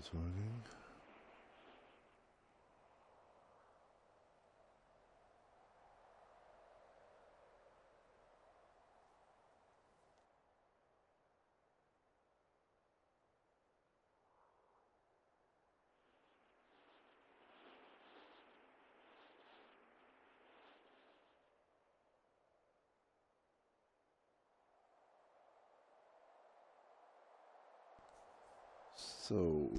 that's working. So,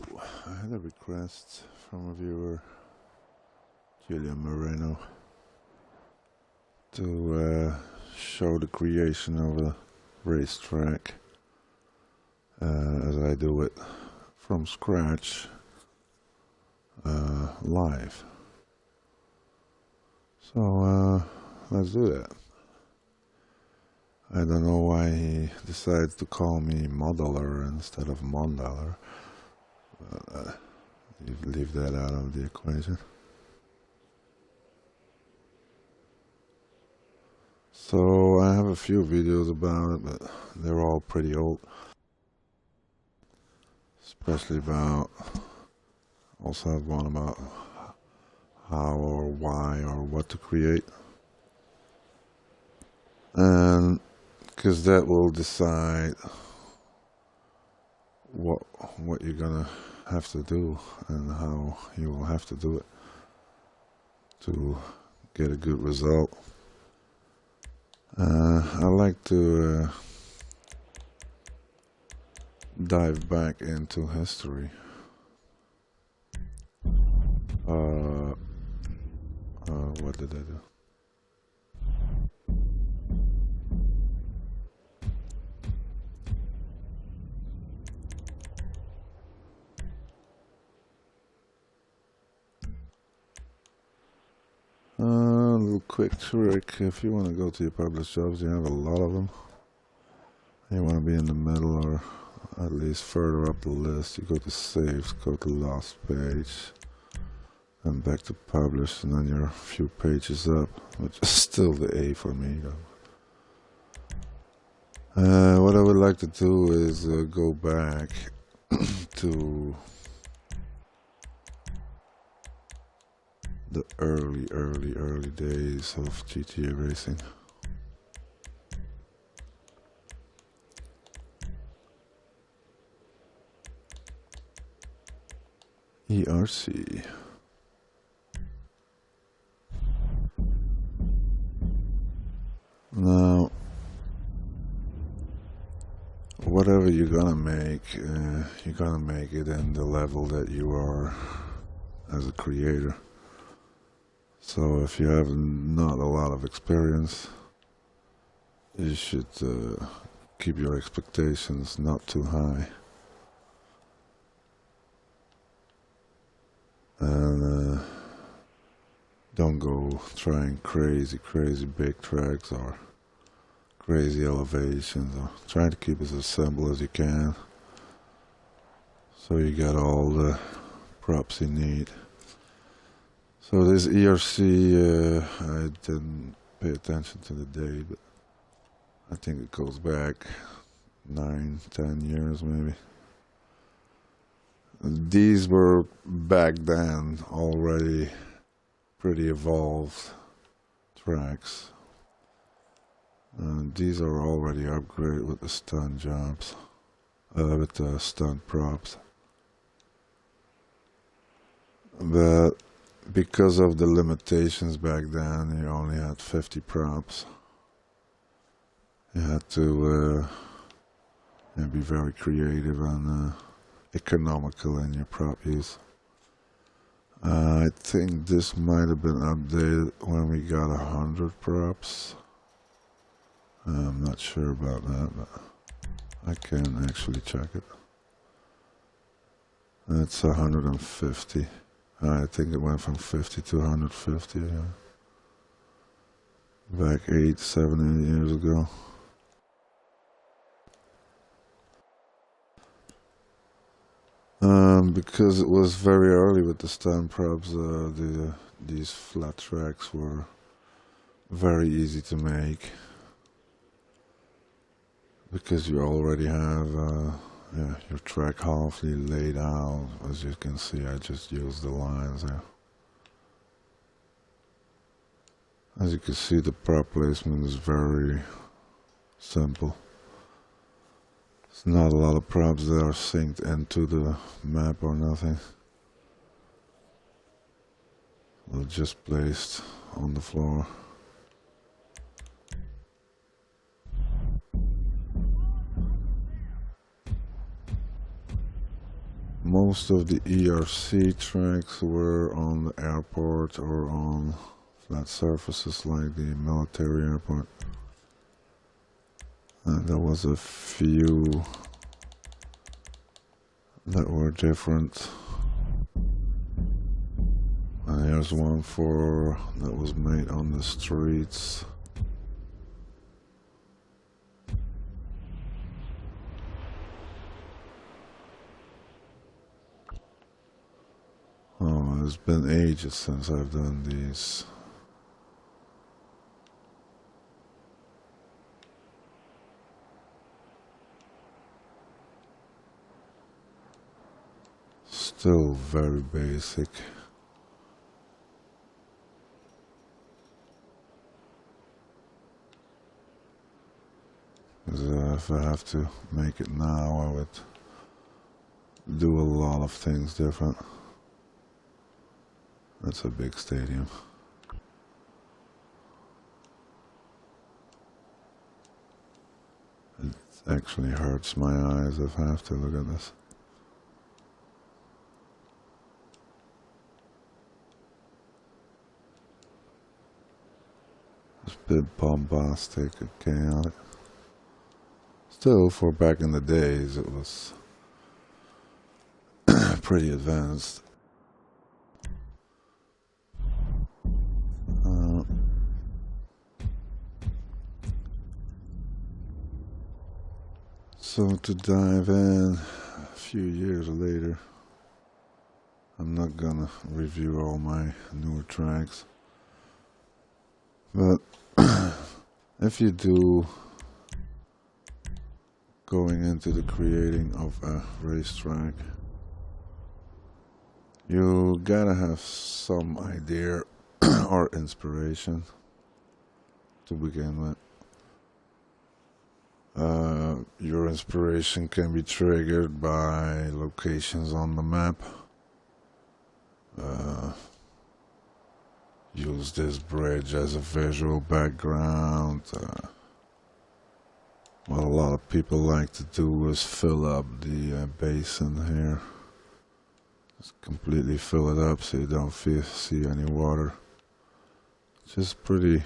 I had a request from a viewer, Julia Moreno, to show the creation of a racetrack as I do it from scratch live. So, let's do that. I don't know why he decided to call me Mondeller instead of Mondeller. Leave that out of the equation. So I have a few videos about it, but they're all pretty old. Especially about, also have one about how or why or what to create. And because that will decide what you're gonna have to do and how you will have to do it to get a good result. I like to dive back into history. What did I do? A little quick trick: if you want to go to your published jobs, you have a lot of them. You want to be in the middle or at least further up the list. You go to Saves, go to Last Page, and back to Publish, and then you're a few pages up, which is still the A for me though. What I would like to do is go back to the early days of GTA racing. ERC. Now, whatever you're gonna make it in the level that you are as a creator. So if you have not a lot of experience, you should keep your expectations not too high. And don't go trying crazy big tracks or crazy elevations, or try to keep it as simple as you can so you got all the props you need. So this ERC, I didn't pay attention to the date, but I think it goes back 9-10 years maybe. These were back then already pretty evolved tracks. These are already upgraded with the stunt jumps, with the stunt props. But because of the limitations back then, you only had 50 props. You had to be very creative and economical in your prop use. I think this might have been updated when we got 100 props. I'm not sure about that, but I can actually check it. It's 150. I think it went from 50 to 150, yeah. Back 7, 8 years ago. Because it was very early with the stunt props, these flat tracks were very easy to make. Because you already have yeah, your track halfly laid out. As you can see, I just used the lines there. As you can see, the prop placement is very simple. It's not a lot of props that are synced into the map or nothing. They're just placed on the floor. Most of the ERC tracks were on the airport or on flat surfaces like the military airport. And there was a few that were different. And here's one that was made on the streets. Oh, it's been ages since I've done these. Still very basic. If I have to make it now, I would do a lot of things different. That's a big stadium. It actually hurts my eyes if I have to look at this. It's a bit bombastic and chaotic. Still, for back in the days, it was pretty advanced. So to dive in a few years later, I'm not gonna review all my newer tracks, but if you do going into the creating of a racetrack, you gotta have some idea or inspiration to begin with. Your inspiration can be triggered by locations on the map. Use this bridge as a visual background. What a lot of people like to do is fill up the basin here. Just completely fill it up so you don't see any water. Just pretty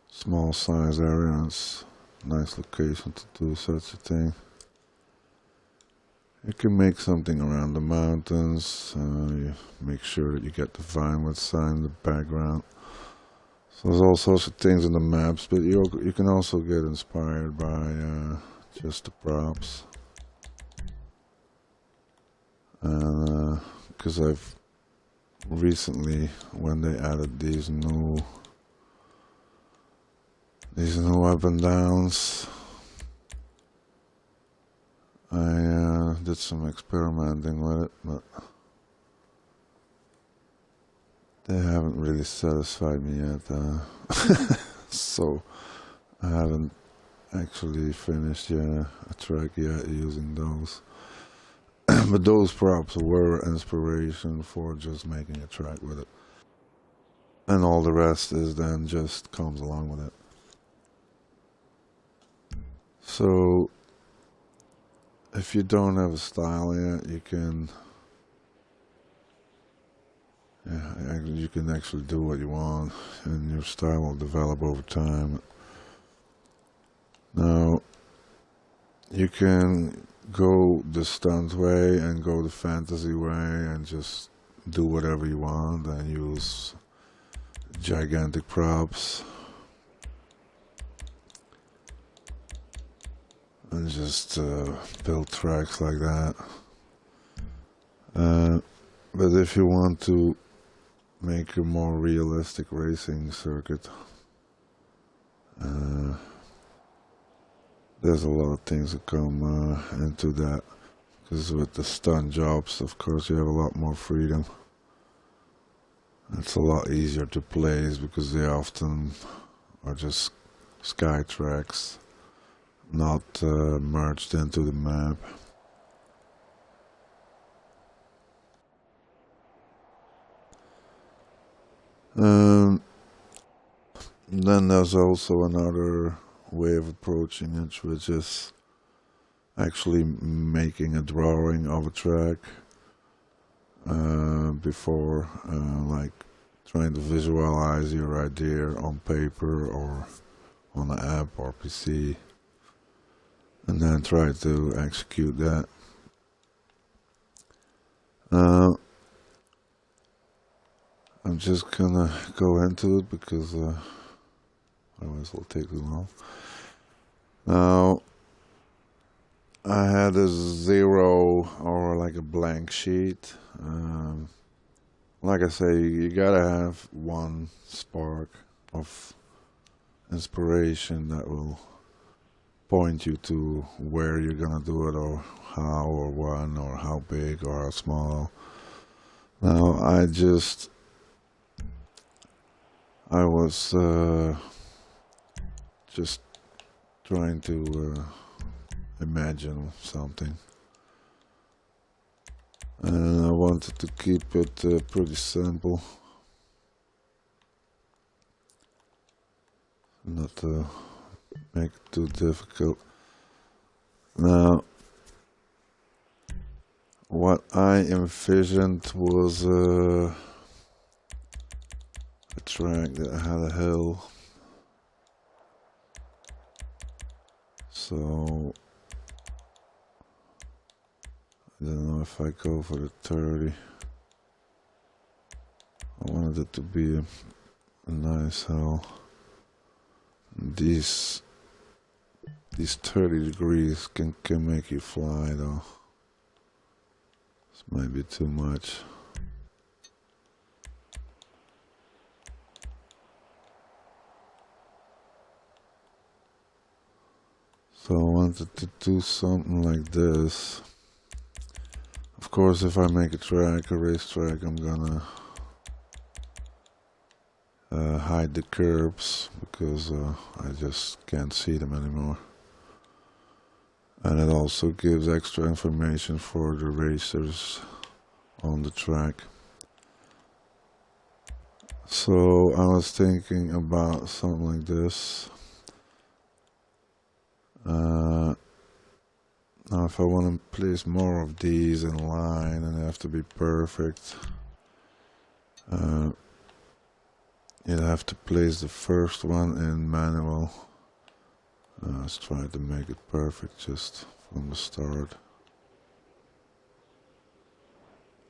small size area, and it's a nice location to do such a thing. You can make something around the mountains. You make sure that you get the Vinewood sign in the background. So there's all sorts of things in the maps, but you can also get inspired by just the props. And because I've recently, when they added these new up and downs, I did some experimenting with it, but they haven't really satisfied me yet. So I haven't actually finished a track yet using those. But those props were inspiration for just making a track with it. And all the rest is then just comes along with it. So if you don't have a style yet, you can actually do what you want, and your style will develop over time. Now, you can go the stunt way and go the fantasy way and just do whatever you want and use gigantic props and just build tracks like that. But if you want to make a more realistic racing circuit, there's a lot of things that come into that. Because with the stun jobs, of course, you have a lot more freedom. It's a lot easier to place because they often are just sky tracks, not merged into the map. Then there's also another way of approaching it, which is actually making a drawing of a track before, like trying to visualize your idea on paper or on an app or PC, and then try to execute that. I'm just gonna go into it because otherwise it'll take too long. Now, I had a 0 or like a blank sheet. Like I say, you gotta have one spark of inspiration that will point you to where you're gonna do it, or how, or when, or how big, or how small. Now, I was just trying to imagine something, and I wanted to keep it pretty simple, not to make it too difficult. Now, what I envisioned was a track that had a hill, so I don't know if I go for the 30. I wanted it to be a nice hill. These 30 degrees can make you fly though. This might be too much. So I wanted to do something like this. Of course, if I make a racetrack, I'm gonna hide the curbs because I just can't see them anymore. And it also gives extra information for the racers on the track. So I was thinking about something like this. Now if I want to place more of these in line and they have to be perfect, you'd have to place the first one in manual. Let's try to make it perfect just from the start.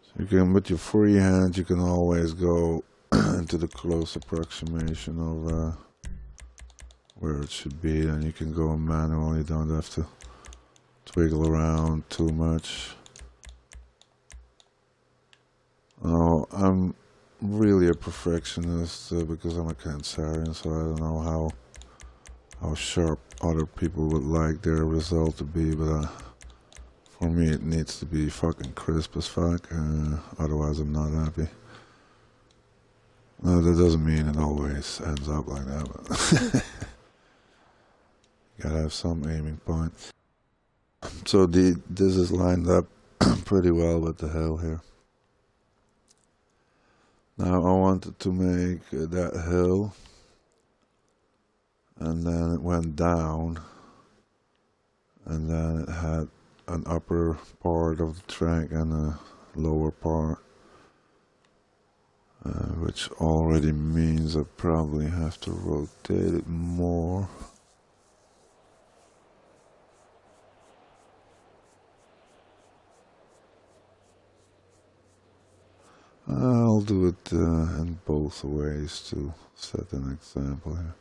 So you can, with your free hand, you can always go into the close approximation of where it should be, and you can go manual. You don't have to twiggle around too much. Oh, I'm really a perfectionist because I'm a Cancerian, so I don't know how sharp other people would like their result to be, but for me it needs to be fucking crisp as fuck, otherwise I'm not happy. No, that doesn't mean it always ends up like that, but you gotta have some aiming point. So this is lined up pretty well with the hill here. Now I wanted to make that hill, and then it went down, and then it had an upper part of the track and a lower part, which already means I probably have to rotate it more. I'll do it in both ways to set an example here.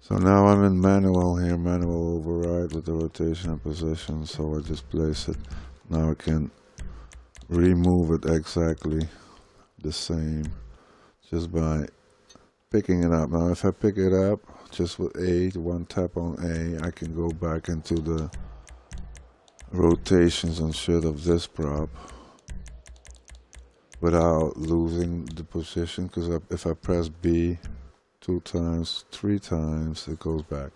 So now I'm in manual here, manual override with the rotation and position, so I just place it. Now I can remove it exactly the same just by picking it up. Now if I pick it up just with A, one tap on A, I can go back into the rotations and shit of this prop without losing the position, because if I press B 2 times, 3 times, it goes back.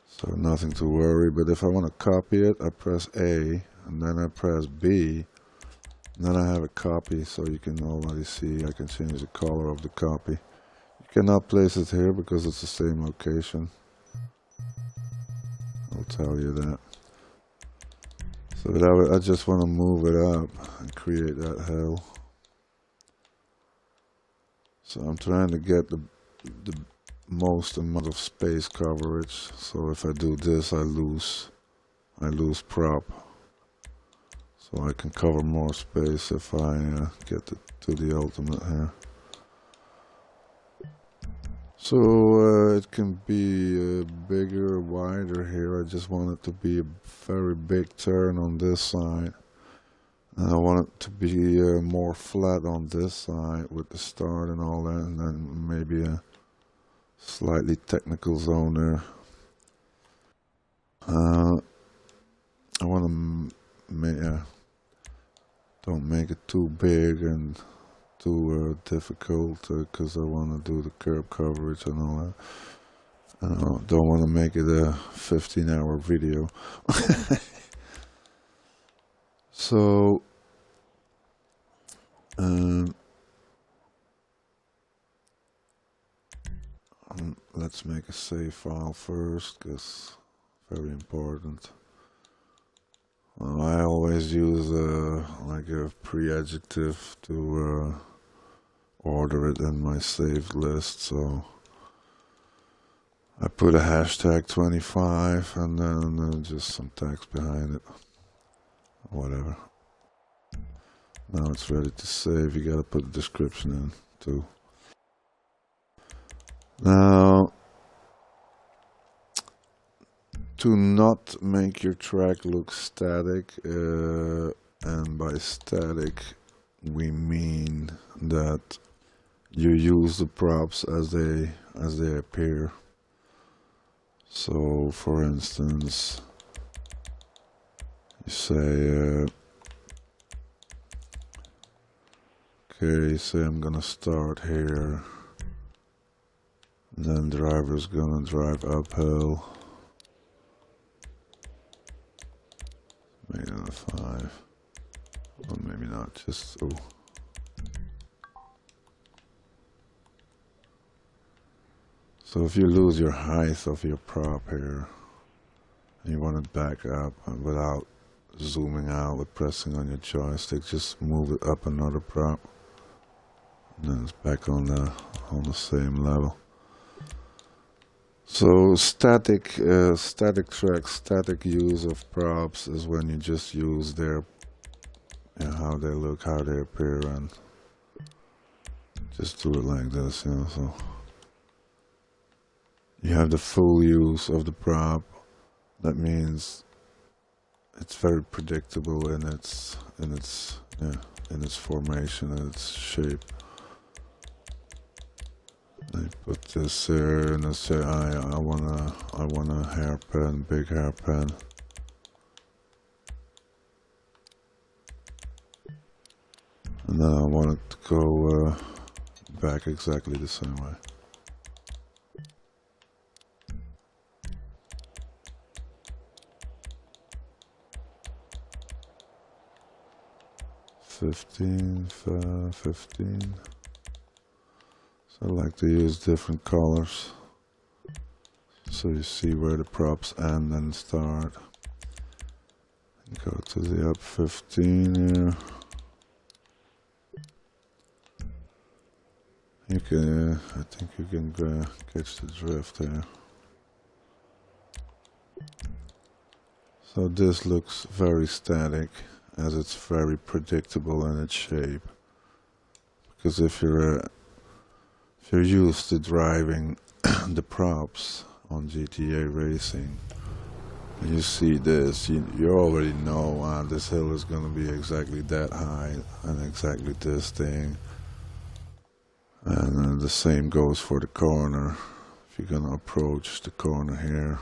So nothing to worry. But if I want to copy it, I press A and then I press B, and then I have a copy. So you can already see I can change the color of the copy. You cannot place it here because it's the same location. I'll tell you that. So I just want to move it up and create that hell. So I'm trying to get the most amount of space coverage. So if I do this, I lose prop. So I can cover more space if I get to the ultimate here. So it can be bigger, wider here. I just want it to be a very big turn on this side. And I want it to be more flat on this side with the start and all that, and then maybe a slightly technical zone there. I want to don't make it too big and too difficult, because I want to do the curb coverage and all that. I don't want to make it a 15-hour video. So let's make a save file first, because very important. Well, I always use like a pre-adjective to order it in my saved list. So I put a hashtag 25 and then just some text behind it, whatever. Now it's ready to save. You gotta put the description in too. Now, to not make your track look static, and by static we mean that you use the props as they appear. So for instance, you say okay, say I'm gonna start here, then driver's gonna drive uphill. Maybe another 5. Or maybe not, just so. So if you lose your height of your prop here, and you want it back up without zooming out with pressing on your joystick, just move it up another prop, and then it's back on the same level. So static tracks, static use of props is when you just use their, how they look, how they appear, and just do it like this, so you have the full use of the prop. That means it's very predictable in its formation and its shape. I put this here and I say I want a hairpin, big hairpin. And then I want it to go back exactly the same way. Fifteen. So I like to use different colors, so you see where the props end and start. Go to the up 15 here. You can, I think you can catch the drift here. So this looks very static, as it's very predictable in its shape. Because if you're used to driving the props on GTA Racing, and you see this, you already know this hill is going to be exactly that high and exactly this thing. And the same goes for the corner. If you're gonna approach the corner here,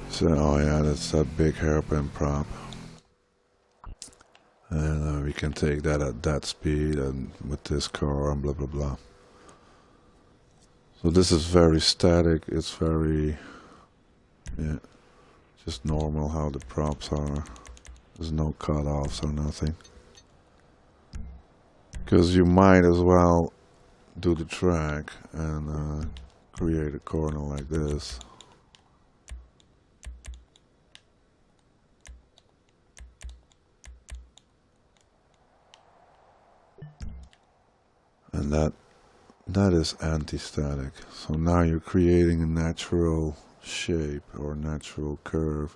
so oh yeah, that's that big hairpin prop, and we can take that at that speed and with this car and blah blah blah. So this is very static. It's very, yeah, just normal how the props are. There's no cutoffs or nothing. Because you might as well do the track and create a corner like this. And that is anti-static. So now you're creating a natural shape or natural curve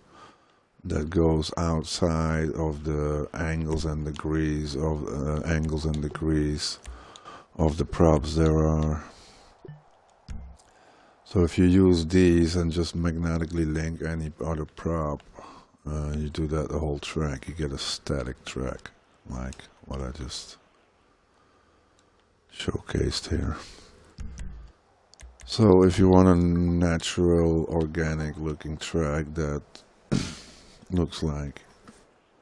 that goes outside of the angles and degrees of the props there are. So if you use these and just magnetically link any other prop, you do that the whole track, you get a static track like what I just showcased here. So if you want a natural organic looking track that looks like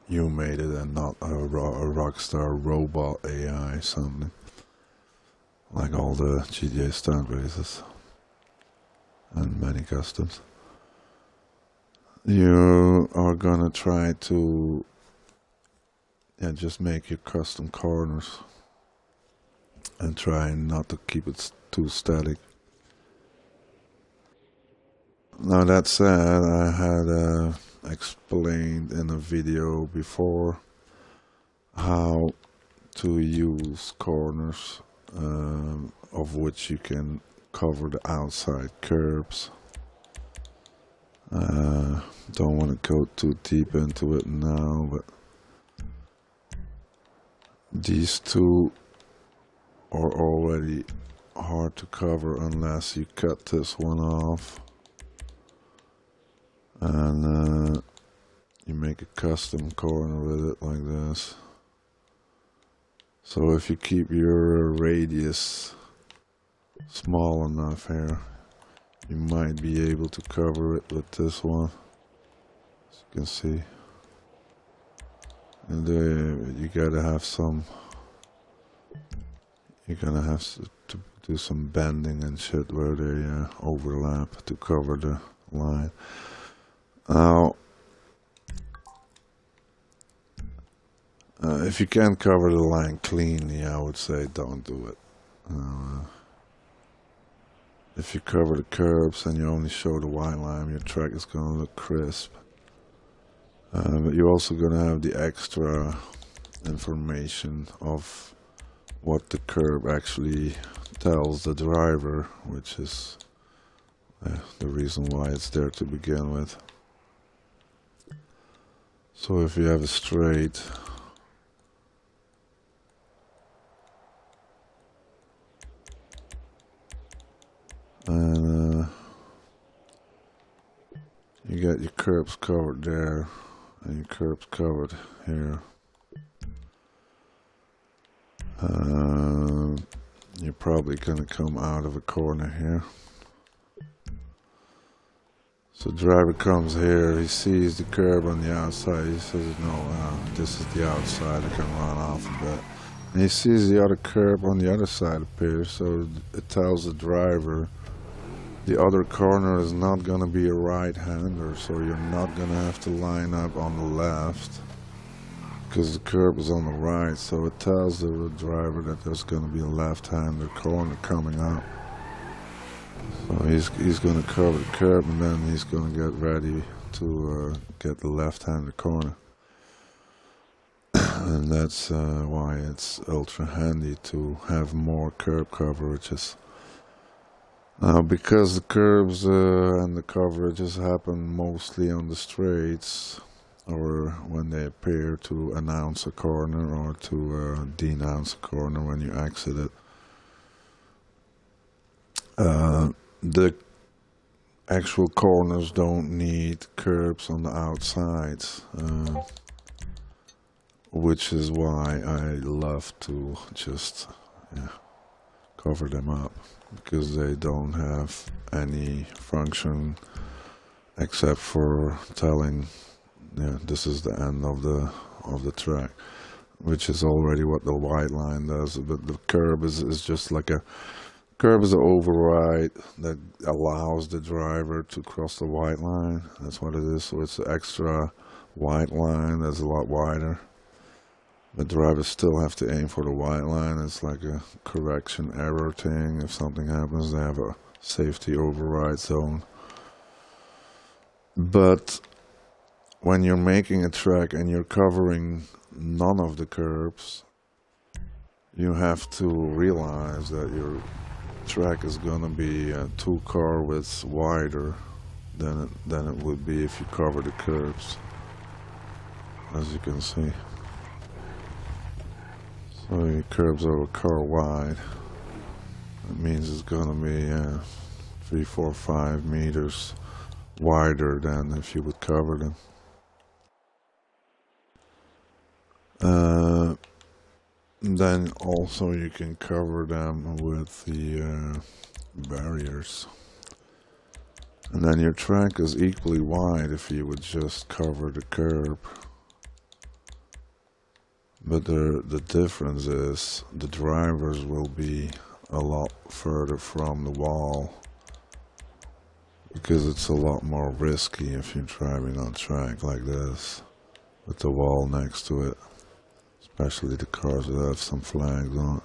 you made it and not a Rockstar robot AI something, like all the GTA stunt races and many customs, you are gonna try to just make your custom corners and try not to keep it too static. Now that said, I had explained in a video before how to use corners of which you can cover the outside curbs. Don't want to go too deep into it now, but these two are already hard to cover unless you cut this one off and you make a custom corner with it like this. So if you keep your radius small enough here, you might be able to cover it with this one, as you can see. And you gotta have some, you're gonna have to do some bending and shit where they overlap to cover the line. Now, if you can't cover the line cleanly, I would say don't do it. If you cover the curbs and you only show the white line, your track is going to look crisp. But you're also going to have the extra information of what the curb actually tells the driver, which is the reason why it's there to begin with. So if you have a straight, and you got your curbs covered there and your curbs covered here, you're probably going to come out of a corner here. So driver comes here, he sees the curb on the outside, he says no, this is the outside, I can run off a bit. And he sees the other curb on the other side appear, so it tells the driver the other corner is not going to be a right-hander, so you're not going to have to line up on the left because the curb is on the right, so it tells the driver that there's going to be a left-hander corner coming up. So he's going to cover the curb and then he's going to get ready to get the left-hander corner. And that's why it's ultra handy to have more curb coverages. Now, because the curbs and the coverages happen mostly on the straights, or when they appear to announce a corner or to denounce a corner when you exit it, the actual corners don't need curbs on the outsides, which is why I love to just yeah, cover them up, because they don't have any function except for telling, yeah, this is the end of the track, which is already what the white line does. But the curb is just like a curb is an override that allows the driver to cross the white line. That's what it is. So it's an extra white line that's a lot wider. The drivers still have to aim for the white line. It's like a correction error thing. If something happens, they have a safety override zone. But when you're making a track and you're covering none of the curbs, you have to realize that your track is gonna be 2 car widths wider than it would be if you cover the curbs, as you can see. So your curbs are a car wide. That means it's gonna be 3, 4, 5 meters wider than if you would cover them. Then also you can cover them with the barriers, and then your track is equally wide if you would just cover the curb. But the difference is the drivers will be a lot further from the wall, because it's a lot more risky if you're driving on track like this with the wall next to it, especially the cars that have some flags on it.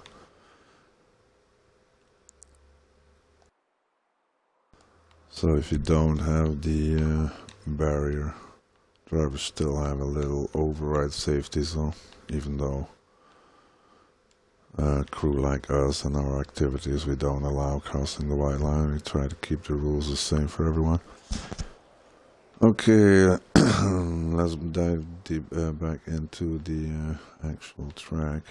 So if you don't have the barrier, drivers still have a little override safety zone, even though crew like us and our activities, we don't allow crossing the white line. We try to keep the rules the same for everyone. Okay, let's dive deep back into the actual track.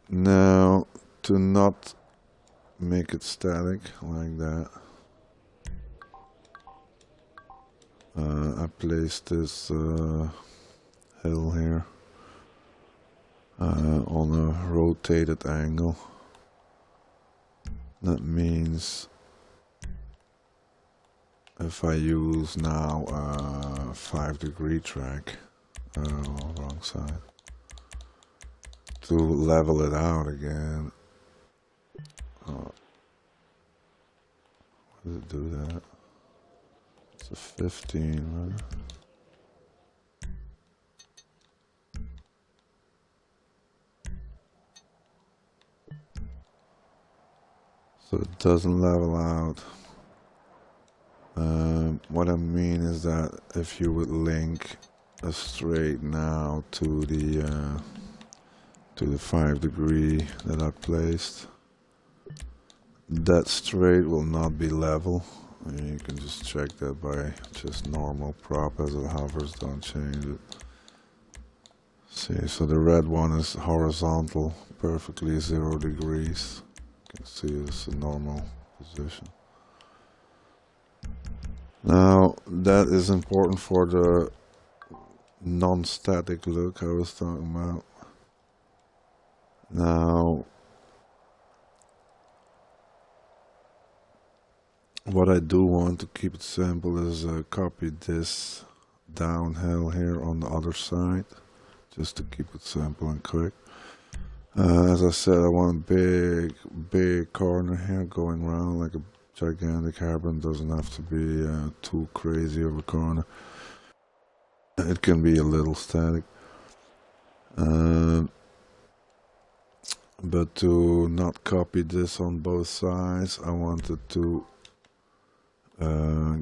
Now, to not make it static like that, I placed this hill here on a rotated angle. That means if I use now a 5-degree track, wrong side, to level it out again, why does it do that? It's a 15, right? So it doesn't level out. What I mean is that if you would link a straight now to the 5-degree that I placed, that straight will not be level. You can just check that by just normal prop as it hovers, don't change it. See, so the red one is horizontal, perfectly 0 degrees. You can see it's a normal position. Now, that is important for the non-static look I was talking about. Now, what I do want to keep it simple is copy this downhill here on the other side, just to keep it simple and quick. As I said, I want a big corner here going around like a gigantic carbon. Doesn't have to be too crazy of a corner. It can be a little static. But to not copy this on both sides, I wanted to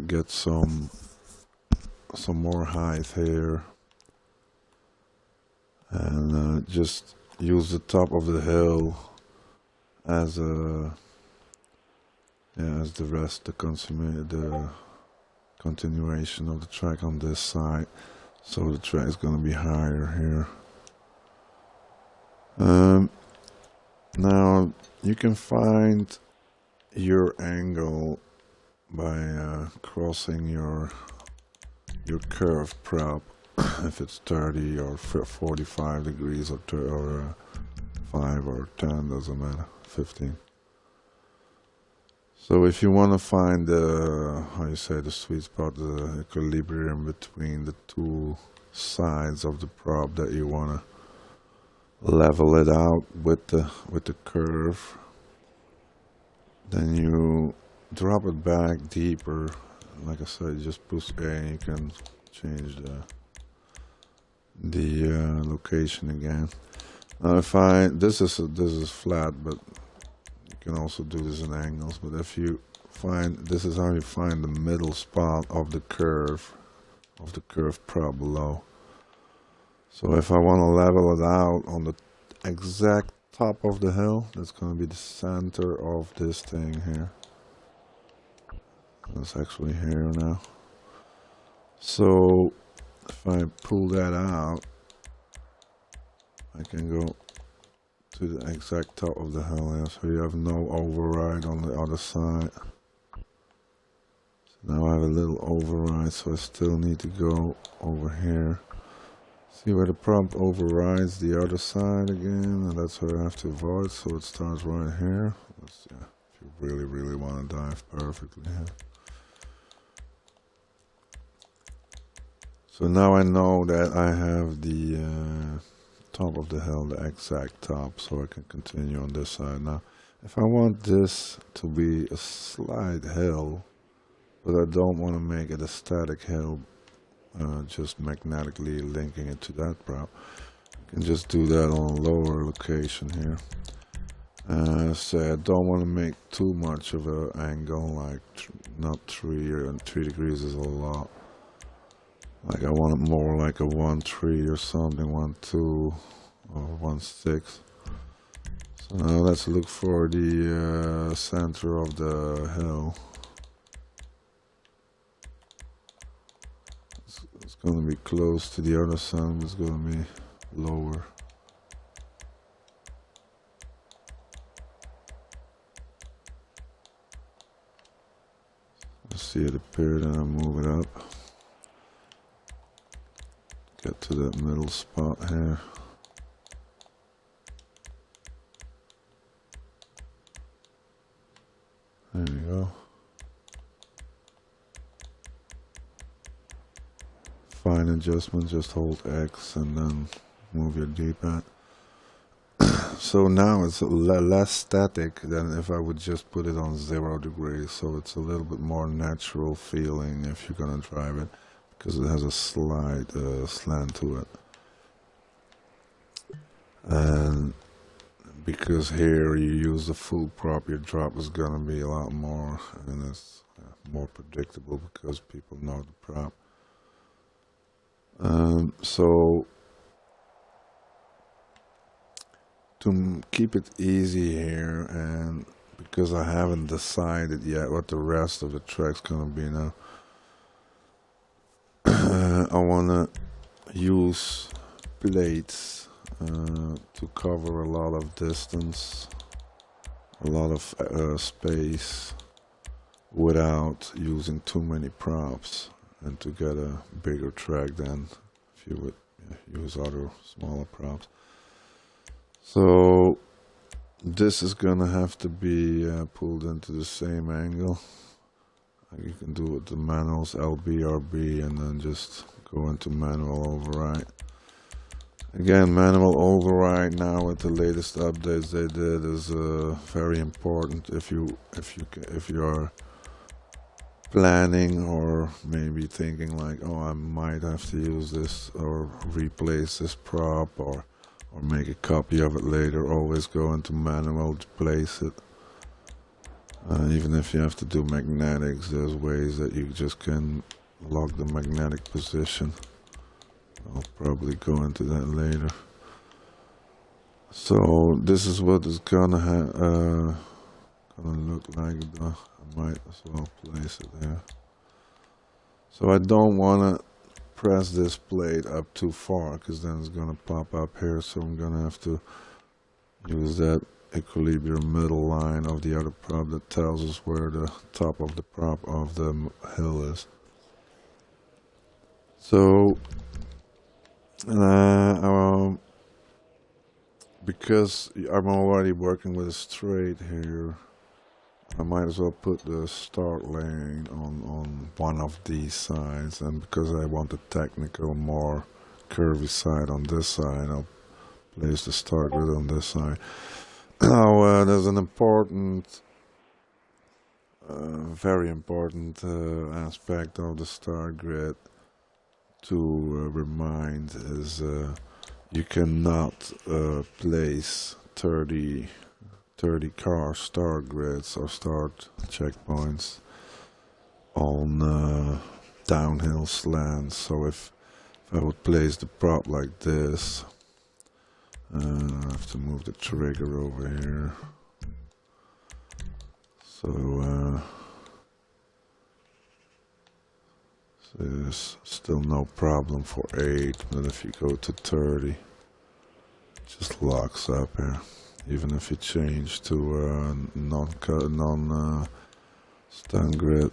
get some more height here, and just use the top of the hill as a as the rest, the continuation of the track on this side. So the track is going to be higher here. Now you can find your angle by crossing your curve prop if it's 30 or 45 degrees or 5 or 10, doesn't matter, 15. So if you want to find the, how you say, the sweet spot, the equilibrium between the two sides of the prop that you want to level it out with the curve, then you drop it back deeper. Like I said, you just push A and you can change the location again. Now if this is flat, but you can also do this in angles. But if you find, this is how you find the middle spot of the curve prop below. So if I want to level it out on the exact top of the hill, that's going to be the center of this thing here. That's actually here now. So if I pull that out, I can go to the exact top of the hill here, so you have no override on the other side. So now I have a little override, so I still need to go over here. See where the prop overrides the other side again, and that's where I have to avoid, so it starts right here. Yeah, if you really want to dive perfectly here. So now I know that I have the top of the hill, the exact top, so I can continue on this side. Now, if I want this to be a slight hill, but I don't want to make it a static hill, just magnetically linking it to that prop, I can just do that on a lower location here. So I don't want to make too much of an angle, like not 3 degrees is a lot. Like I want it more like a 1-3 or something, 1-2 or 1-6. So now let's look for the center of the hill. It's going to be close to the other side, but it's going to be lower. I see it appear, then I move it up. Get to that middle spot here. There we go. Fine adjustment, just hold X and then move your D-pad. So now it's less static than if I would just put it on 0 degrees. So it's a little bit more natural feeling if you're gonna drive it, because it has a slight slant to it. And because here you use the full prop, your drop is gonna be a lot more, and it's more predictable because people know the prop. So to keep it easy here, and because I haven't decided yet what the rest of the track's gonna be now, I wanna use plates to cover a lot of distance, a lot of space, without using too many props, and to get a bigger track than if you would use other smaller props. So this is gonna have to be pulled into the same angle. You can do it with the manuals, LB, RB, and then just go into manual override. Again, manual override now with the latest updates they did is very important if you are planning or maybe thinking like, oh, I might have to use this or replace this prop or make a copy of it later. Always go into manual to place it. Even if you have to do magnetics, there's ways that you just can lock the magnetic position. I'll probably go into that later. So this is what it's gonna look like. I might as well place it there. So I don't want to press this plate up too far, because then it's gonna pop up here. So I'm gonna have to use that equilibrium middle line of the other prop that tells us where the top of the prop of the hill is. So And because I'm already working with a straight here, I might as well put the start lane on one of these sides, and because I want the technical, more curvy side on this side, I'll place the start grid on this side. Now there's an important, very important aspect of the start grid to remind is you cannot place 30 car start grids or start checkpoints on downhill slants. So if I would place the prop like this, I have to move the trigger over here. So there's still no problem for 8, but if you go to 30, it just locks up here. Even if you change to non-stun grid,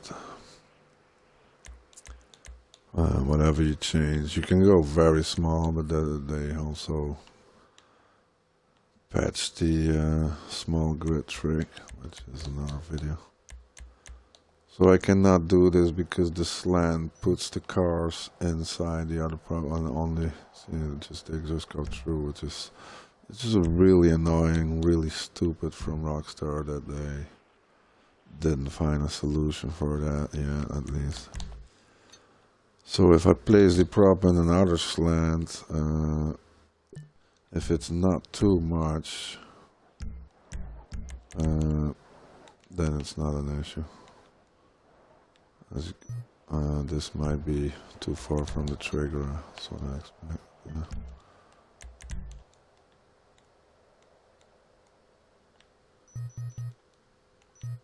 whatever you change, you can go very small, but they also patch the small grid trick, which is another video. So I cannot do this because the slant puts the cars inside the other prop, and only they just go through, which is it's just really annoying, really stupid from Rockstar that they didn't find a solution for that yet, at least. So if I place the prop in another slant, if it's not too much, then it's not an issue. This might be too far from the trigger, that's what I expect. Yeah.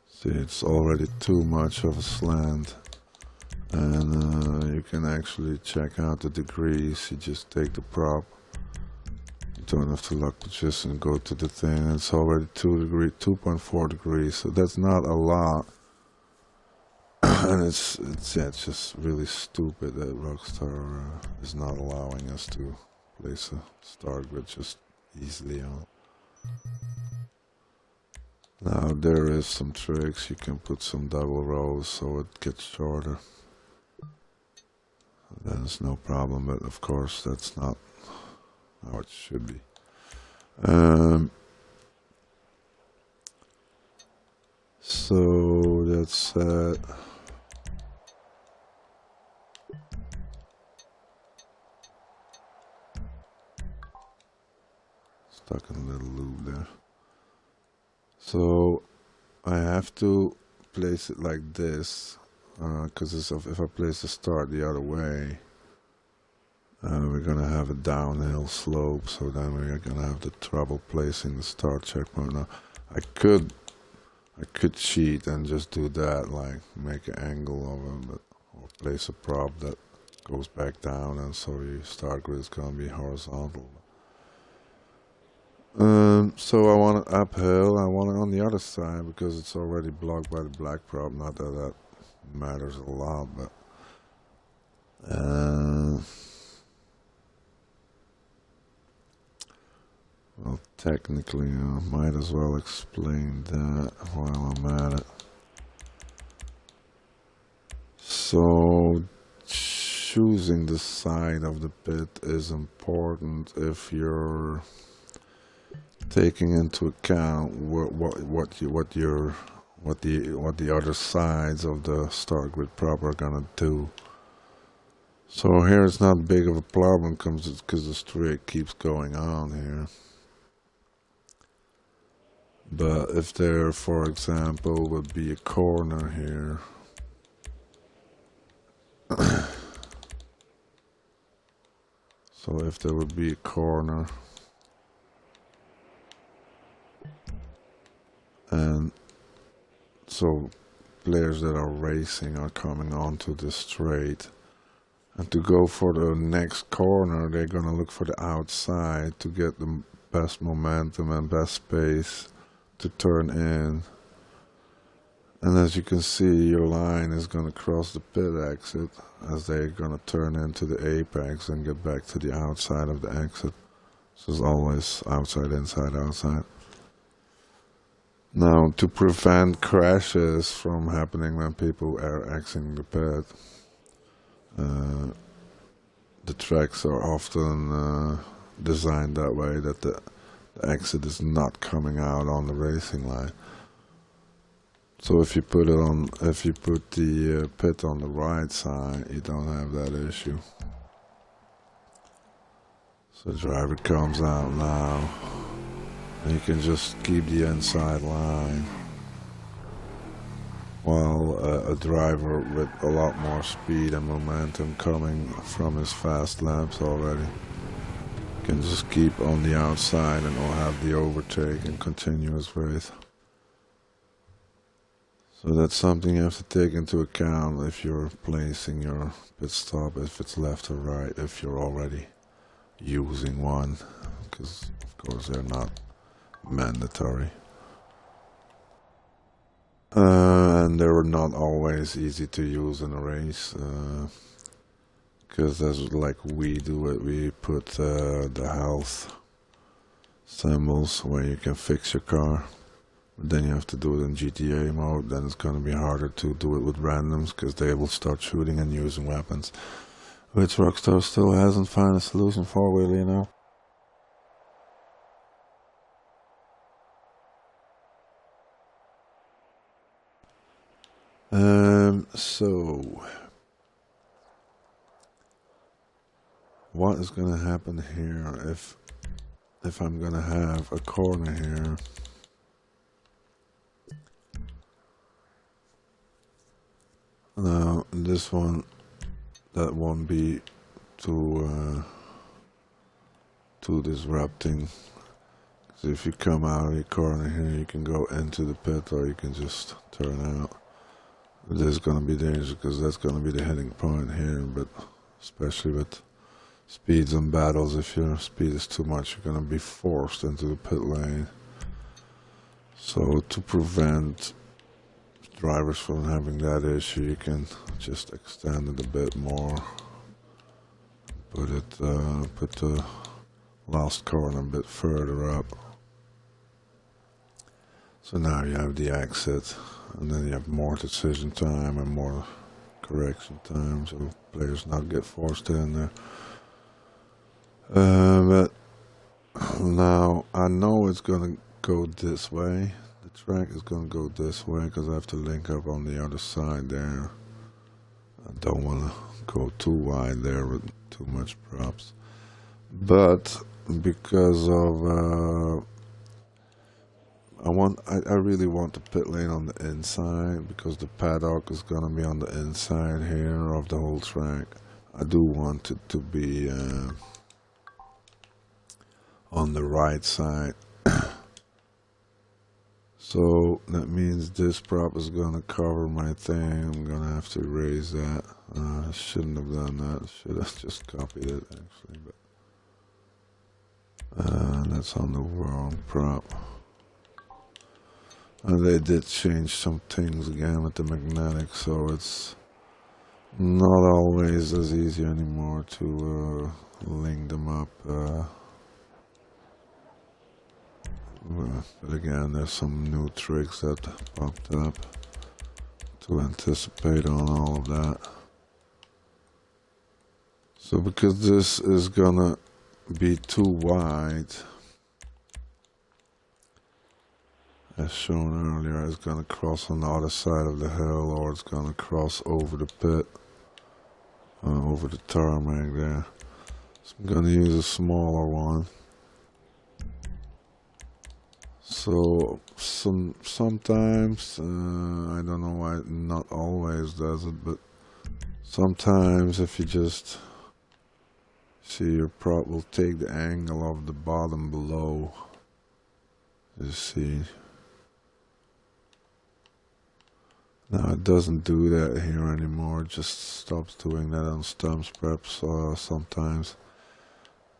See, it's already too much of a slant, and you can actually check out the degrees. You just take the prop, you don't have to lock position and go to the thing. It's already 2.4 degrees, so that's not a lot. And it's just really stupid that Rockstar is not allowing us to place a start grid just easily on. Now there is some tricks, you can put some double rows so it gets shorter. That's no problem, but of course that's not how it should be. So that's stuck in a little loop there. So I have to place it like this, because if I place the start the other way, we're gonna have a downhill slope, so then we're gonna have the trouble placing the start checkpoint. Now I could cheat and just do that, like make an angle of it, but or place a prop that goes back down, and so your start grid is gonna be horizontal. So I want it uphill, I want it on the other side because it's already blocked by the black prop. Not that that matters a lot, but well, technically I might as well explain that while I'm at it. So choosing the side of the pit is important if you're taking into account what the other sides of the start grid prop are gonna do. So here it's not big of a problem because the streak keeps going on here. But if there, for example, would be a corner here, so if there would be a corner, and so players that are racing are coming onto the straight, and to go for the next corner they're gonna look for the outside to get the best momentum and best space to turn in, And as you can see, your line is going to cross the pit exit as they're going to turn into the apex and get back to the outside of the exit. So it's always outside, inside, outside. Now, to prevent crashes from happening when people are exiting the pit, the tracks are often designed that way that the exit is not coming out on the racing line. So if you put the pit on the right side, you don't have that issue. So the driver comes out now, and you can just keep the inside line, while a driver with a lot more speed and momentum coming from his fast laps already can just keep on the outside and will have the overtake and continue his race. So that's something you have to take into account if you're placing your pit stop, if it's left or right, if you're already using one, because of course they're not mandatory. And they're not always easy to use in a race, because that's like we do it. We put the health symbols where you can fix your car. But then you have to do it in GTA mode. Then it's going to be harder to do it with randoms, because they will start shooting and using weapons, which Rockstar still hasn't found a solution for, really, you know. So what is gonna happen here if I'm gonna have a corner here? Now this one, that won't be too disrupting. So if you come out of your corner here, you can go into the pit or you can just turn out. This is going to be dangerous because that's going to be the hitting point here, but especially with speeds and battles, if your speed is too much, you're going to be forced into the pit lane. So to prevent drivers from having that issue, you can just extend it a bit more. Put the last corner a bit further up. So now you have the exit, and then you have more decision time and more correction time, so players not get forced in there. But now I know it's gonna go this way. The track is gonna go this way because I have to link up on the other side there. I don't want to go too wide there with too much props, but because of I really want the pit lane on the inside, because the paddock is gonna be on the inside here of the whole track. I do want it to be on the right side. So that means this prop is gonna cover my thing. I'm gonna have to erase that. I shouldn't have done that. Should have just copied it actually, but that's on the wrong prop. And they did change some things again with the magnetic, so it's not always as easy anymore to link them up. But again, there's some new tricks that popped up to anticipate on all of that. So because this is gonna be too wide, as shown earlier, it's gonna cross on the other side of the hill, or it's gonna cross over the pit, over the tarmac there. So I'm gonna use a smaller one. So sometimes, I don't know why it not always does it, but sometimes if you just see, your prop will take the angle of the bottom below. You see. Now it doesn't do that here anymore, it just stops doing that on stumps perhaps sometimes.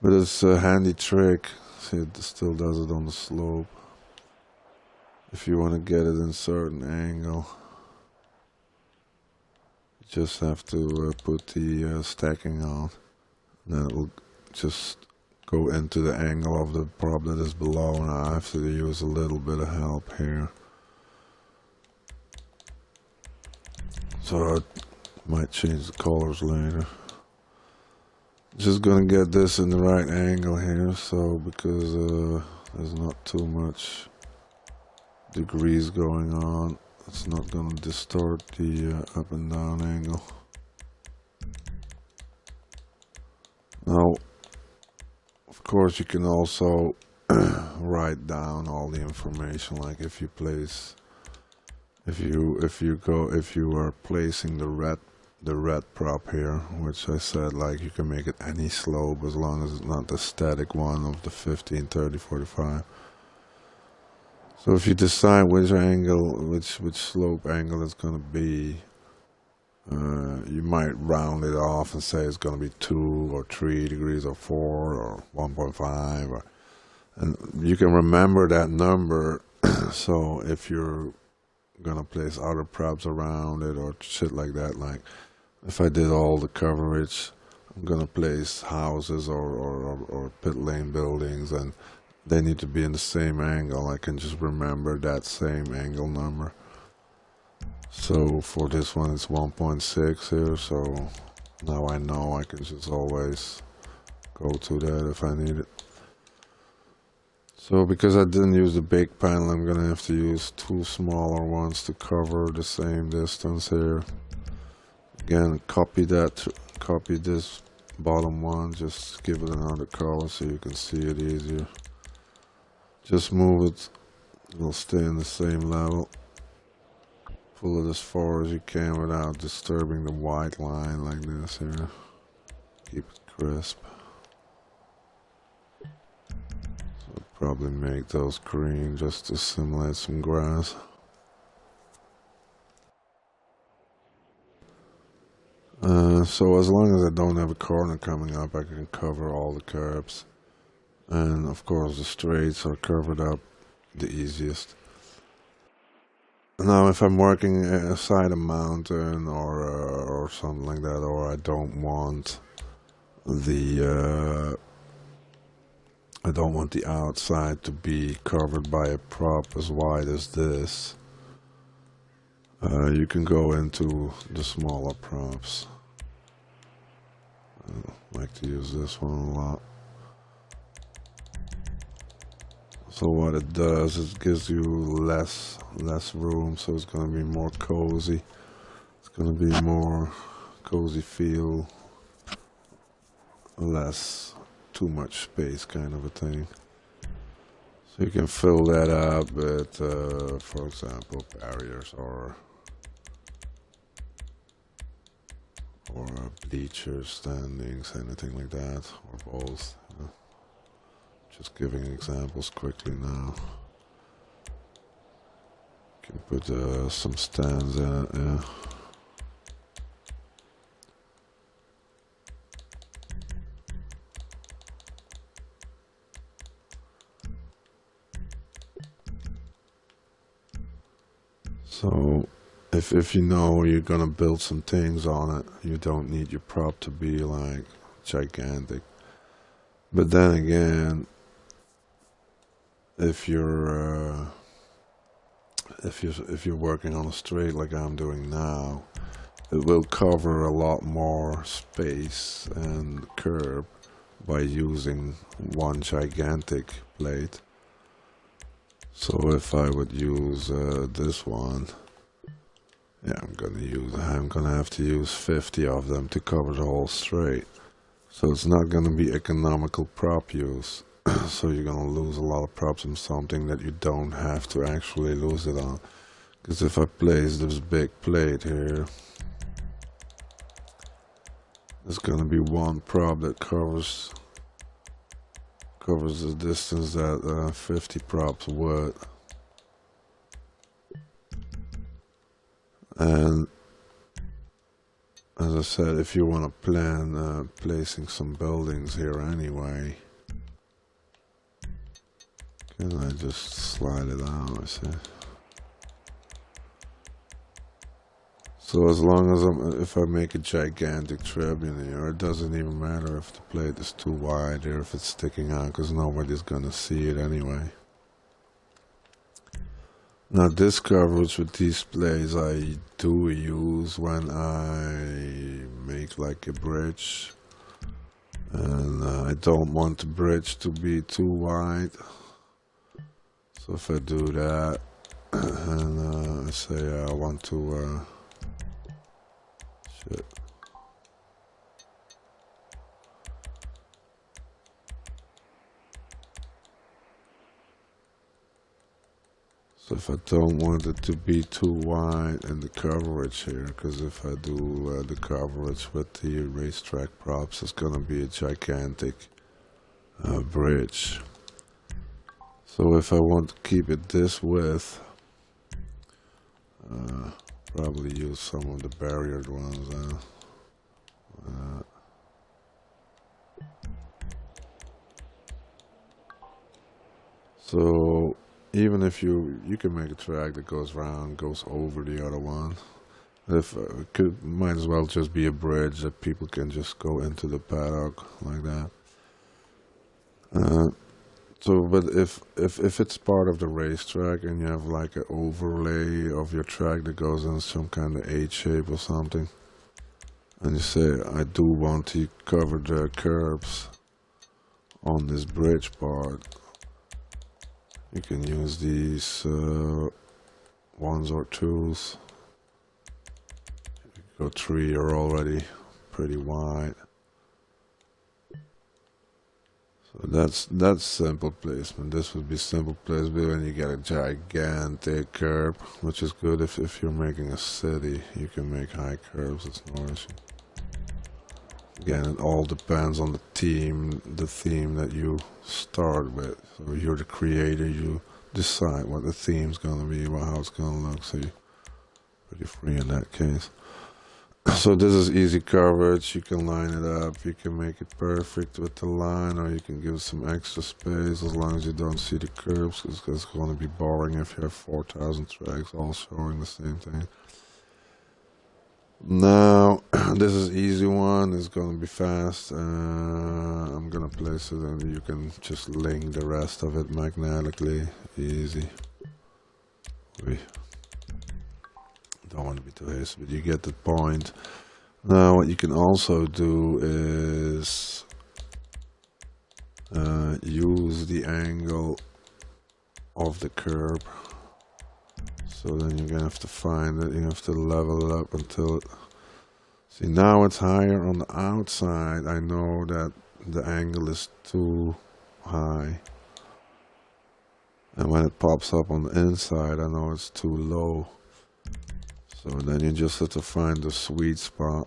But it's a handy trick. See, it still does it on the slope. If you want to get it in a certain angle, You just have to put the stacking on. Then it will just go into the angle of the prop that is below. Now I have to use a little bit of help here. So I might change the colors later. Just gonna get this in the right angle here, so because there's not too much degrees going on, it's not gonna distort the up and down angle. Now, of course, you can also write down all the information, like if you place, if you are placing the red prop here, which I said, like, you can make it any slope as long as it's not the static one of the 15, 30, 45. So if you decide which angle, which slope angle it's going to be, you might round it off and say it's going to be 2 or 3 degrees or 4 or 1.5, or, and you can remember that number. So if you're going to place other props around it or shit like that, like if I did all the coverage, I'm going to place houses or pit lane buildings, and they need to be in the same angle. I can just remember that same angle number. So for this one it's 1.6 here, so now I know I can just always go to that if I need it. So because I didn't use the big panel, I'm gonna have to use 2 smaller ones to cover the same distance here. Again, copy this bottom one, just give it another color so you can see it easier. Just move it, it'll stay in the same level. Pull it as far as you can without disturbing the white line like this here. Keep it crisp. So probably make those green just to simulate some grass. So as long as I don't have a corner coming up, I can cover all the curbs. And of course the straights are covered up the easiest. Now if I'm working aside a mountain or something like that, or I don't want the outside to be covered by a prop as wide as this, you can go into the smaller props. I like to use this one a lot. So what it does is it gives you less room, so it's going to be more cozy. It's going to be more cozy feel, less too much space kind of a thing. So you can fill that up with, for example, barriers or bleachers, standings, anything like that, or both. You know. Just giving examples quickly now. You can put some stands in it, yeah. So if you know you're gonna build some things on it, you don't need your prop to be like gigantic. But then again, if you're working on a straight like I'm doing now, it will cover a lot more space and curb by using one gigantic plate. So if I would use this one, yeah, I'm gonna have to use 50 of them to cover the whole straight. So it's not gonna be economical prop use. So you're gonna lose a lot of props on something that you don't have to actually lose it on. Because if I place this big plate here, there's gonna be one prop that covers the distance that 50 props would. And as I said, if you want to plan placing some buildings here anyway, can I just slide it out? I see. So as long as if I make a gigantic tribune here, it doesn't even matter if the plate is too wide or if it's sticking out, because nobody's gonna see it anyway. Now this coverage with these plates I do use when I make like a bridge, and I don't want the bridge to be too wide. So if I do that and I say I want to shit. So if I don't want it to be too wide in the coverage here, because if I do the coverage with the racetrack props, it's gonna be a gigantic bridge. So if I want to keep it this width, probably use some of the barriered ones. So even if you can make a track that goes round, goes over the other one. If might as well just be a bridge that people can just go into the paddock like that. So, but if it's part of the racetrack and you have like an overlay of your track that goes in some kind of H shape or something, and you say, I do want to cover the curbs on this bridge part, you can use these ones or twos. Go 3 are already pretty wide. So that's simple placement. This would be simple placement when you get a gigantic curb, which is good if you're making a city. You can make high curbs, it's no issue. Again, it all depends on the theme that you start with. So you're the creator, you decide what the theme's gonna be, how it's gonna look, so you're pretty free in that case. So this is easy coverage. You can line it up, you can make it perfect with the line, or you can give some extra space as long as you don't see the curves, because it's going to be boring if you have 4,000 tracks all showing the same thing. Now this is easy one, it's going to be fast. I'm going to place it and you can just link the rest of it magnetically. Easy. Don't want to be too hasty, but you get the point. Now what you can also do is use the angle of the curb. So then you're gonna have to find it, you have to level it up until it, see now it's higher on the outside. I know that the angle is too high, and when it pops up on the inside I know it's too low. So then you just have to find the sweet spot.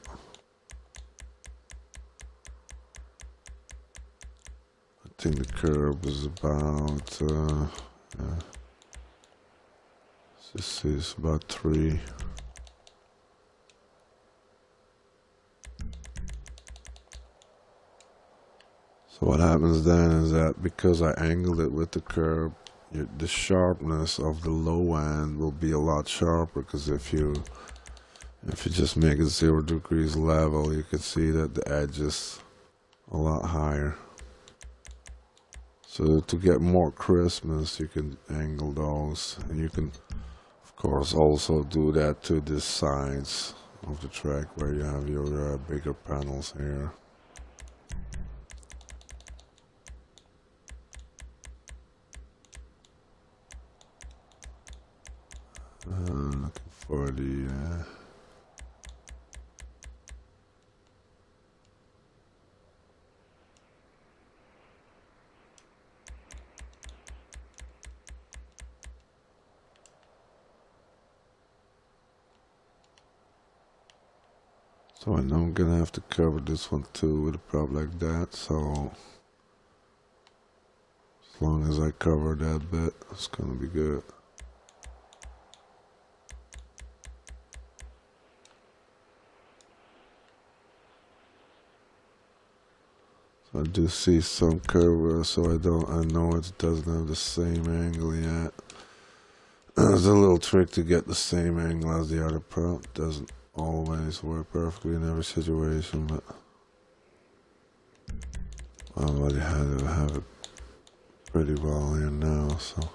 I think the curb is about, this is about 3. So what happens then is that because I angled it with the curb, the sharpness of the low end will be a lot sharper, because if you just make it 0 degrees level, you can see that the edge is a lot higher. So to get more crispness, you can angle those, and you can of course also do that to the sides of the track where you have your bigger panels here. Looking for the so I know I'm gonna have to cover this one too with a prop like that, so as long as I cover that bit, it's gonna be good. I do see some curve, so I know it doesn't have the same angle yet. There's a little trick to get the same angle as the other prop. Doesn't always work perfectly in every situation, but I already had to have it pretty well here now. So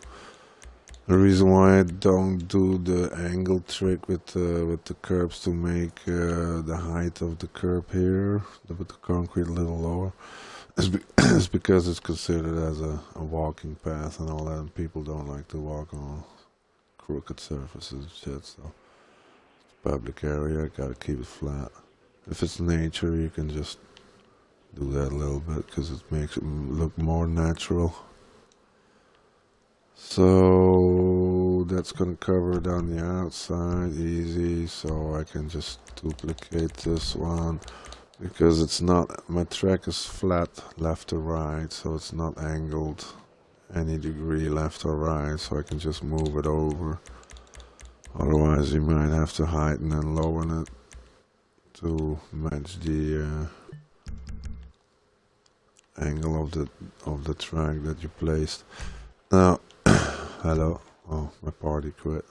the reason why I don't do the angle trick with the curbs to make the height of the curb here with the concrete a little lower is because it's considered as a walking path and all that, and people don't like to walk on crooked surfaces and shit. So it's a public area, I gotta keep it flat. If it's nature, you can just do that a little bit because it makes it look more natural. So that's gonna cover it on the outside easy, so I can just duplicate this one because it's not, my track is flat left to right, so it's not angled any degree left or right, so I can just move it over. Otherwise you might have to heighten and lower it to match the angle of the track that you placed. Now hello, oh, my party quit.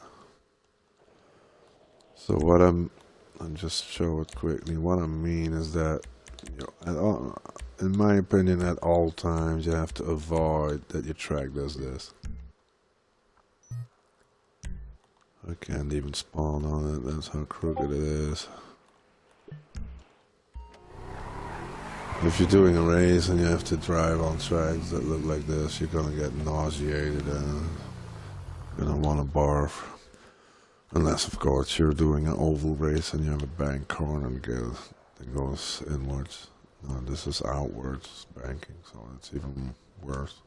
So what I'll just show it quickly. What I mean is that, you know, in my opinion, at all times you have to avoid that your track does this. I can't even spawn on it, that's how crooked it is. If you're doing a race and you have to drive on tracks that look like this, you're gonna get nauseated and you're gonna wanna barf. Unless, of course, you're doing an oval race and you have a bank corner that goes inwards. No, this is outwards banking, so it's even worse.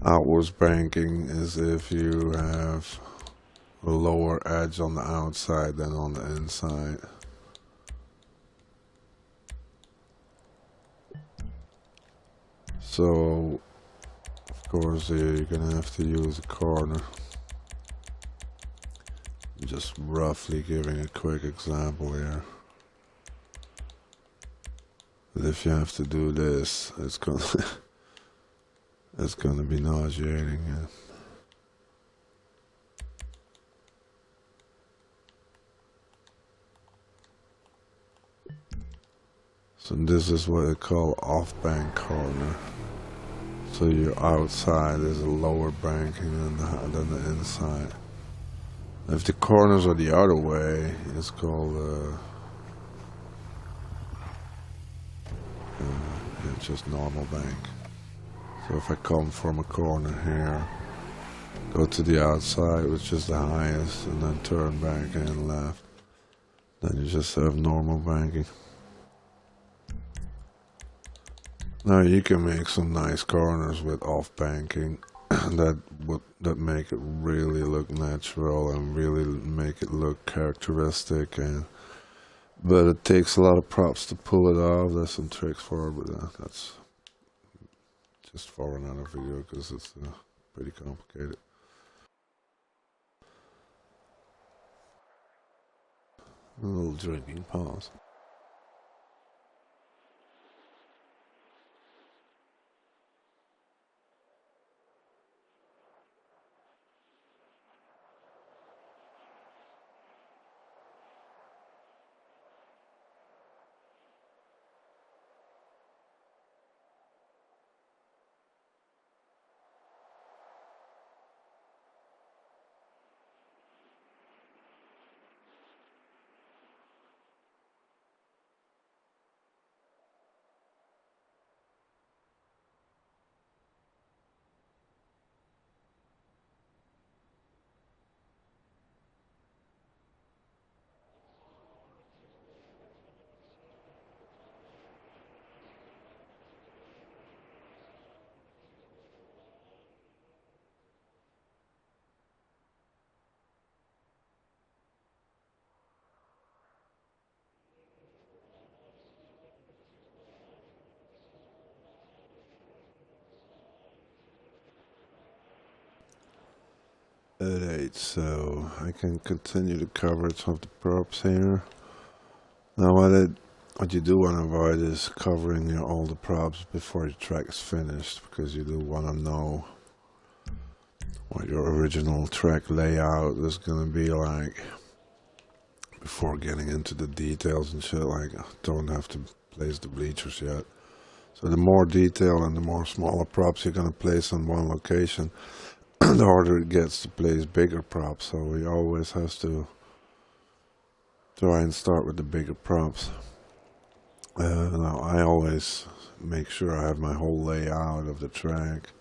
Outwards banking is if you have a lower edge on the outside than on the inside. So, of course, you're gonna have to use a corner. Just roughly giving a quick example here. But if you have to do this, it's gonna it's gonna be nauseating. Yeah. So this is what they call off-bank corner. So your outside is a lower banking than the inside. If the corners are the other way, it's called it's just normal bank. So if I come from a corner here, go to the outside, which is the highest, and then turn back and left, then you just have normal banking. Now you can make some nice corners with off banking that make it really look natural and really make it look characteristic, but it takes a lot of props to pull it off. There's some tricks for it, but that's just for another video because it's pretty complicated. A little drinking pause. Alright, so I can continue the coverage of the props here. Now what you do want to avoid is covering all the props before your track is finished, because you do want to know what your original track layout is going to be like before getting into the details and shit. Like, I don't have to place the bleachers yet. So the more detail and the more smaller props you're gonna place on one location, the harder it gets to place bigger props. So we always have to try and start with the bigger props. Now I always make sure I have my whole layout of the track.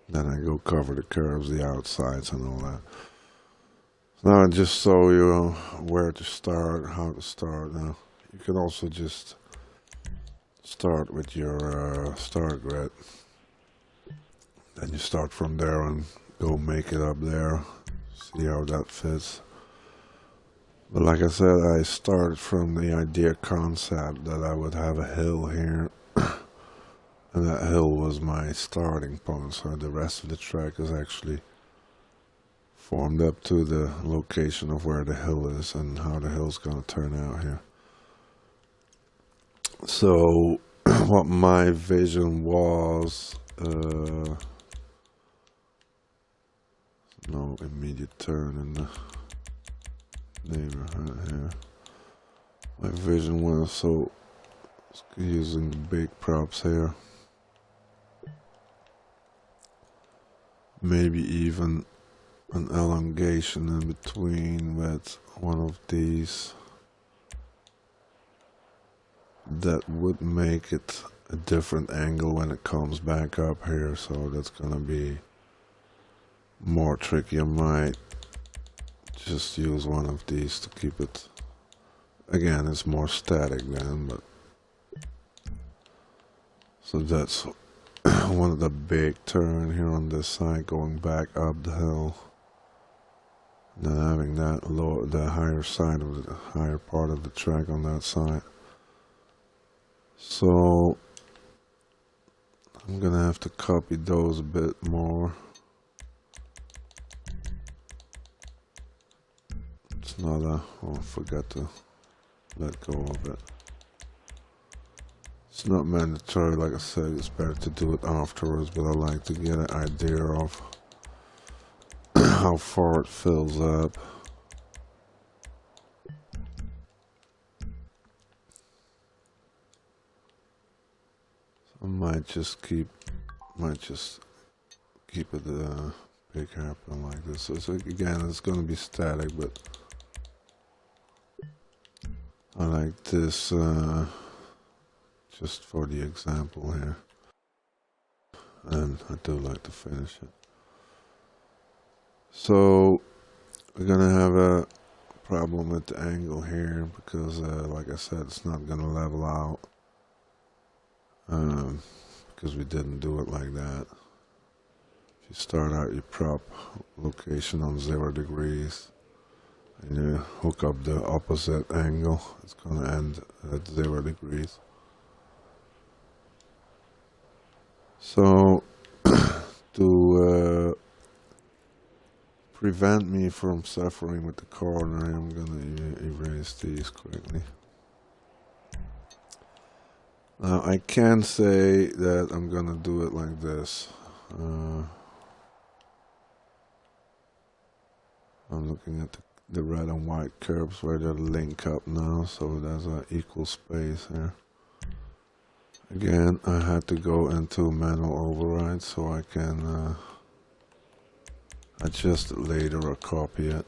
Then I go cover the curves, the outsides and all that. Now I just show you where to start, how to start. Now you can also just start with your start grid. Then you start from there and go make it up there. See how that fits. But like I said, I started from the idea concept that I would have a hill here. And that hill was my starting point. So the rest of the track is actually formed up to the location of where the hill is and how the hill's gonna turn out here. So what my vision was, no immediate turn in the neighborhood here. My vision was so using the big props here, maybe even an elongation in between with one of these that would make it a different angle when it comes back up here. So that's gonna be more tricky. I might just use one of these to keep it, again, it's more static then, but so that's one of the big turn here on this side going back up the hill, and then having that lower, the higher side of the higher part of the track on that side. So I'm gonna have to copy those a bit more. It's not a, oh, I forgot to let go of it. It's not mandatory, like I said, it's better to do it afterwards, but I like to get an idea of how far it fills up. So I might just keep it big happen like this. So it's, again, it's going to be static, but I like this just for the example here, and I do like to finish it. So we're gonna have a problem with the angle here because like I said, it's not gonna level out because we didn't do it like that. If you start out your prop location on 0 degrees and you hook up the opposite angle, it's gonna end at 0 degrees. So to prevent me from suffering with the corner, I'm gonna erase these quickly. Now I can say that I'm gonna do it like this. I'm looking at the red and white curves where they link up now, so there's an equal space here. Again, I had to go into manual override so I can adjust it later or copy it.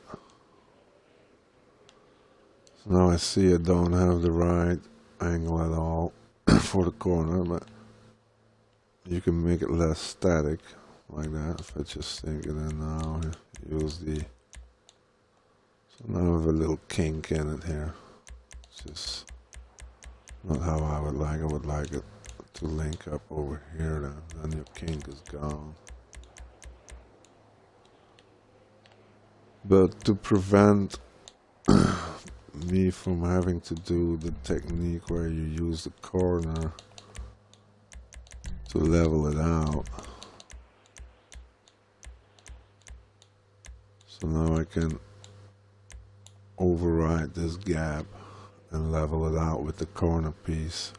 So now I see I don't have the right angle at all for the corner, but you can make it less static like that. If I just sink it in now, use the, so now I have a little kink in it here. It's just not how I would like it. I would like it to link up over here, then your kink is gone. But to prevent me from having to do the technique where you use the corner to level it out, so now I can override this gap and level it out with the corner piece.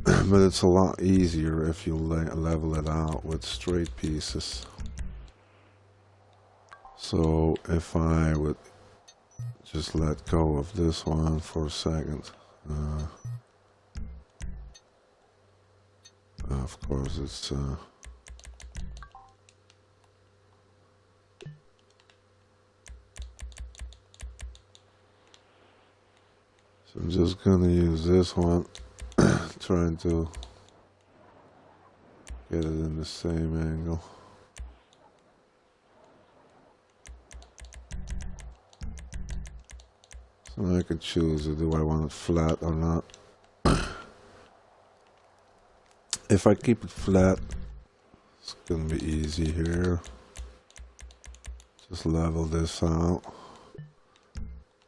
But it's a lot easier if you level it out with straight pieces. So if I would just let go of this one for a second. Of course, it's so I'm just gonna use this one, trying to get it in the same angle. So I can choose, do I want it flat or not? If I keep it flat, it's gonna be easy here. Just level this out.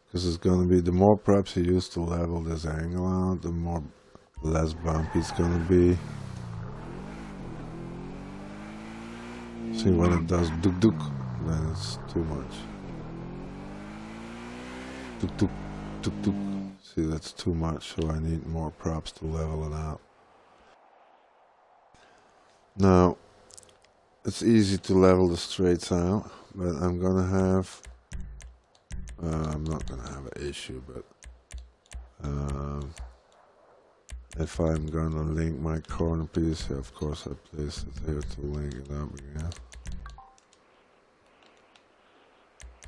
Because it's gonna be, the more preps you use to level this angle out, the more less bumpy it's gonna be. See, when it does duk duk, then it's too much. Duk duk, duk duk. See, that's too much, so I need more props to level it out. Now, it's easy to level the straights out, but I'm gonna have, I'm not gonna have an issue, but if I'm gonna link my corner piece, of course I place it here to link it up again.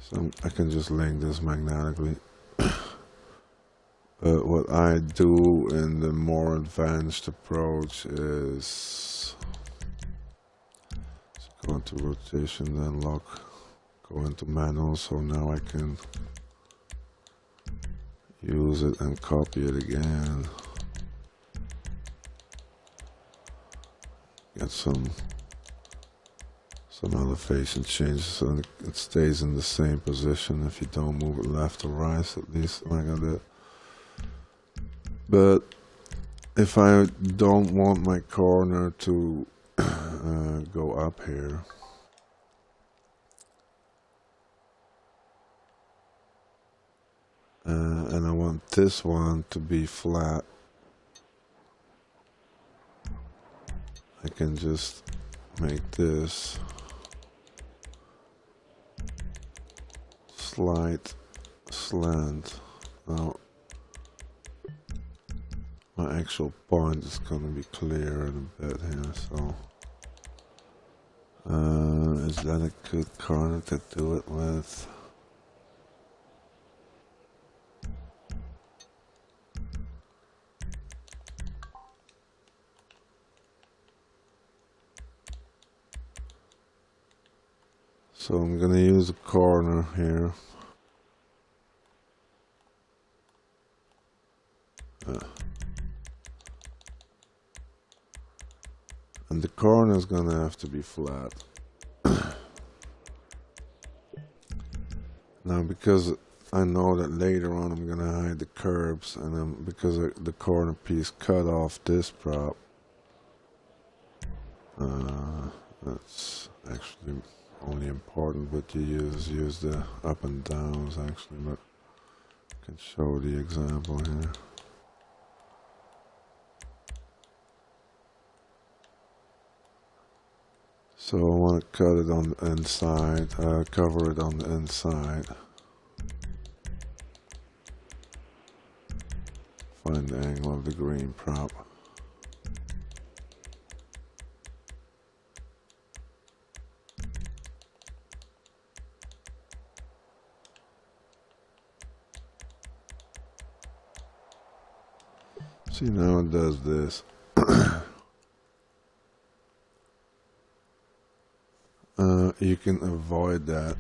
So I can just link this magnetically. But what I do in the more advanced approach is go into rotation, then lock, go into manual, so now I can use it and copy it again. Get some elevation changes so it stays in the same position if you don't move it left or right, at least like I did. But if I don't want my corner to go up here, and I want this one to be flat, I can just make this slight slant. Now my actual point is going to be clear in a bit here, so is that a good corner to do it with? So I'm going to use a corner here. And the corner is going to have to be flat. Now, because I know that later on I'm going to hide the curbs, and because the corner piece cut off this prop, that's actually only important what you use the up and downs actually, but I can show the example here. So I want to cut it on the inside, cover it on the inside. Find the angle of the green prop. See, now it does this. You can avoid that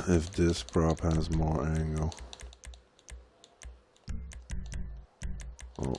if this prop has more angle. Oh.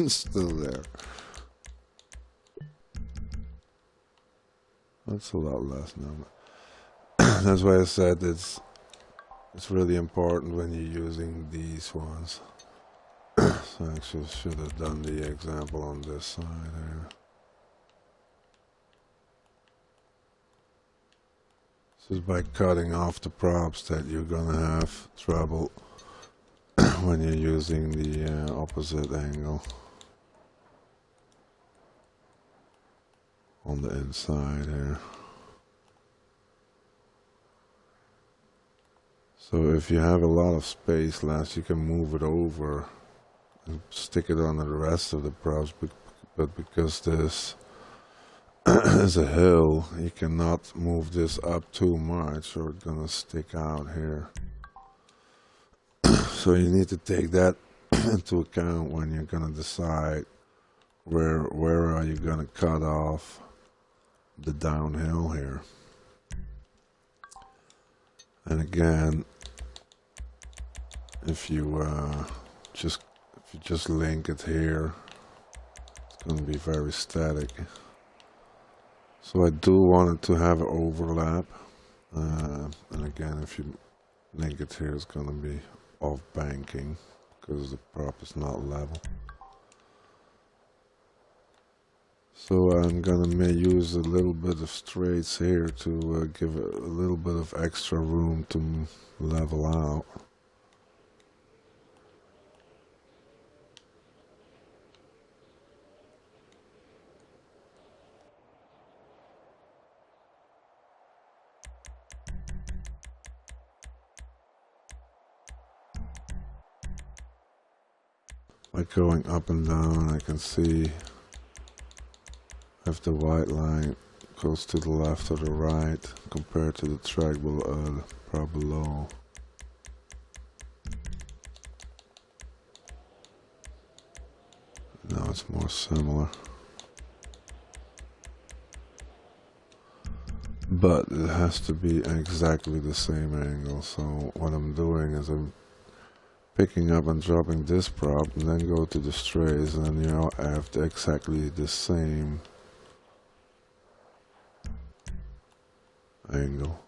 Still there. That's a lot less now. That's why I said it's really important when you're using these ones. So I actually should have done the example on this side here. This is by cutting off the props that you're gonna have trouble when you're using the opposite angle on the inside here. So if you have a lot of space left, you can move it over and stick it on the rest of the props, but because this is a hill, you cannot move this up too much or it's gonna stick out here. So you need to take that into account when you're gonna decide where are you gonna cut off the downhill here. And again, if you just link it here, it's going to be very static. So I do want it to have an overlap, and again, if you link it here, it's going to be off banking because the prop is not level. So I'm gonna use a little bit of straights here to give it a little bit of extra room to level out. By going up and down, I can see if the white line goes to the left or the right compared to the track prop below. Now it's more similar. But it has to be exactly the same angle. So what I'm doing is I'm picking up and dropping this prop and then go to the strays, and then you have exactly the same angle.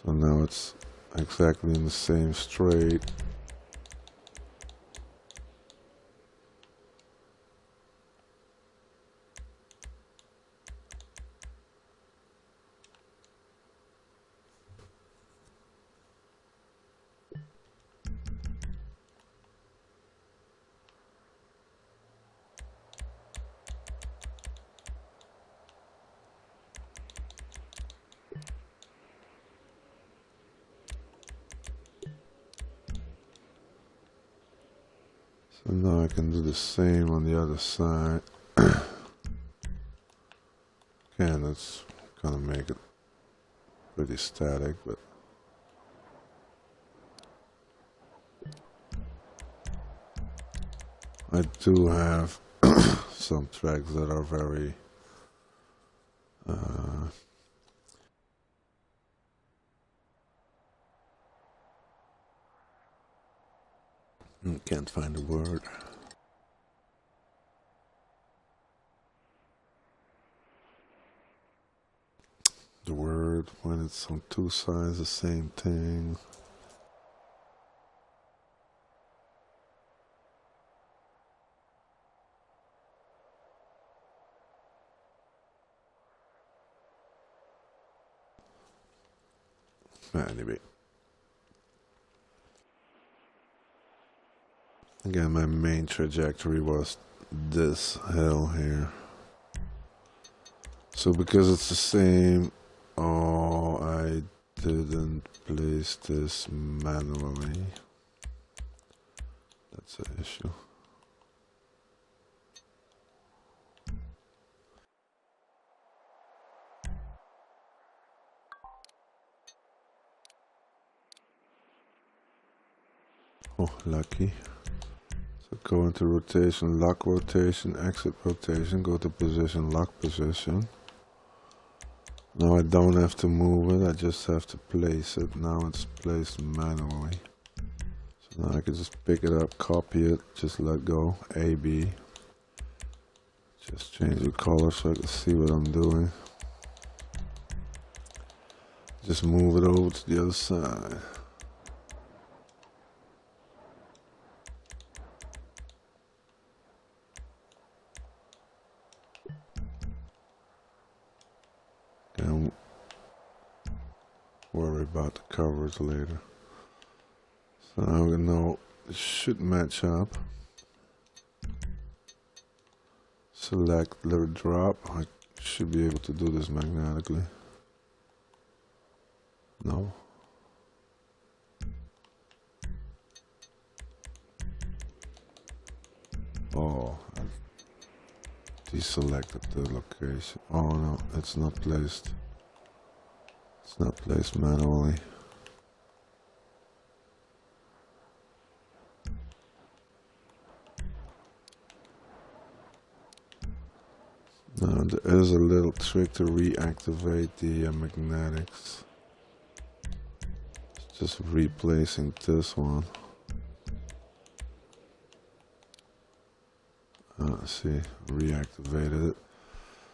So now it's exactly in the same straight. So now I can do the same on the other side. Again, it's gonna make it pretty static, but I do have some tracks that are very can't find the word. The word when it's on two sides the same thing. Anyway. Again, my main trajectory was this hill here. So because it's the same, oh, I didn't place this manually. That's an issue. Oh, lucky. So go into rotation, lock rotation, exit rotation, go to position, lock position. Now I don't have to move it, I just have to place it. Now it's placed manually. So now I can just pick it up, copy it, just let go, A, B. Just change the color so I can see what I'm doing. Just move it over to the other side. Don't worry about the coverage later. So now we know it should match up. Select, let it drop. I should be able to do this magnetically. No. Oh, I deselected the location. Oh no, it's not placed. It's not placed manually. Now there is a little trick to reactivate the magnetics. It's just replacing this one. See, reactivated it.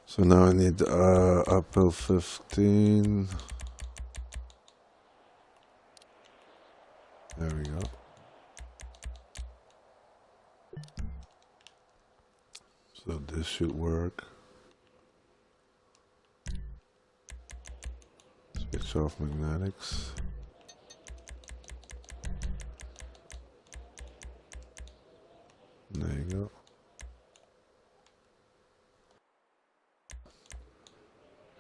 So now I need uphill 15. There we go. So this should work. Switch off magnetics. There you go.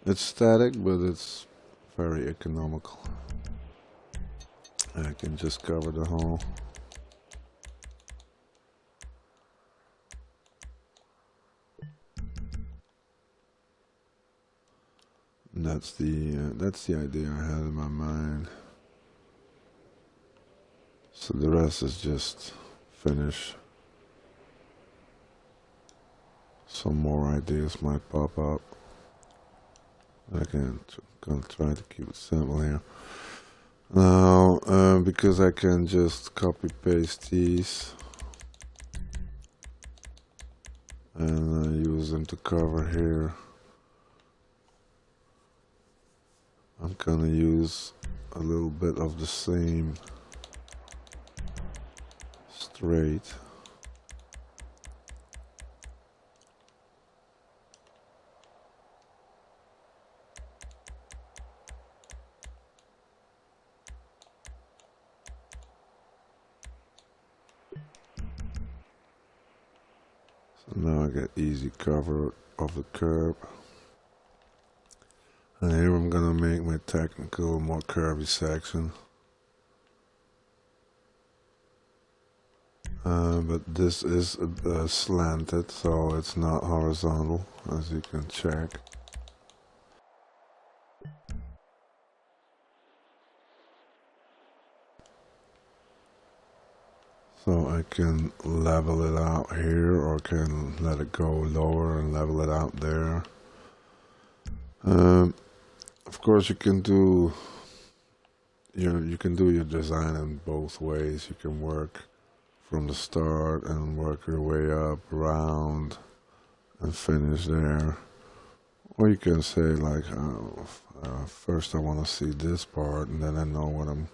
It's static, but it's very economical. I can just cover the hole. And that's the idea I had in my mind. So the rest is just finish. Some more ideas might pop up. Again, gonna try to keep it simple here. Now, because I can just copy paste these and use them to cover here, I'm gonna use a little bit of the same straight. Now I get easy cover of the curb. And here I'm gonna make my technical, more curvy section. But this is slanted, so it's not horizontal, as you can check. So I can level it out here, or can let it go lower and level it out there. Of course, you can do your design in both ways. You can work from the start and work your way up around and finish there, or you can say like, first I want to see this part, and then I know what I'm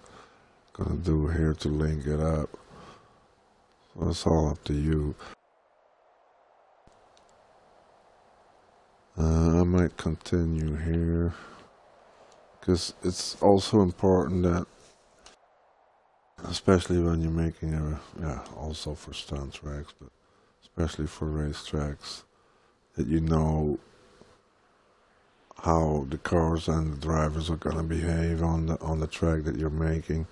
gonna do here to link it up. So it's all up to you. I might continue here, because it's also important that, especially when you're making also for stunt tracks, but especially for race tracks, that you know how the cars and the drivers are gonna behave on the track that you're making.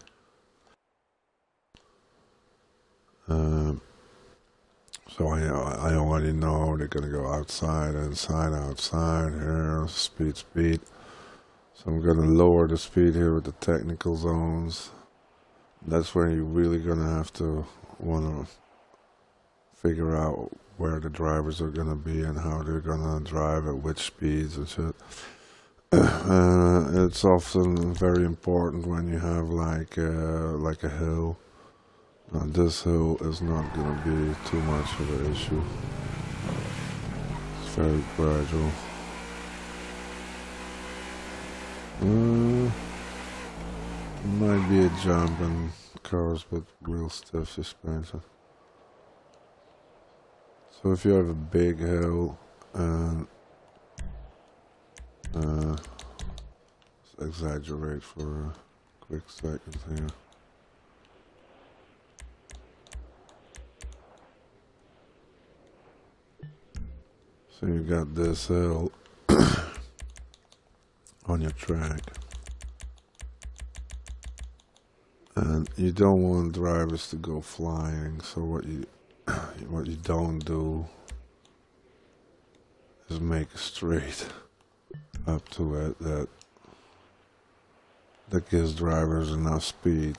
So I already know they're gonna go outside, inside, outside, here, speed. So I'm gonna lower the speed here with the technical zones. That's where you're really gonna have to wanna figure out where the drivers are gonna be and how they're gonna drive at which speeds and shit. It's often very important when you have like a hill. Now this hill is not going to be too much of an issue. very gradual. Might be a jump in cars with real stiff suspension. So if you have a big hill and let's exaggerate for a quick second here. So you got this hill on your track, and you don't want drivers to go flying. So what you don't do is make a straight up to it that gives drivers enough speed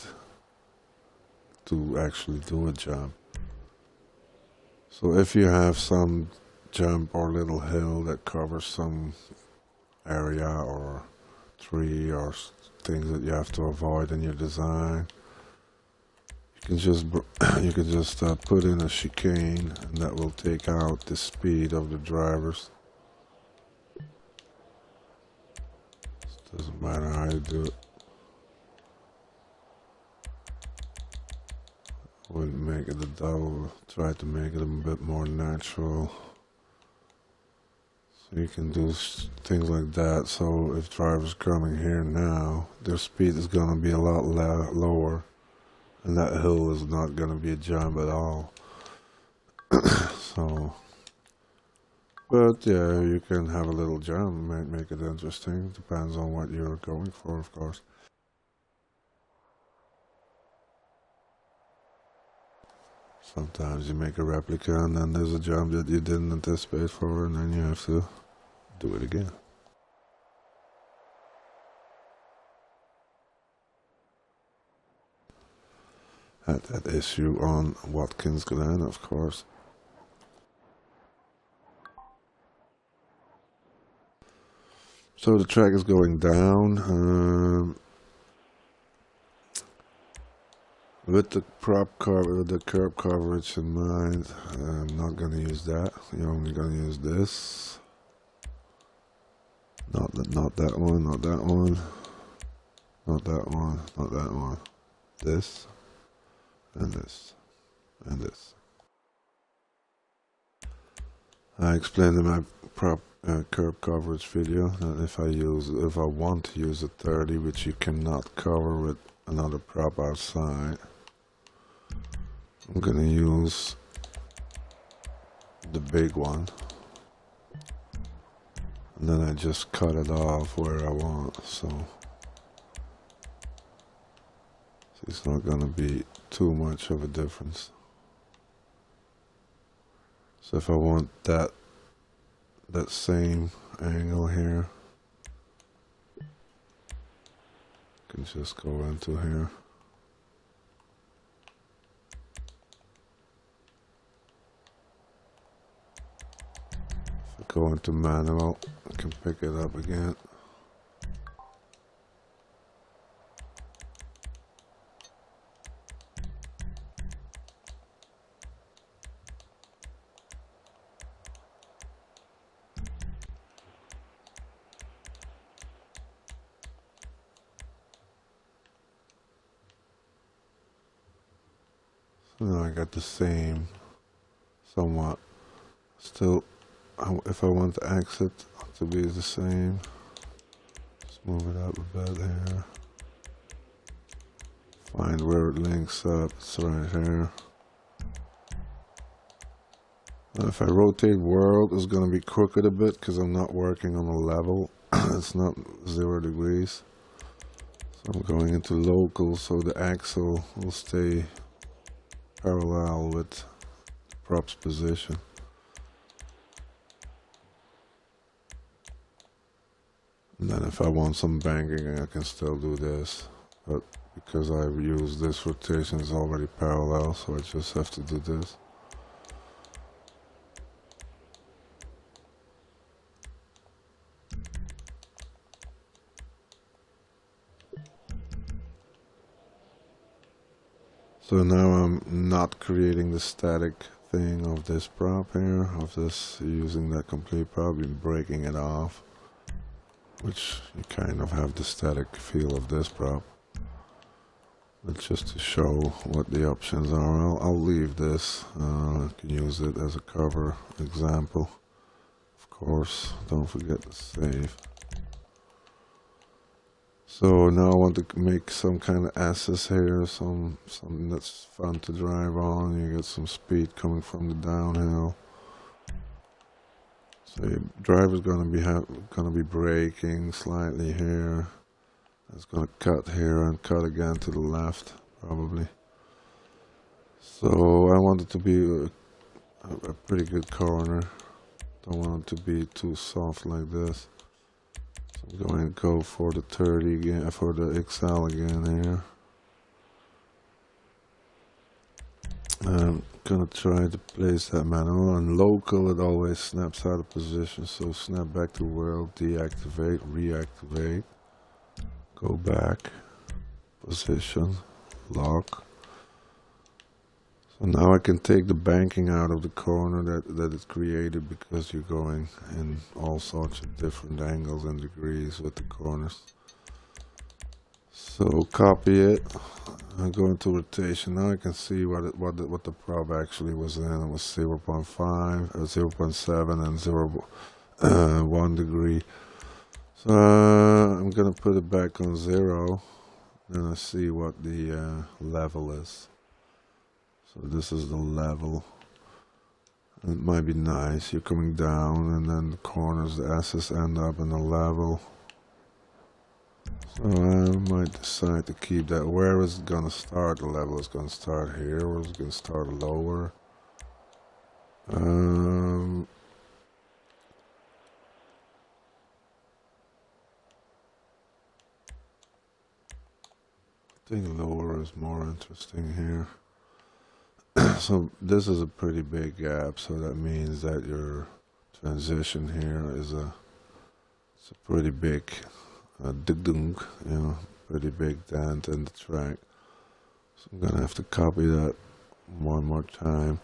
to actually do a jump. So if you have some jump or little hill that covers some area or tree or things that you have to avoid in your design, you can just put in a chicane, and that will take out the speed of the drivers. Doesn't matter how you do it. Wouldn't make it a double, try to make it a bit more natural. So you can do things like that. So if drivers coming here now, their speed is going to be a lot lower, and that hill is not going to be a jump at all. So, but yeah, you can have a little jump, make it interesting. Depends on what you're going for, of course. Sometimes you make a replica and then there's a jump that you didn't anticipate for, and then you have to do it again. Had that issue on Watkins Glen, of course. So the track is going down. With the curb coverage in mind, I'm not going to use that. You're only going to use this. Not that one, not that one, not that one, not that one. This, and this, and this. I explained in my curb coverage video that if I want to use a 30, which you cannot cover with another prop outside, I'm gonna use the big one, and then I just cut it off where I want, so it's not gonna be too much of a difference. So if I want that same angle here, I can just go into here. Go into manual, I can pick it up again. So now I got the same, somewhat, still. If I want the exit to be the same, just move it up a bit here. Find where it links up, it's right here. Now if I rotate world, it's going to be crooked a bit because I'm not working on a level. It's not 0 degrees. So I'm going into local, so the axle will stay parallel with the prop's position. And then if I want some banking, I can still do this, but because I've used this rotation, it's already parallel, so I just have to do this. So now I'm not creating the static thing of this prop here, of this, using that complete prop and breaking it off, which you kind of have the static feel of this prop. But just to show what the options are, I'll leave this. I can use it as a cover example. Of course, don't forget to save. So now I want to make some kind of assist here, something that's fun to drive on. You get some speed coming from the downhill. So your driver's gonna be braking slightly here. It's gonna cut here and cut again to the left, probably. So I want it to be a pretty good corner. Don't want it to be too soft like this. So I'm going to go for the 30 again, for the XL again here. I'm gonna try to place that manual. On local it always snaps out of position, so snap back to world, deactivate, reactivate, go back, position, lock. So now I can take the banking out of the corner that it created, because you're going in all sorts of different angles and degrees with the corners. So copy it. I go into rotation. Now I can see what the prop actually was in. It was 0.5, 0.7, and 1 degree. So I'm gonna put it back on 0. Then I see what the level is. So this is the level. It might be nice. You're coming down, and then the corners, the S's end up in the level. So I might decide to keep that. Where is it gonna start? The level is gonna start here, or is it gonna start lower? I think lower is more interesting here. So this is a pretty big gap, so that means that your transition here is it's a pretty big dunk, you know, pretty big dent in the track. So I'm gonna have to copy that one more time.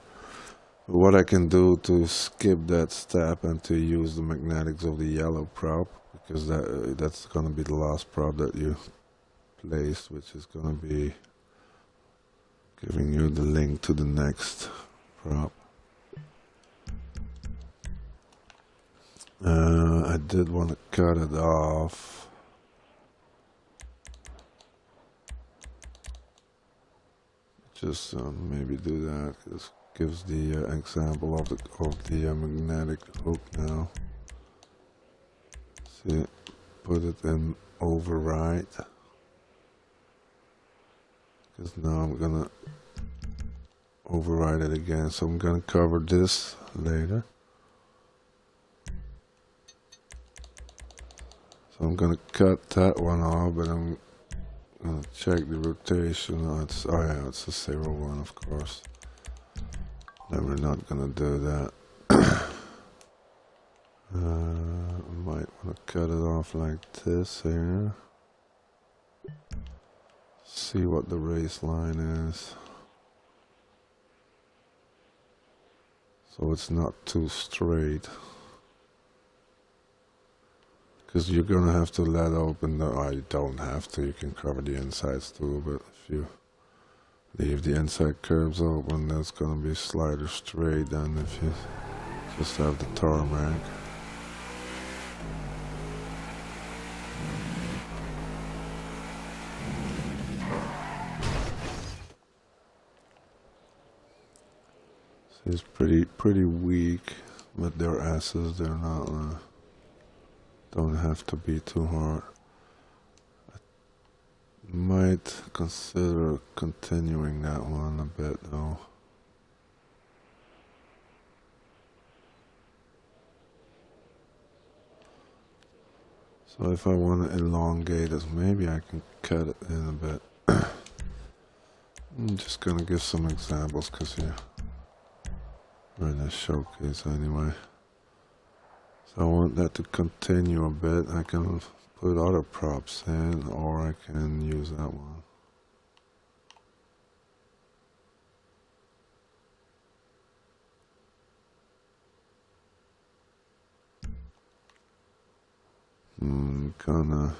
But what I can do to skip that step and to use the magnetics of the yellow prop, because that's gonna be the last prop that you placed, which is gonna be giving you the link to the next prop. I did want to cut it off. Just maybe do that. This gives the example of the magnetic hook now. See, put it in override. Because now I'm gonna override it again, so I'm gonna cover this later. So I'm gonna cut that one off, but I'm gonna check the rotation. Oh yeah, it's a 0-1, of course. Then we're not gonna do that. I might wanna cut it off like this here. See what the race line is, so it's not too straight, because you're gonna have to let open the, you don't have to, you can cover the insides too, but if you leave the inside curves open, that's gonna be slider straight than if you just have the tarmac. It's pretty weak, but their asses, they're not don't have to be too hard. I might consider continuing that one a bit though. So if I want to elongate it, maybe I can cut it in a bit. I'm just gonna give some examples, because we're in a showcase anyway. So I want that to continue a bit. I can put other props in, or I can use that one. I'm gonna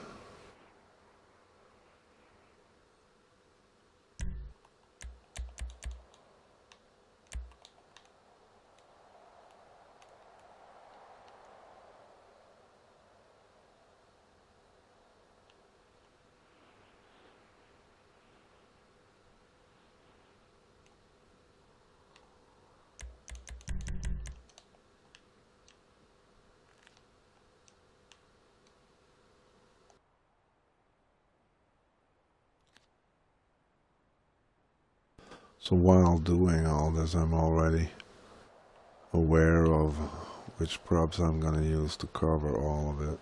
So while doing all this, I'm already aware of which props I'm gonna use to cover all of it.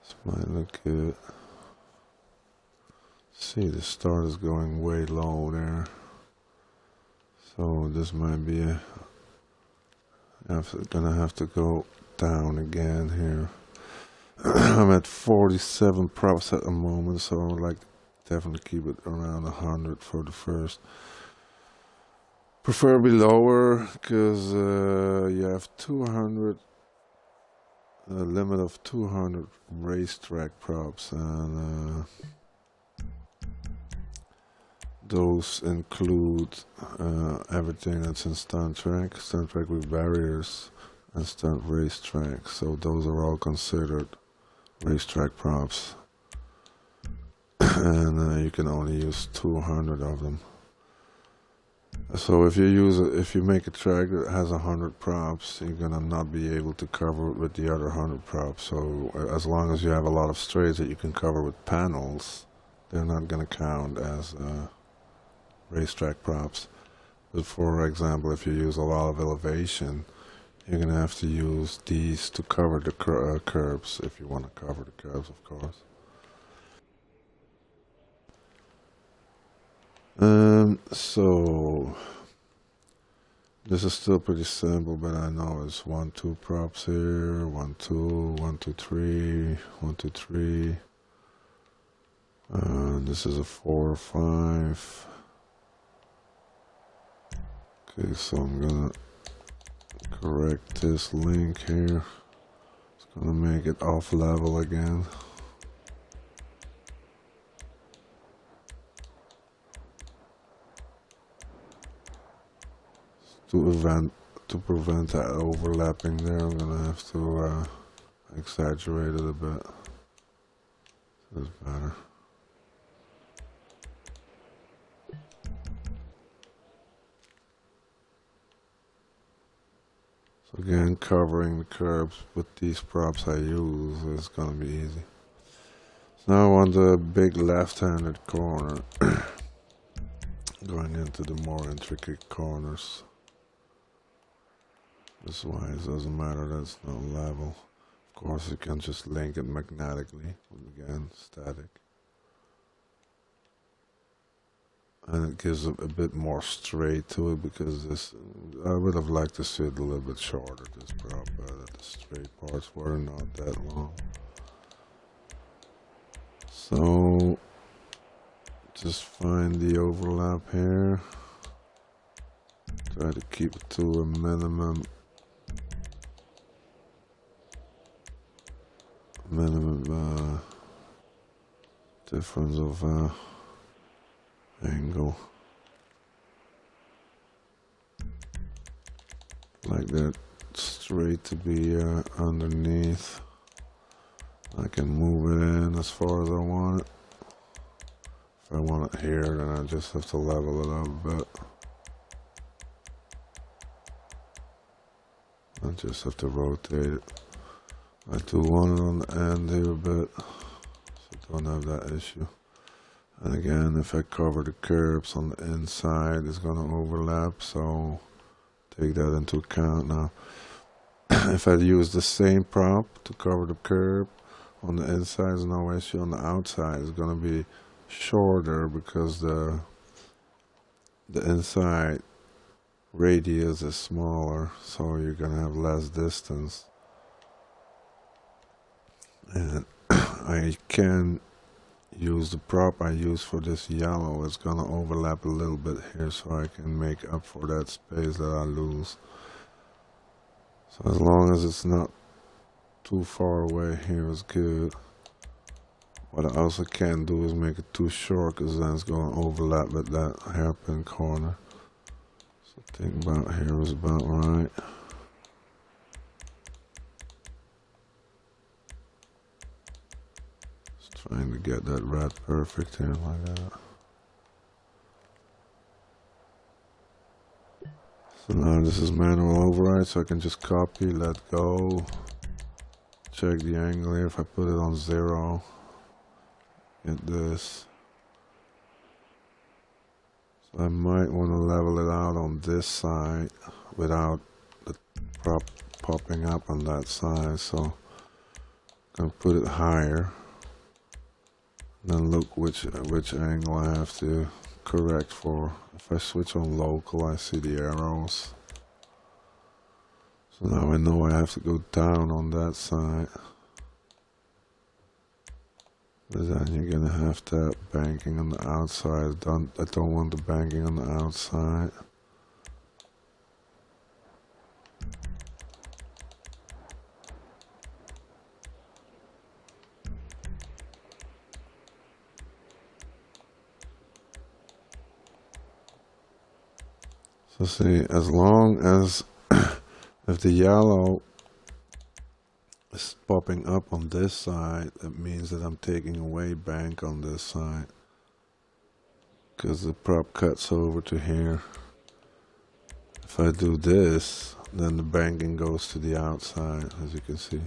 This might look good. See, the start is going way low there. So this might be gonna have to go down again here. I'm at 47 props at the moment, so I would like to definitely keep it around 100 for the first. Preferably lower, because you have 200, a limit of 200 racetrack props, and those include everything that's in stunt track with barriers, and stunt racetrack. So those are all considered racetrack props, and you can only use 200 of them. So if you make a track that has 100 props, you're gonna not be able to cover it with the other 100 props. So as long as you have a lot of straights that you can cover with panels, they're not gonna count as racetrack props. But for example, if you use a lot of elevation, you're gonna have to use these to cover the curbs, if you want to cover the curbs, of course. So this is still pretty simple, but I know it's 1, 2 props here, 1, 2, 1, 2, 3, 1, 2, 3. This is a 4, 5. Okay, so I'm gonna correct this link here. It's gonna make it off level again. To prevent that overlapping there, I'm gonna have to exaggerate it a bit. This is better. So again, covering the curbs with these props I use is gonna be easy. So now on the big left-handed corner, going into the more intricate corners. This way it doesn't matter, that's no level. Of course you can just link it magnetically, again, static. And it gives a bit more straight to it, because this, I would have liked to see it a little bit shorter, this prop, that the straight parts were not that long. So, just find the overlap here. Try to keep it to a minimum difference of angle, like that, straight to be underneath. I can move it in as far as I want it. If I want it here, then I just have to level it up a bit. I just have to rotate it. I do want it on the end here a bit, so don't have that issue. And again, if I cover the curbs on the inside, it's going to overlap, so take that into account. Now, if I use the same prop to cover the curb on the inside, is no issue. On the outside, it's going to be shorter, because the inside radius is smaller, so you're going to have less distance. And I can use the prop I use for this yellow. It's gonna overlap a little bit here, so I can make up for that space that I lose. So as long as it's not too far away here is good. What I also can't do is make it too short, because then it's going to overlap with that hairpin corner. So think about here is about right. Just trying to get that red perfect here like that. So now this is manual override, so I can just copy, let go, check the angle here. If I put it on 0, get this. So I might want to level it out on this side without the prop popping up on that side. So I'm gonna put it higher. Then look which angle I have to correct for. If I switch on local, I see the arrows. So now I know I have to go down on that side. But then you're gonna have that banking on the outside. I don't want the banking on the outside. So see, as long as if the yellow is popping up on this side, that means that I'm taking away bank on this side, because the prop cuts over to here. If I do this, then the banking goes to the outside, as you can see.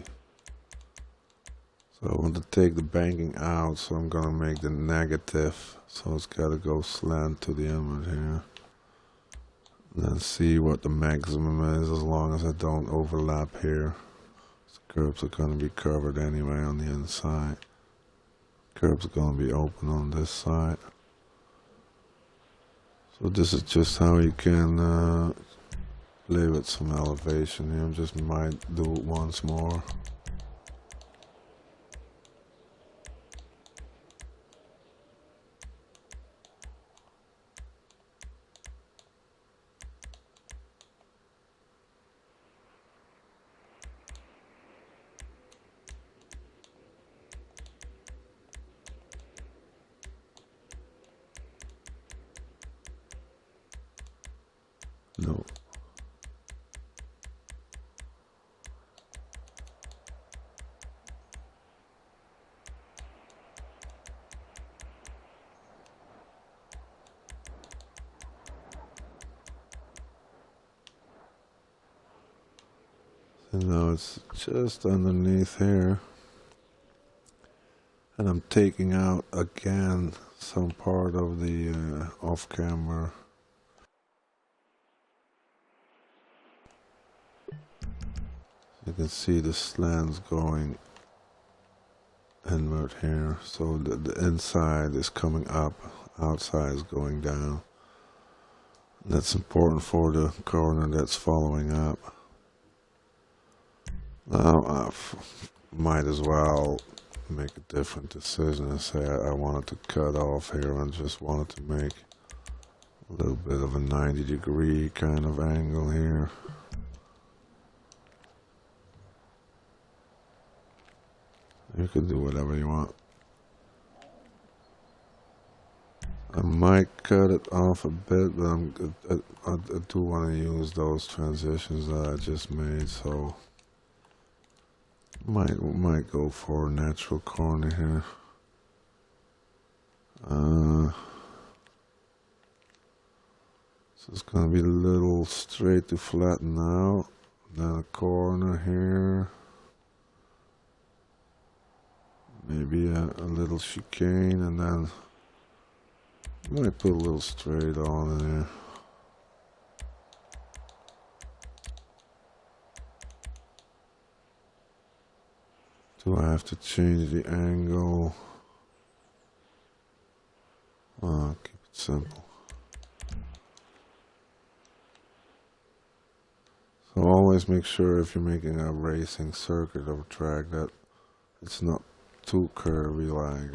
So I want to take the banking out, so I'm gonna make the negative, so it's gotta go slant to the image here. Then see what the maximum is, as long as I don't overlap here. The curbs are going to be covered anyway on the inside. Curbs are going to be open on this side. So this is just how you can play with some elevation here. I just might do it once more. No. So now it's just underneath here. And I'm taking out again some part of the off-camera. You can see the slants going inward here, so the inside is coming up, outside is going down. That's important for the corner that's following up. Now I might as well make a different decision and say I wanted to cut off here and just wanted to make a little bit of a 90-degree kind of angle here. You can do whatever you want. I might cut it off a bit, but I do want to use those transitions that I just made, so might go for a natural corner here. So it's gonna be a little straight to flatten out, then a corner here. Maybe a little chicane, and then I might put a little straight on in there. Do I have to change the angle? Keep it simple. So always make sure if you're making a racing circuit of a track that it's not too curvy, like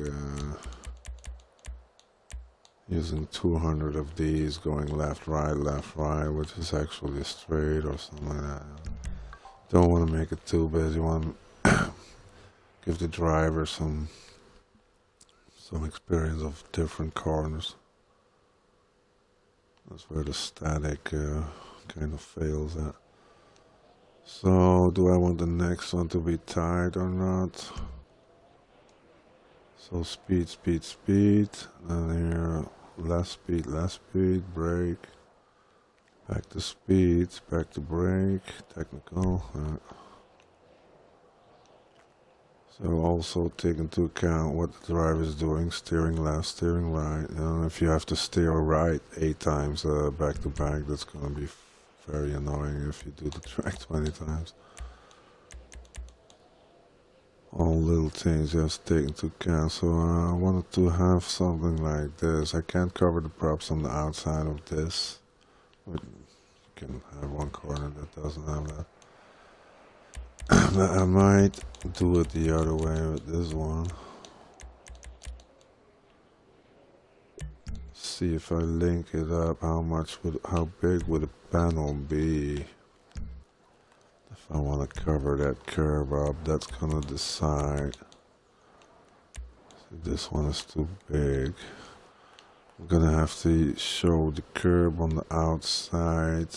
using 200 of these going left, right, which is actually straight or something like that. Don't want to make it too big. You want to give the driver some experience of different corners. That's where the static kind of fails at. So do I want the next one to be tight or not? So speed, speed, speed, and here less speed, brake, back to speed, back to brake, technical. So also take into account what the driver is doing, steering left, steering right. If you have to steer right 8 times back to back, that's going to be very annoying if you do the track 20 times. All little things just take into account. So I wanted to have something like this. I can't cover the props on the outside of this, but you can have one corner that doesn't have that. But I might do it the other way with this one. See if I link it up, how big would the panel be? If I want to cover that curve up, that's gonna decide. See, this one is too big. I'm gonna have to show the curb on the outside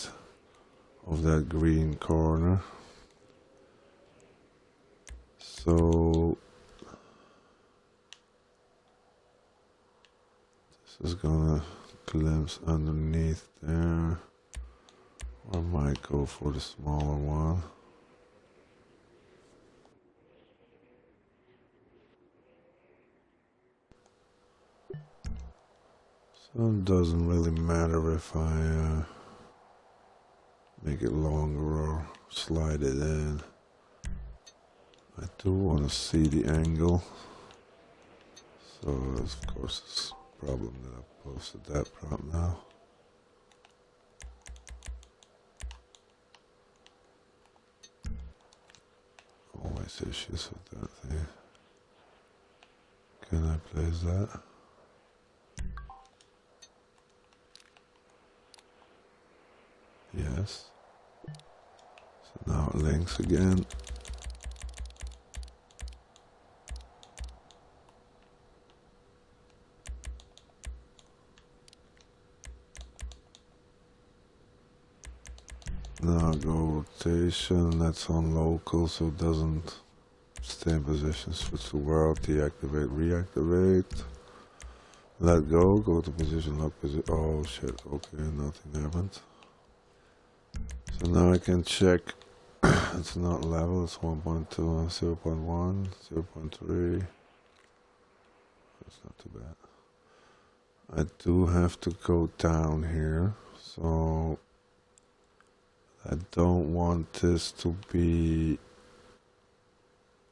of that green corner. So this is gonna glimpse underneath there. Or I might go for the smaller one. So it doesn't really matter if I make it longer or slide it in. I do want to see the angle. So of course it's a problem that I posted that prop now. Always issues with that thing. Can I place that? Yes. So now it links again. Now go rotation, that's on local, so it doesn't stay in position. Switch to world, deactivate, reactivate. Let go, go to position, lock position. Oh shit, okay, nothing happened. So now I can check, it's not level, it's 1.2, 0.1, 0.3. That's not too bad. I do have to go down here, so I don't want this to be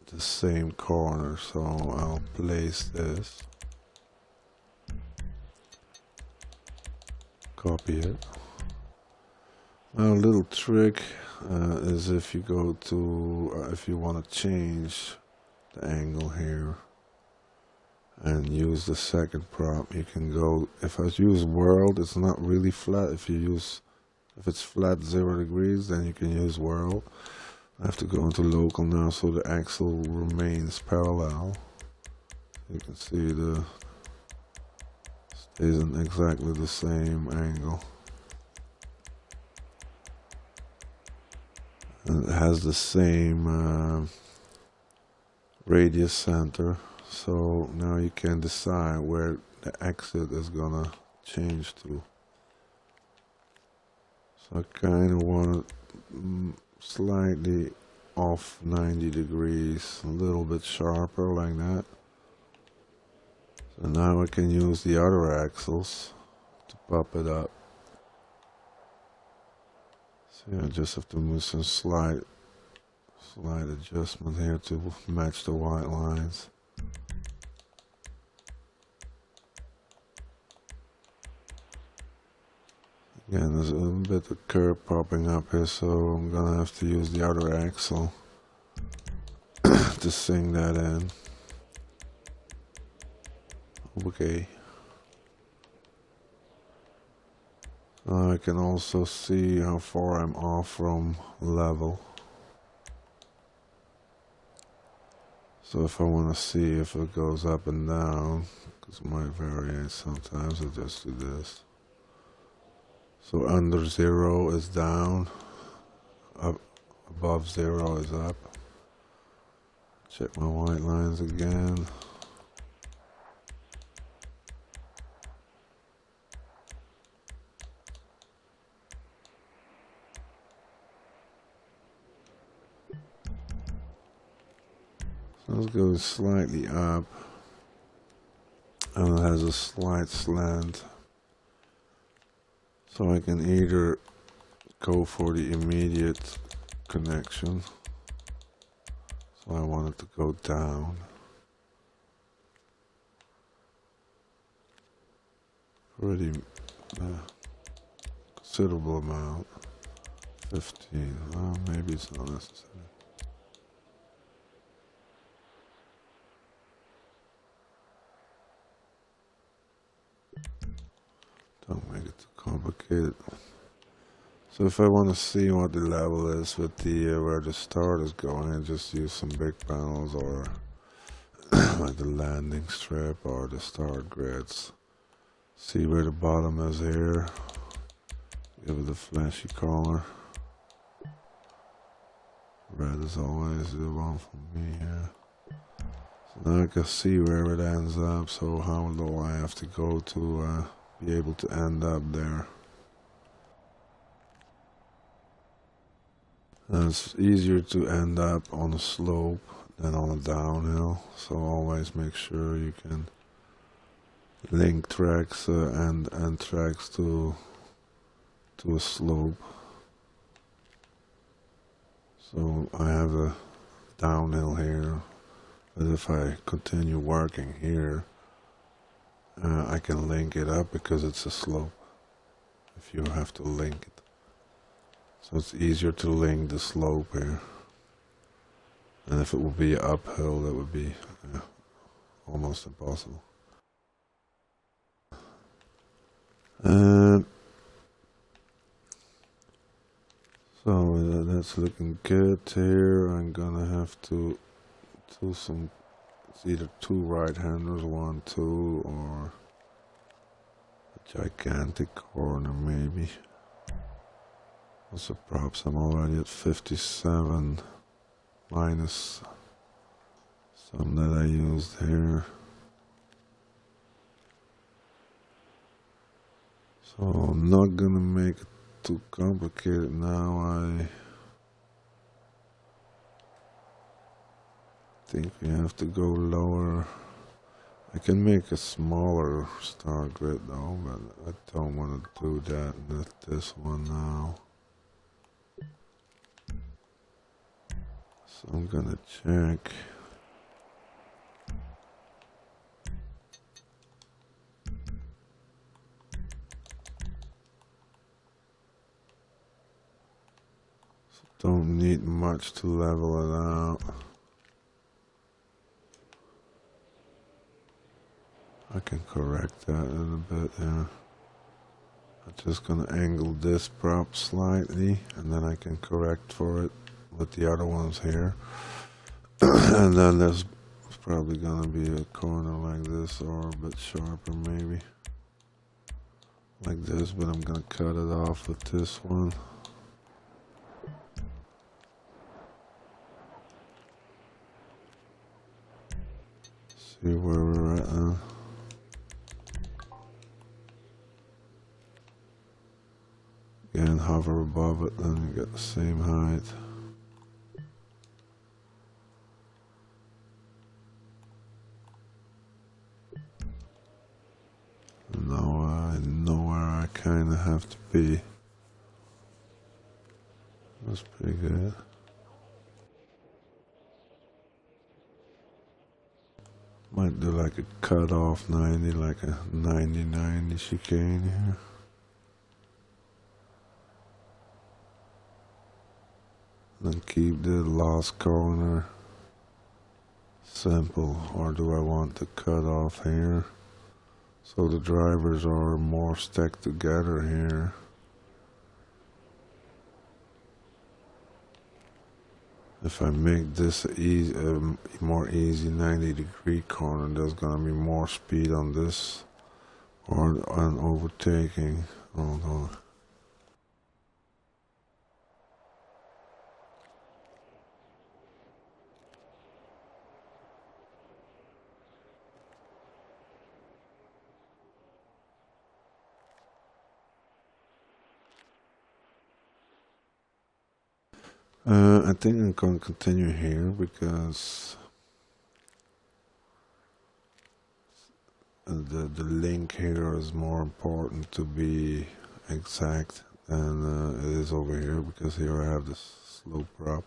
the same corner, so I'll place this, copy it. Now a little trick is if you go to, if you want to change the angle here and use the second prop, you can go, if I use world, it's not really flat. If it's flat 0 degrees, then you can use world. I have to go into local now, so the axle remains parallel. You can see the stays in exactly the same angle. And it has the same radius center. So now you can decide where the exit is gonna change to. So I kind of want it slightly off 90 degrees, a little bit sharper like that. So now I can use the other axles to pop it up. So I just have to move some slight adjustment here to match the white lines. Again, there's a little bit of curb popping up here, so I'm gonna have to use the other axle to sink that in. Okay. I can also see how far I'm off from level. So if I want to see if it goes up and down, because it might vary sometimes, I'll just do this. So under 0 is down, up above 0 is up. Check my white lines again. So let's go slightly up, and it has a slight slant. So I can either go for the immediate connection. So I want it to go down. Pretty considerable amount. 15. Well, maybe it's not necessary. Don't make it too complicated. So if I want to see what the level is with the where the start is going, I just use some big panels or like the landing strip or the start grids. See where the bottom is here. Give it a flashy color. Red is always the one for me here. So now I can see where it ends up. So how low I have to go to be able to end up there. And it's easier to end up on a slope than on a downhill, so always make sure you can link tracks and tracks to a slope. So I have a downhill here, but if I continue working here, I can link it up because it's a slope, if you have to link it. So it's easier to link the slope here. And if it would be uphill, that would be almost impossible. And so that's looking good here. I'm gonna have to do some, it's either 2 right-handers, 1, 2, or a gigantic corner maybe. What's the props? I'm already at 57 minus some that I used here. So I'm not gonna make it too complicated now. I think we have to go lower. I can make a smaller star grid though, but I don't want to do that with this one now. So I'm gonna check. So don't need much to level it out. I can correct that in a bit there. I'm just gonna angle this prop slightly and then I can correct for it with the other ones here. And then there's probably gonna be a corner like this or a bit sharper maybe. Like this, but I'm gonna cut it off with this one. See where we're at now. Again, hover above it, then you get the same height. Now I know where I kind of have to be. That's pretty good. Might do like a cut off 90, like a 90-90 chicane here. Then keep the last corner simple, or do I want to cut off here? So the drivers are more stacked together here. If I make this more easy 90-degree corner, there's gonna be more speed on this or on overtaking. Hold on. I think I'm going to continue here because the link here is more important to be exact than it is over here, because here I have this slope prop.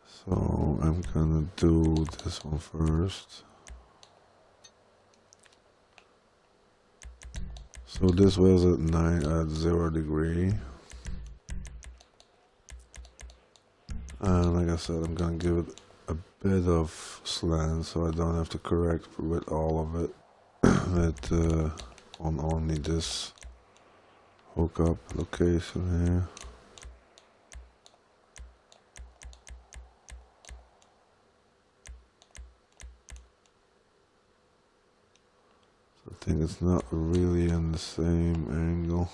So I'm gonna do this one first. So this was at 0 degree. And like I said, I'm gonna give it a bit of slant so I don't have to correct with all of it with on only this hookup location here. So I think it's not really in the same angle.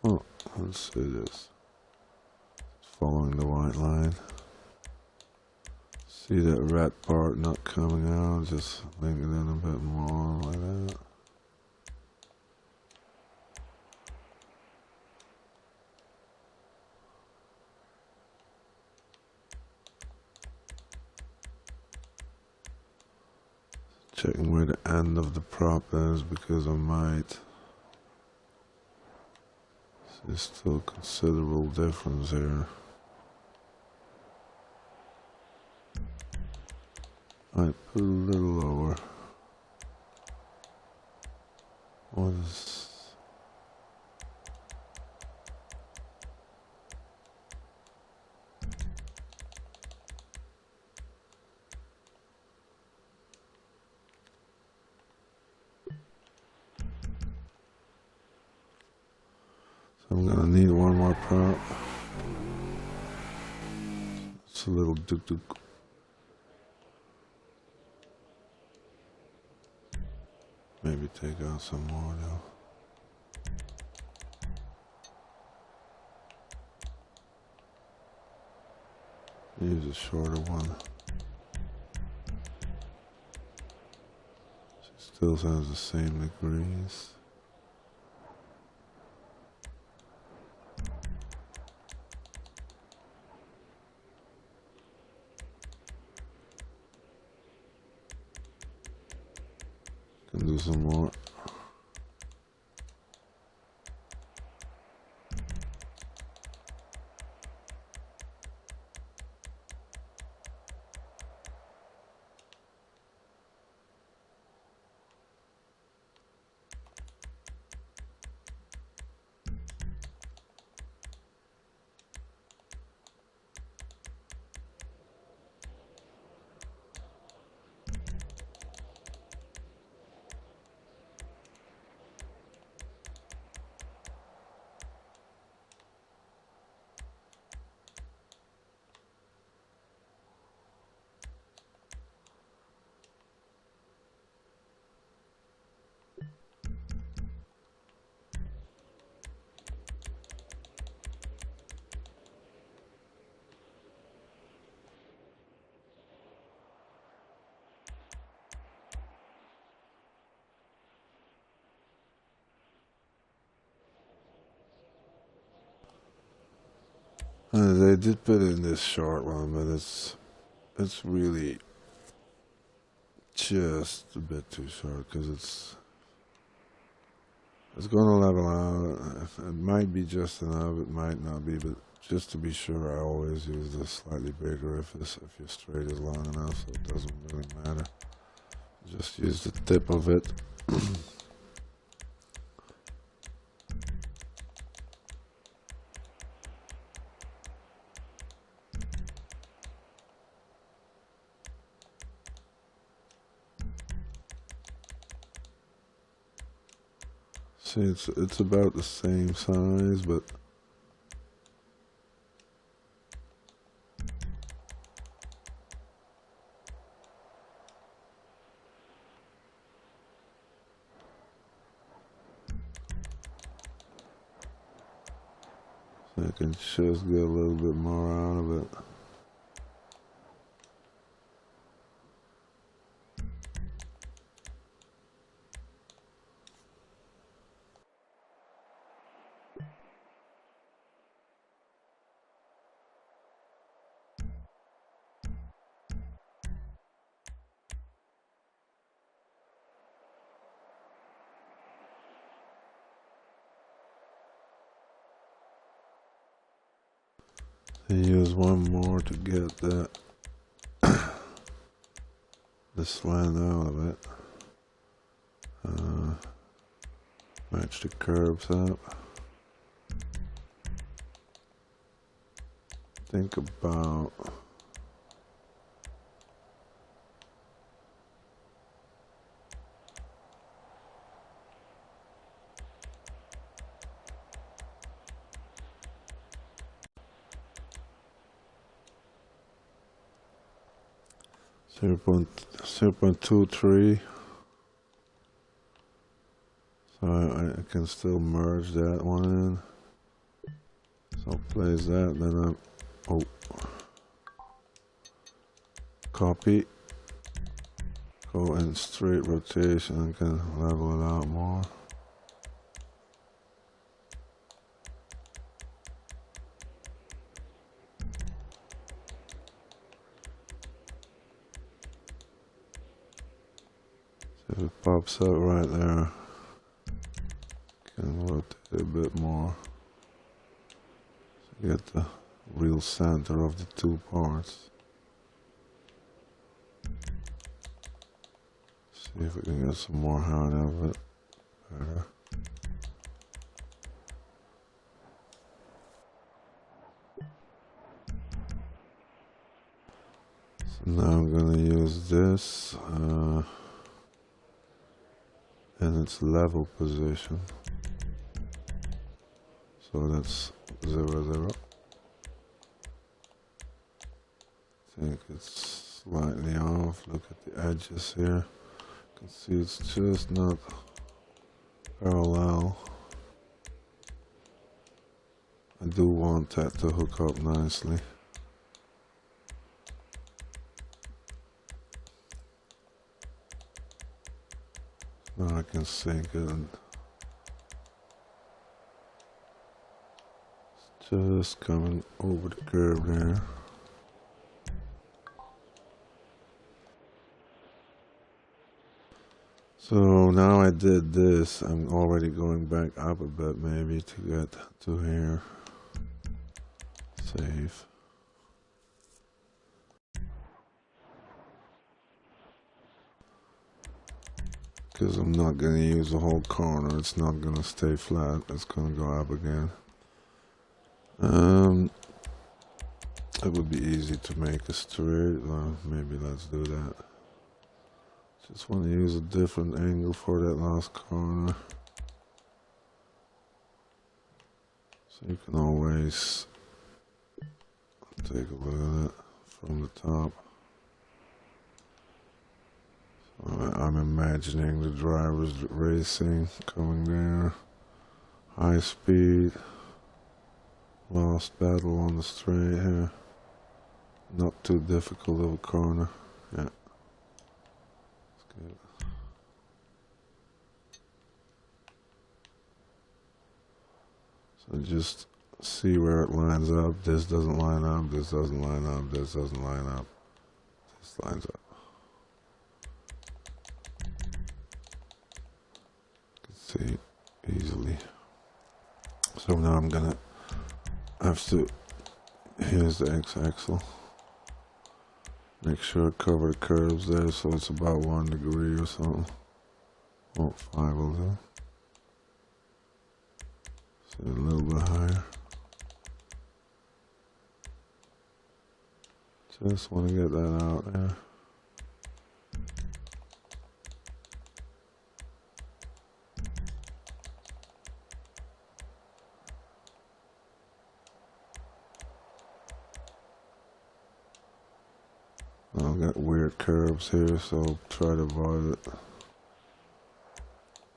Oh, let's see this. Following the white line. See that red part not coming out, just link it in a bit more like that. Checking where the end of the prop is, because I might. There's still considerable difference here. I put a little lower. What is... So I'm gonna need one more prop. It's a little duk-duk. Maybe take out some more now. Use a shorter one. She still has the same degrees. Can do some more. They did put in this short one, but it's really just a bit too short, because it's going to level out. It might be just enough, it might not be, but just to be sure, I always use this slightly bigger if your straight is long enough, so it doesn't really matter. Just use the tip of it. See, it's about the same size, but I can just get a little bit more out of it. And use one more to get that the slant out of it. Match the curves up. Think about 0.23, so I can still merge that one in. So I'll place that, then copy, go in straight rotation and can level it out more. If it pops out right there, can rotate it a bit more to get the real center of the two parts. See if we can get some more height out of it. Better. So now I'm gonna use this in its level position. So that's 0, 0. I think it's slightly off. Look at the edges here. You can see it's just not parallel. I do want that to hook up nicely. Now I can sink it and it's just coming over the curve there. So now I did this, I'm already going back up a bit maybe to get to here. Save. Because I'm not going to use the whole corner, it's not going to stay flat, it's going to go up again. It would be easy to make a straight, well, maybe let's do that. Just want to use a different angle for that last corner. So you can always take a look at it from the top. I'm imagining the drivers racing, coming there, high speed, lost battle on the straight here, not too difficult of a corner, yeah, that's good. So just see where it lines up. This doesn't line up, this doesn't line up, this doesn't line up, this lines up. See easily. So now I'm gonna have to, here's the x-axle, make sure I cover the curves there so it's about 1 degree or something. Oh, 5 will do. So a little bit higher. Just want to get that out there. I got weird curves here, so try to avoid it.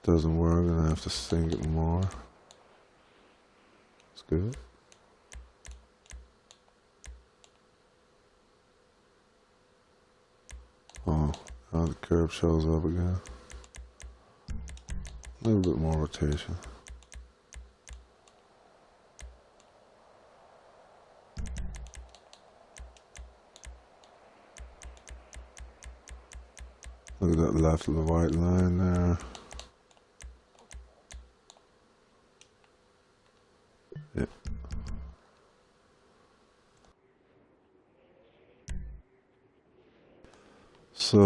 Doesn't work, and I have to sink it more. It's good. Oh, now the curve shows up again. A little bit more rotation. Look at that left of the white line there. Yeah. So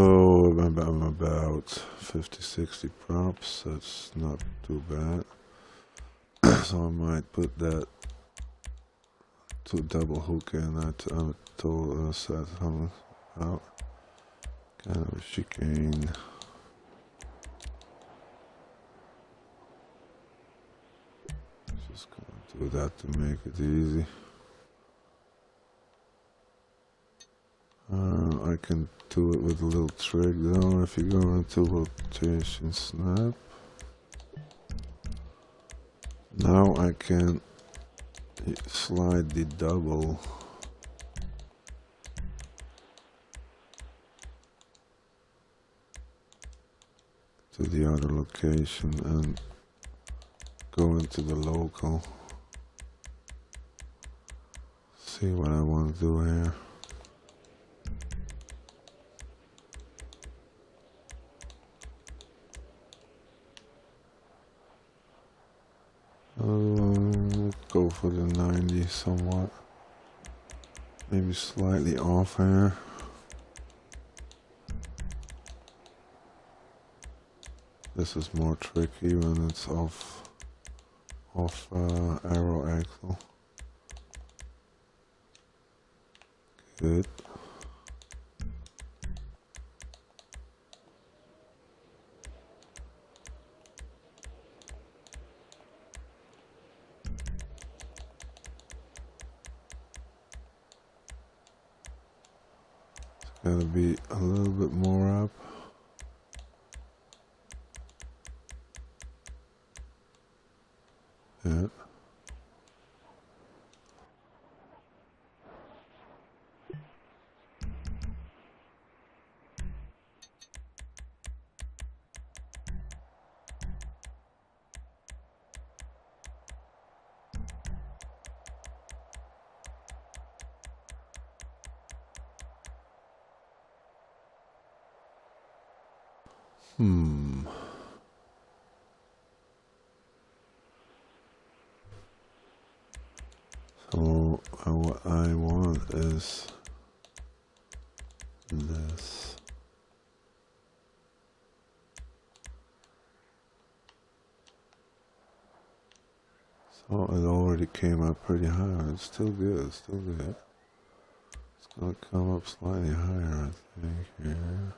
I'm about 50-60 props. That's not too bad. So I might put that to double hook in that to set something out. Kind of a chicane. Just gonna do that to make it easy. I can do it with a little trick though. If you go into rotation snap, now I can slide the double to the other location and go into the local. See what I want to do here. Go for the 90 somewhat. Maybe slightly off here. This is more tricky when it's off arrow axle. Good. Gotta be a little bit more up. Yeah. So what I want is this. So it already came up pretty high. It's still good, still good. It's gonna come up slightly higher, I think, here.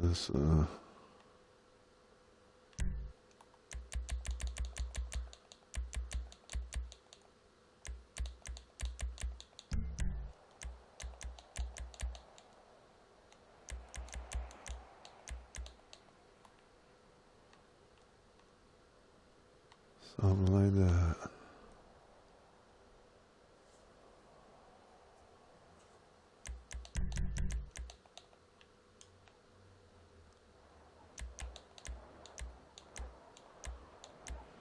This, something like that.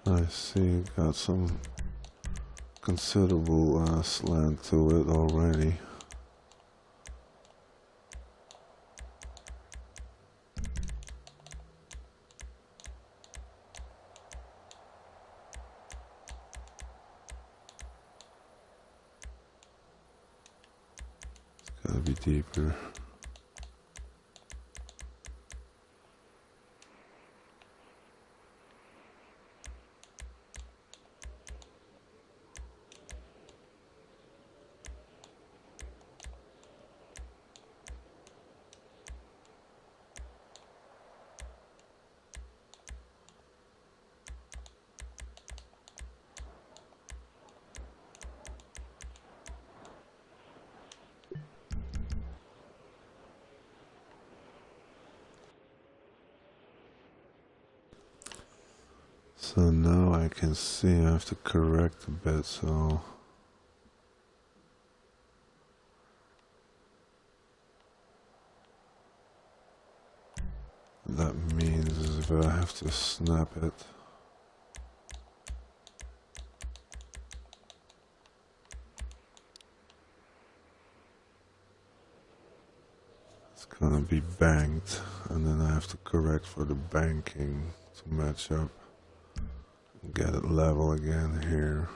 I see, got some considerable slant to it already. It's gotta be deeper. So now I can see I have to correct a bit, so that means if I have to snap it, it's gonna be banked, and then I have to correct for the banking to match up, get it level again here.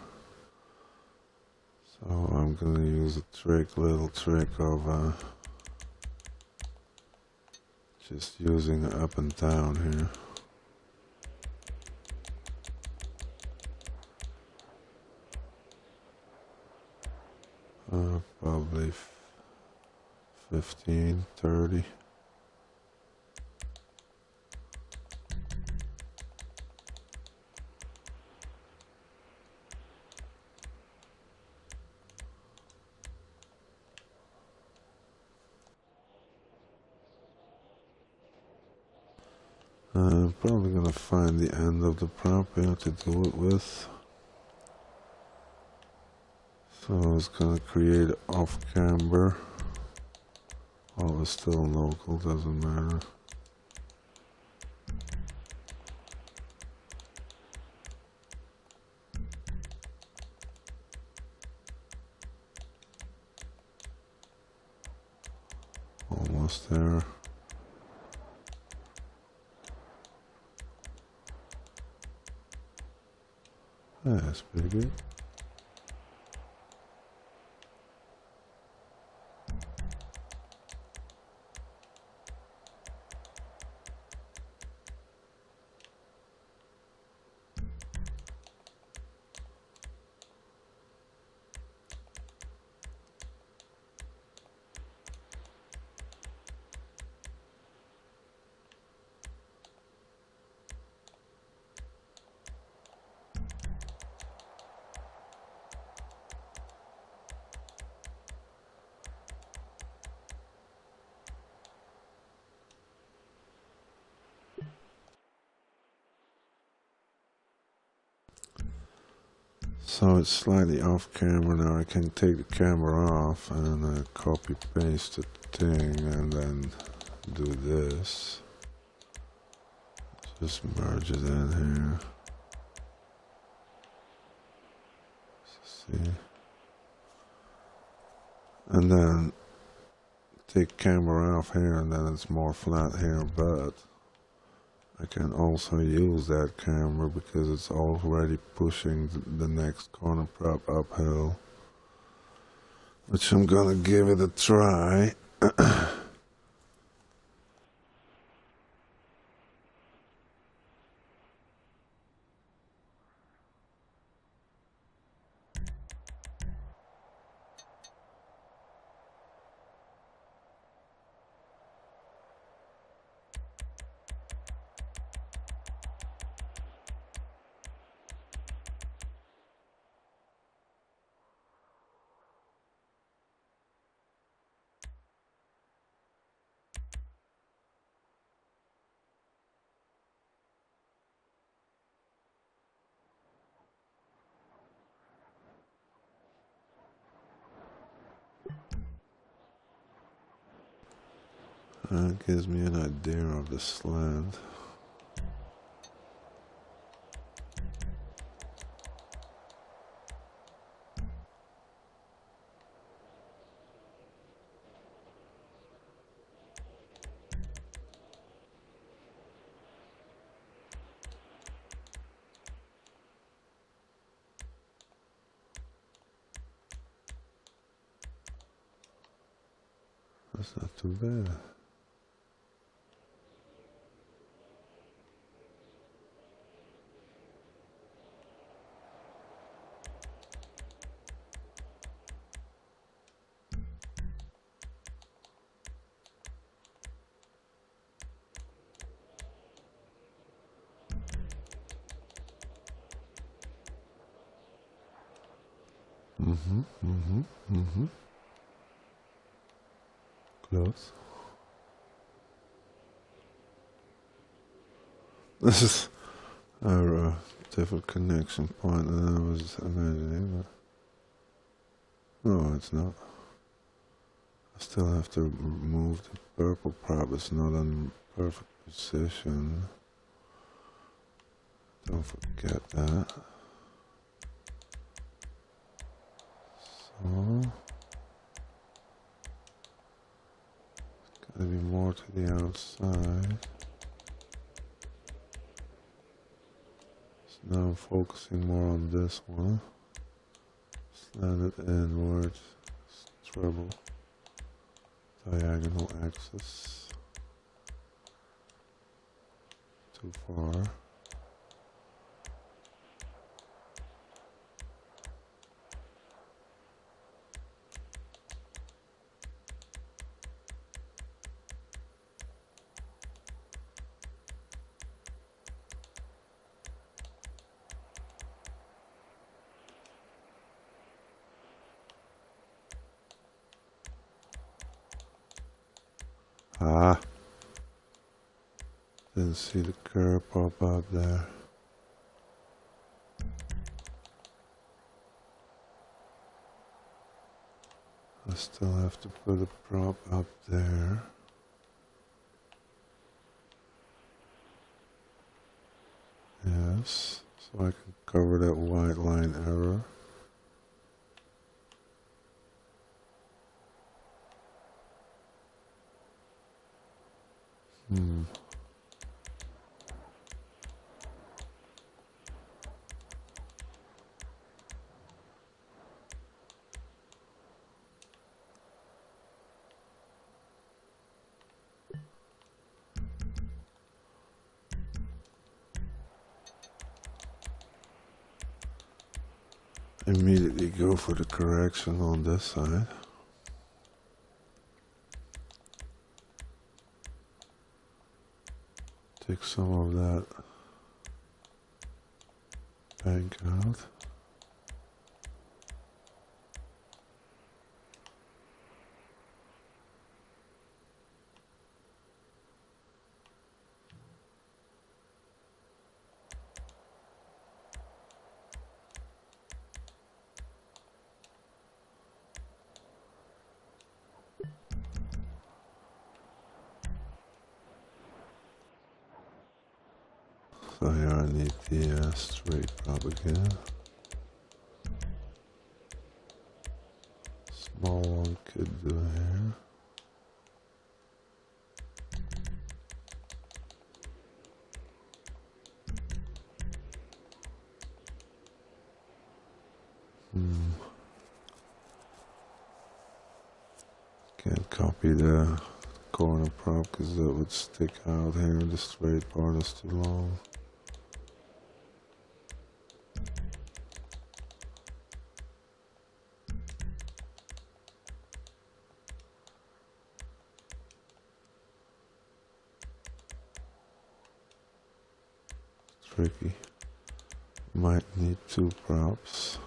So I'm gonna use a little trick of just using up and down here. Probably 15, 30. I'm probably gonna find the end of the prop here to do it with. So it's gonna create off camber. Oh, it's still local, doesn't matter. Almost there. That's pretty good. So it's slightly off camera now. I can take the camera off and copy paste the thing and then do this. Just merge it in here. See? And then take camera off here and then it's more flat here, but I can also use that camera because it's already pushing the next corner prop uphill, which I'm gonna give it a try. That gives me an idea of the slant. That's not too bad. Close. This is different connection point than I was imagining, but no, it's not. I still have to move the purple prop. It's not in perfect position. Don't forget that. So it's gotta be more to the outside. So now I'm focusing more on this one. Slant it inwards. Treble. Diagonal axis. Too far. Ah, didn't see the curve pop up there. I still have to put a prop up there. Yes, so I can cover that white line error. Immediately go for the correction on this side. Take some of that bank out. So here I need the straight prop again. Small one could do here. Can't copy the corner prop because that would stick out here. The straight part is too long. Tricky. Might need two props.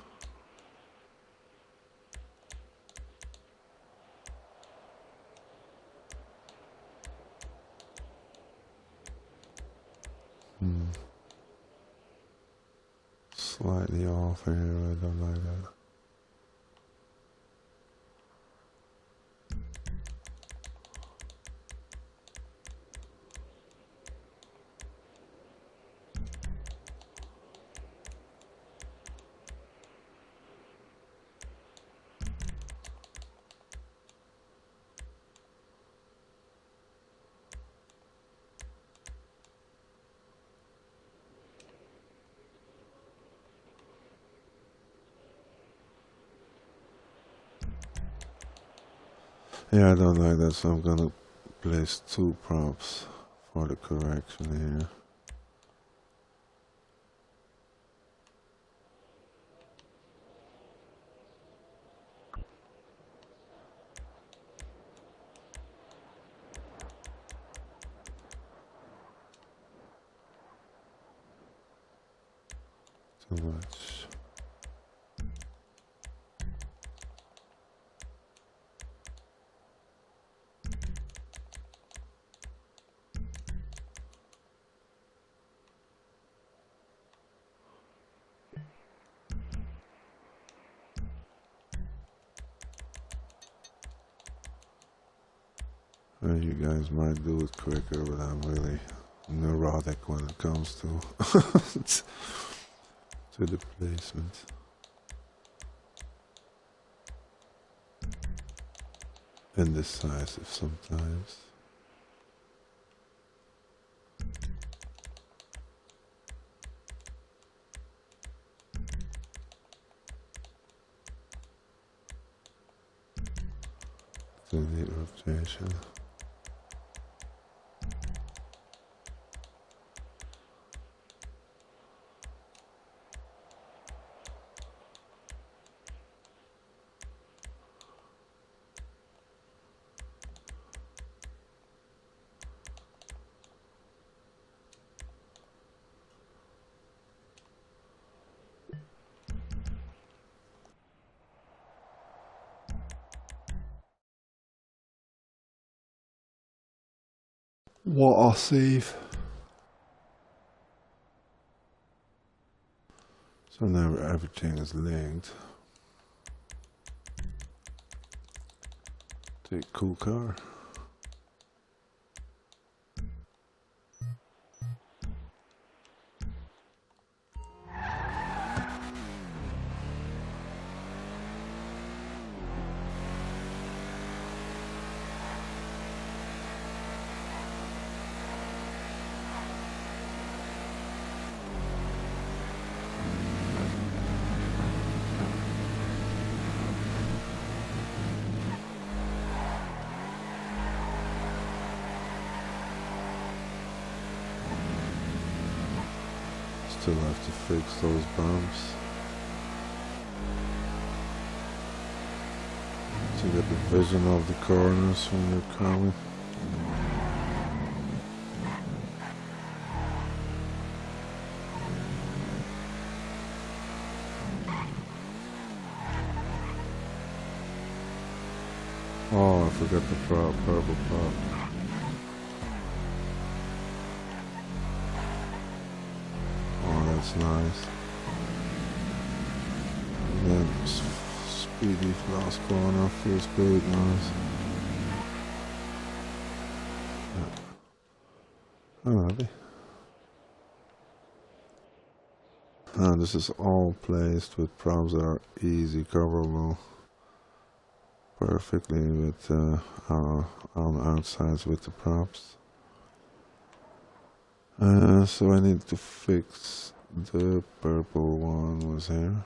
Slightly off here, I don't like that. Yeah, I don't like that, so I'm gonna place two props for the correction here. Too much. You guys might do it quicker, but I'm really neurotic when it comes to to the placement. Indecisive sometimes. To the rotation. Water save. So now everything is linked. Take cool car. Still have to fix those bumps to get the vision of the corners when you're coming. Oh, I forgot the purple prop. That's nice. And then speedy last corner, full speed, nice. Yeah. I'm happy. And this is all placed with props that are easy coverable perfectly with on the outsides with the props. So I need to fix the purple one was here.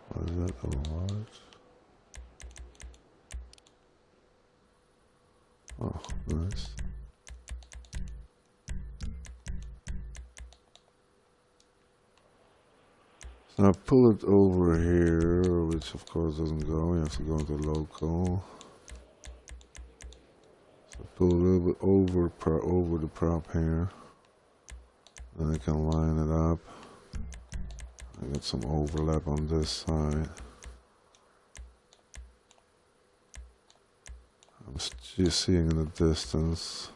What is that? A large? Oh, nice. So I pull it over here, which of course doesn't go. You have to go to local. So pull a little bit over the prop here. Then I can line it up. I got some overlap on this side. I'm just seeing in the distance.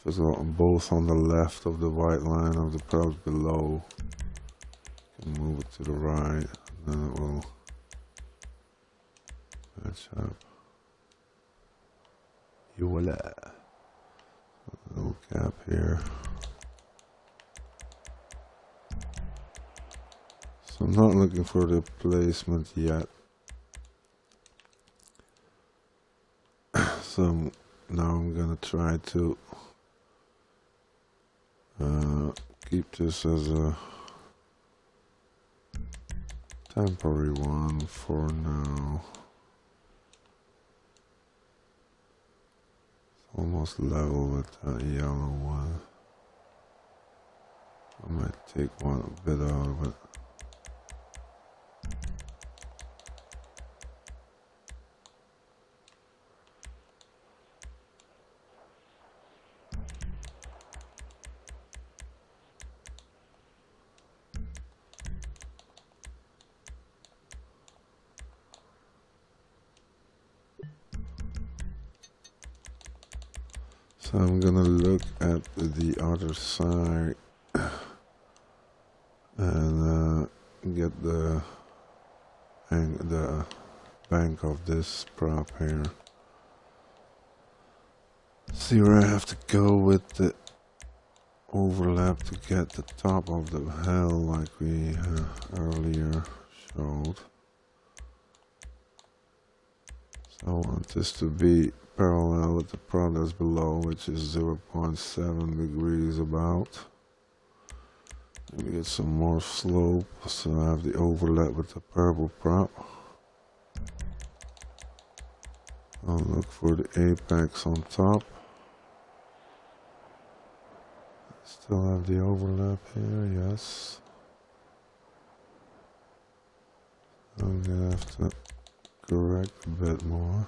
If it's both on the left of the white line of the props below. Move it to the right, and then it will match up. Voila. A little gap here. So I'm not looking for the placement yet. So now I'm gonna try to keep this as a temporary one for now. It's almost level with that yellow one. I might take a bit out of it. So I'm gonna look at the other side. get the bank of this prop here. See where I have to go with the overlap to get the top of the hill like we earlier showed. So I want this to be parallel with the prop that's below, which is 0.7 degrees about. Maybe get some more slope so I have the overlap with the purple prop. I'll look for the apex on top. Still have the overlap here, yes. I'm gonna have to correct a bit more.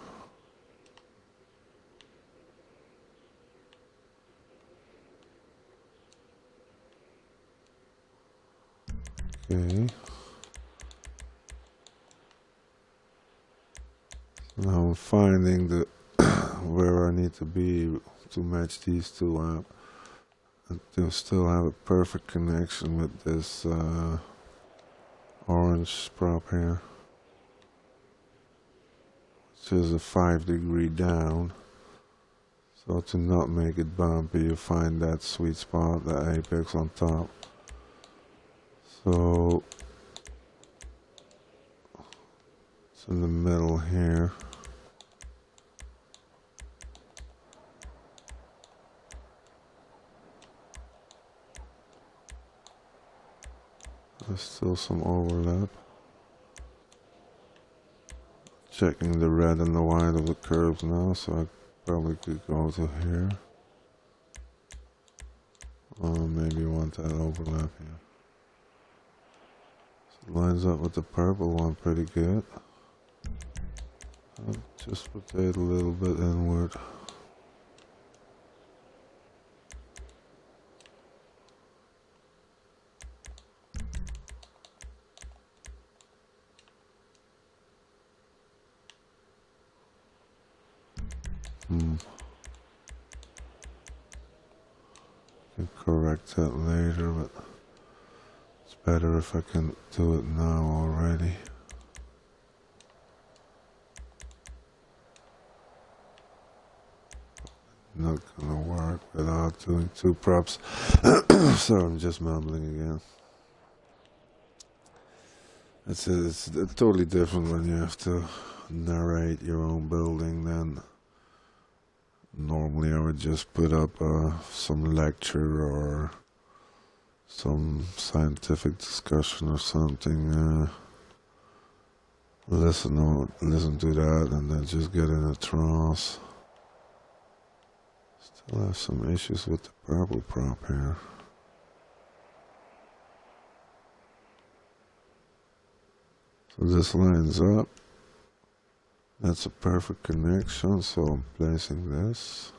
Okay. So now I'm finding the where I need to be to match these two up. And to still have a perfect connection with this orange prop here. Which is a 5 degree down. So to not make it bumpy, you find that sweet spot, that apex on top. So it's in the middle here. There's still some overlap. Checking the red and the white of the curves now, so I probably could go to here. Or maybe want that overlap here. So it lines up with the purple one pretty good. I'll just rotate a little bit inward. Can correct that later, but it's better if I can do it now already. Not gonna work without doing two props. So I'm just mumbling again. It's totally different when you have to narrate your own building than normally I would just put up some lecture or some scientific discussion or something. Listen to that and then just get in a trance. Still have some issues with the purple prop here. So this lines up. That's a perfect connection, so I'm placing this.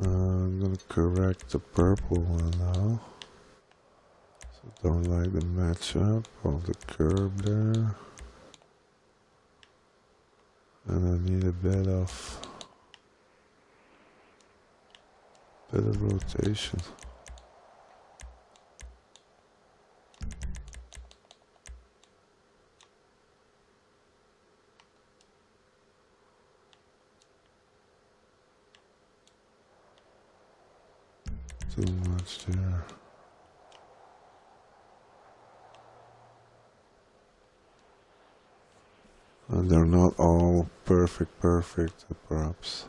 I'm gonna correct the purple one now. So don't like the matchup of the curve there. And I need a bit of rotation. Too much there. And they're not all perfect props.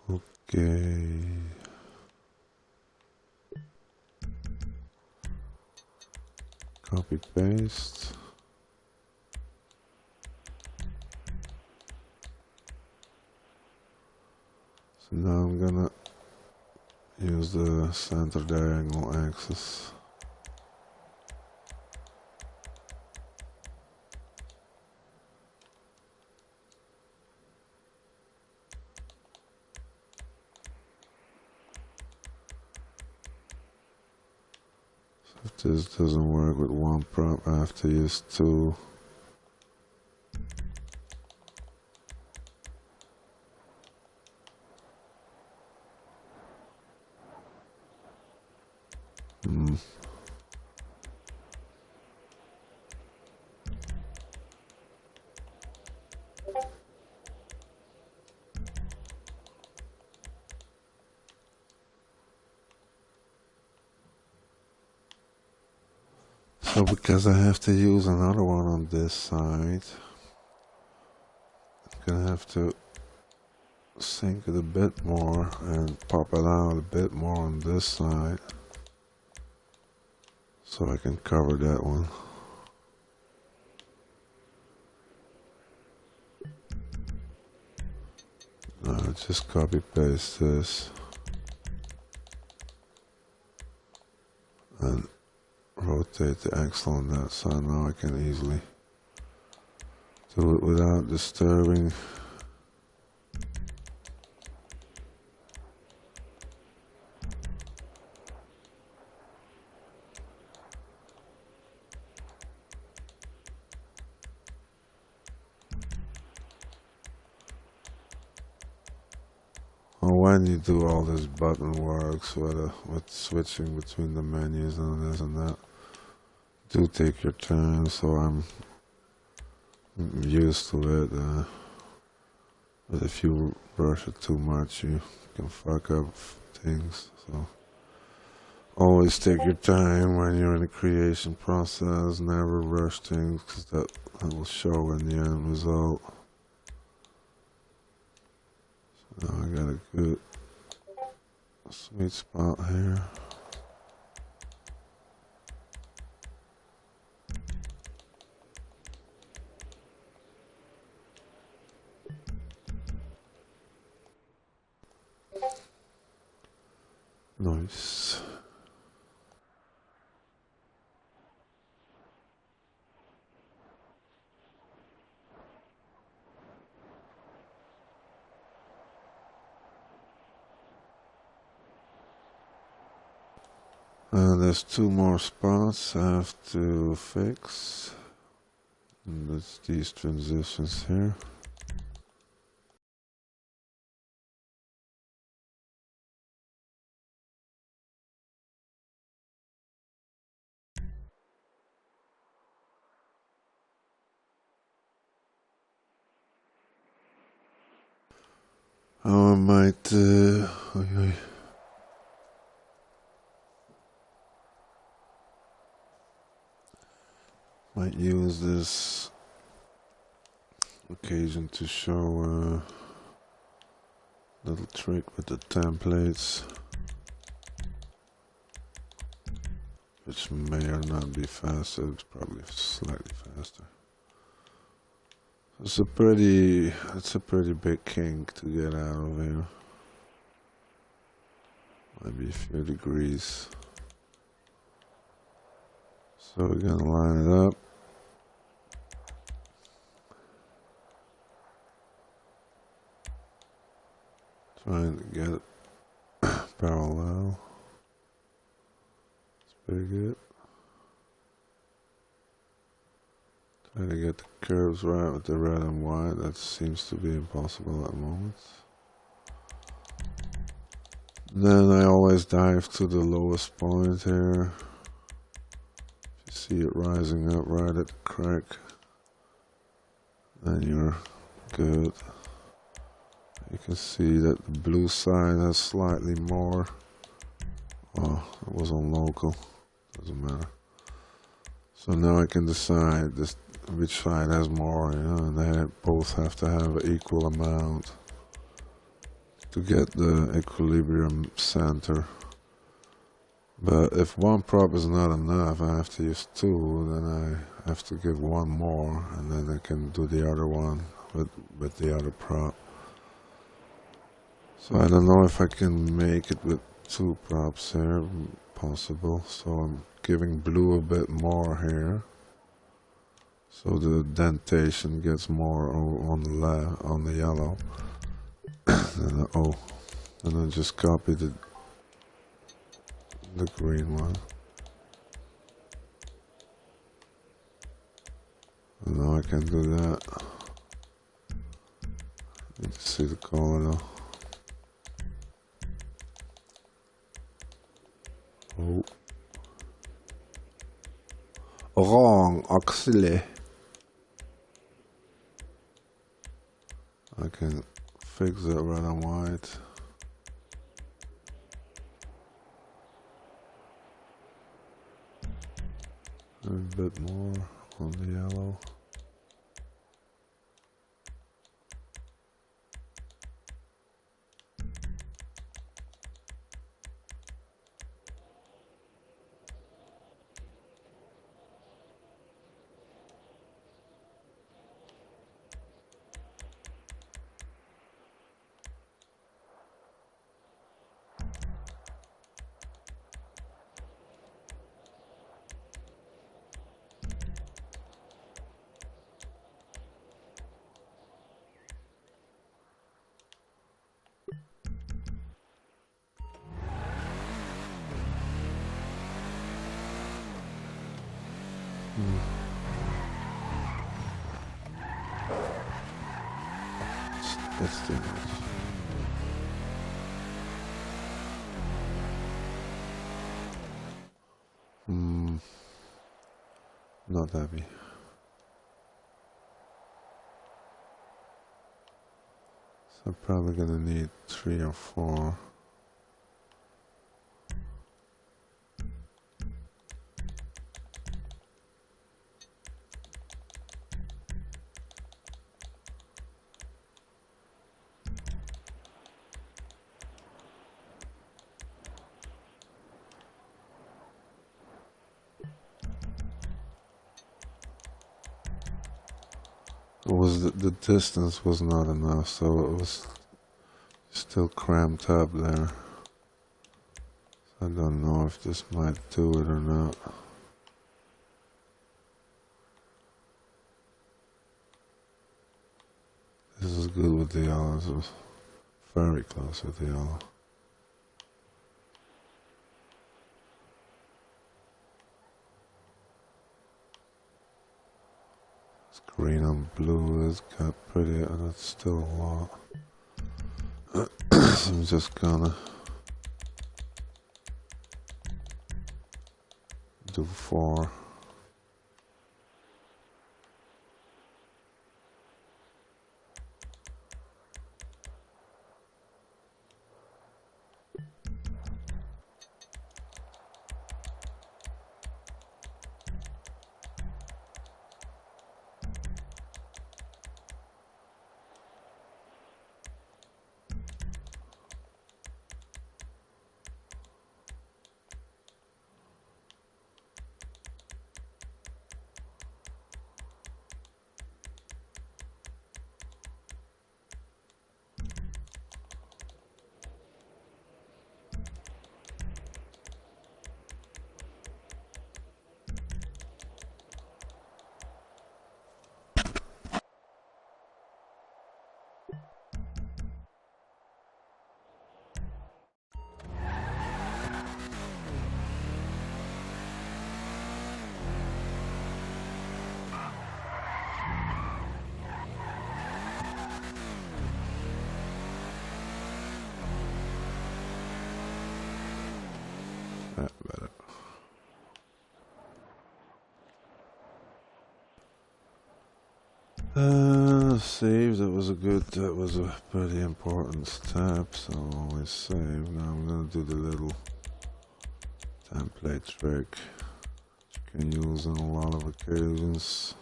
Okay. Copy paste. So now I'm gonna use the center diagonal axis. If this doesn't work with one prop, I have to use two. Hmm. So because I have to use another one on this side, I'm gonna have to sink it a bit more and pop it out a bit more on this side so I can cover that one. Just copy paste this and rotate the axle on that side. Now I can easily do it without disturbing. When you do all this button works with switching between the menus and this and that, do take your time, so I'm used to it. But if you rush it too much, you can fuck up things. So always take your time when you're in the creation process. Never rush things, because that will show in the end result. So now I got a good sweet spot here. Nice. There's two more spots I have to fix. And that's these transitions here. I might might use this occasion to show a little trick with the templates, which may or not be faster. It's probably slightly faster. It's a pretty big kink to get out of here. Maybe a few degrees. So we're gonna line it up. Trying to get it parallel. It's pretty good. Trying to get the curves right with the red and white. That seems to be impossible at the moment. Then I always dive to the lowest point here. If you see it rising up right at the crack, then you're good. You can see that the blue side has slightly more. Oh, it was on local. Doesn't matter. So now I can decide which side has more, you know, and they both have to have an equal amount to get the equilibrium center. But if one prop is not enough, I have to use two, then I have to give one more, and then I can do the other one with the other prop. So I don't know if I can make it with two props here, possible. So I'm giving blue a bit more here, so the dentation gets more on the left, on the yellow. And I just copy the green one. And now I can do that. Need to see the color though. Oh, Wrong, actually. I can fix it red and white. A bit more on the yellow. That's too much. Not heavy. So I'm probably gonna need 3 or 4. The distance was not enough, so it was still cramped up there. So I don't know if this might do it or not. This is good with the yellow. This is very close with the yellow. Green and blue has got pretty, and it's still a lot. So I'm just gonna do 4. That better. Save. That was a pretty important step. So always save. Now I'm gonna do the little template trick, which you can use on a lot of occasions.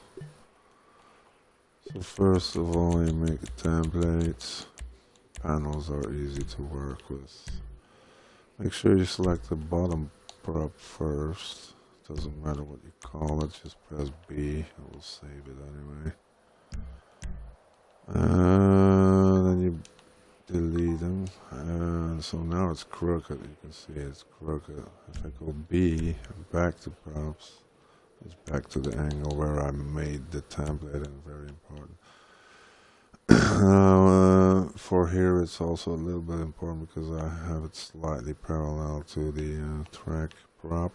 So first of all, you make a template. Panels are easy to work with. Make sure you select the bottom prop first. Doesn't matter what you call it, just press B. It will save it anyway. Then you delete them. And so now it's crooked. You can see it's crooked. If I go B, back to props, it's back to the angle where I made the template, and very important. Now, for here it's also a little bit important because I have it slightly parallel to the track prop.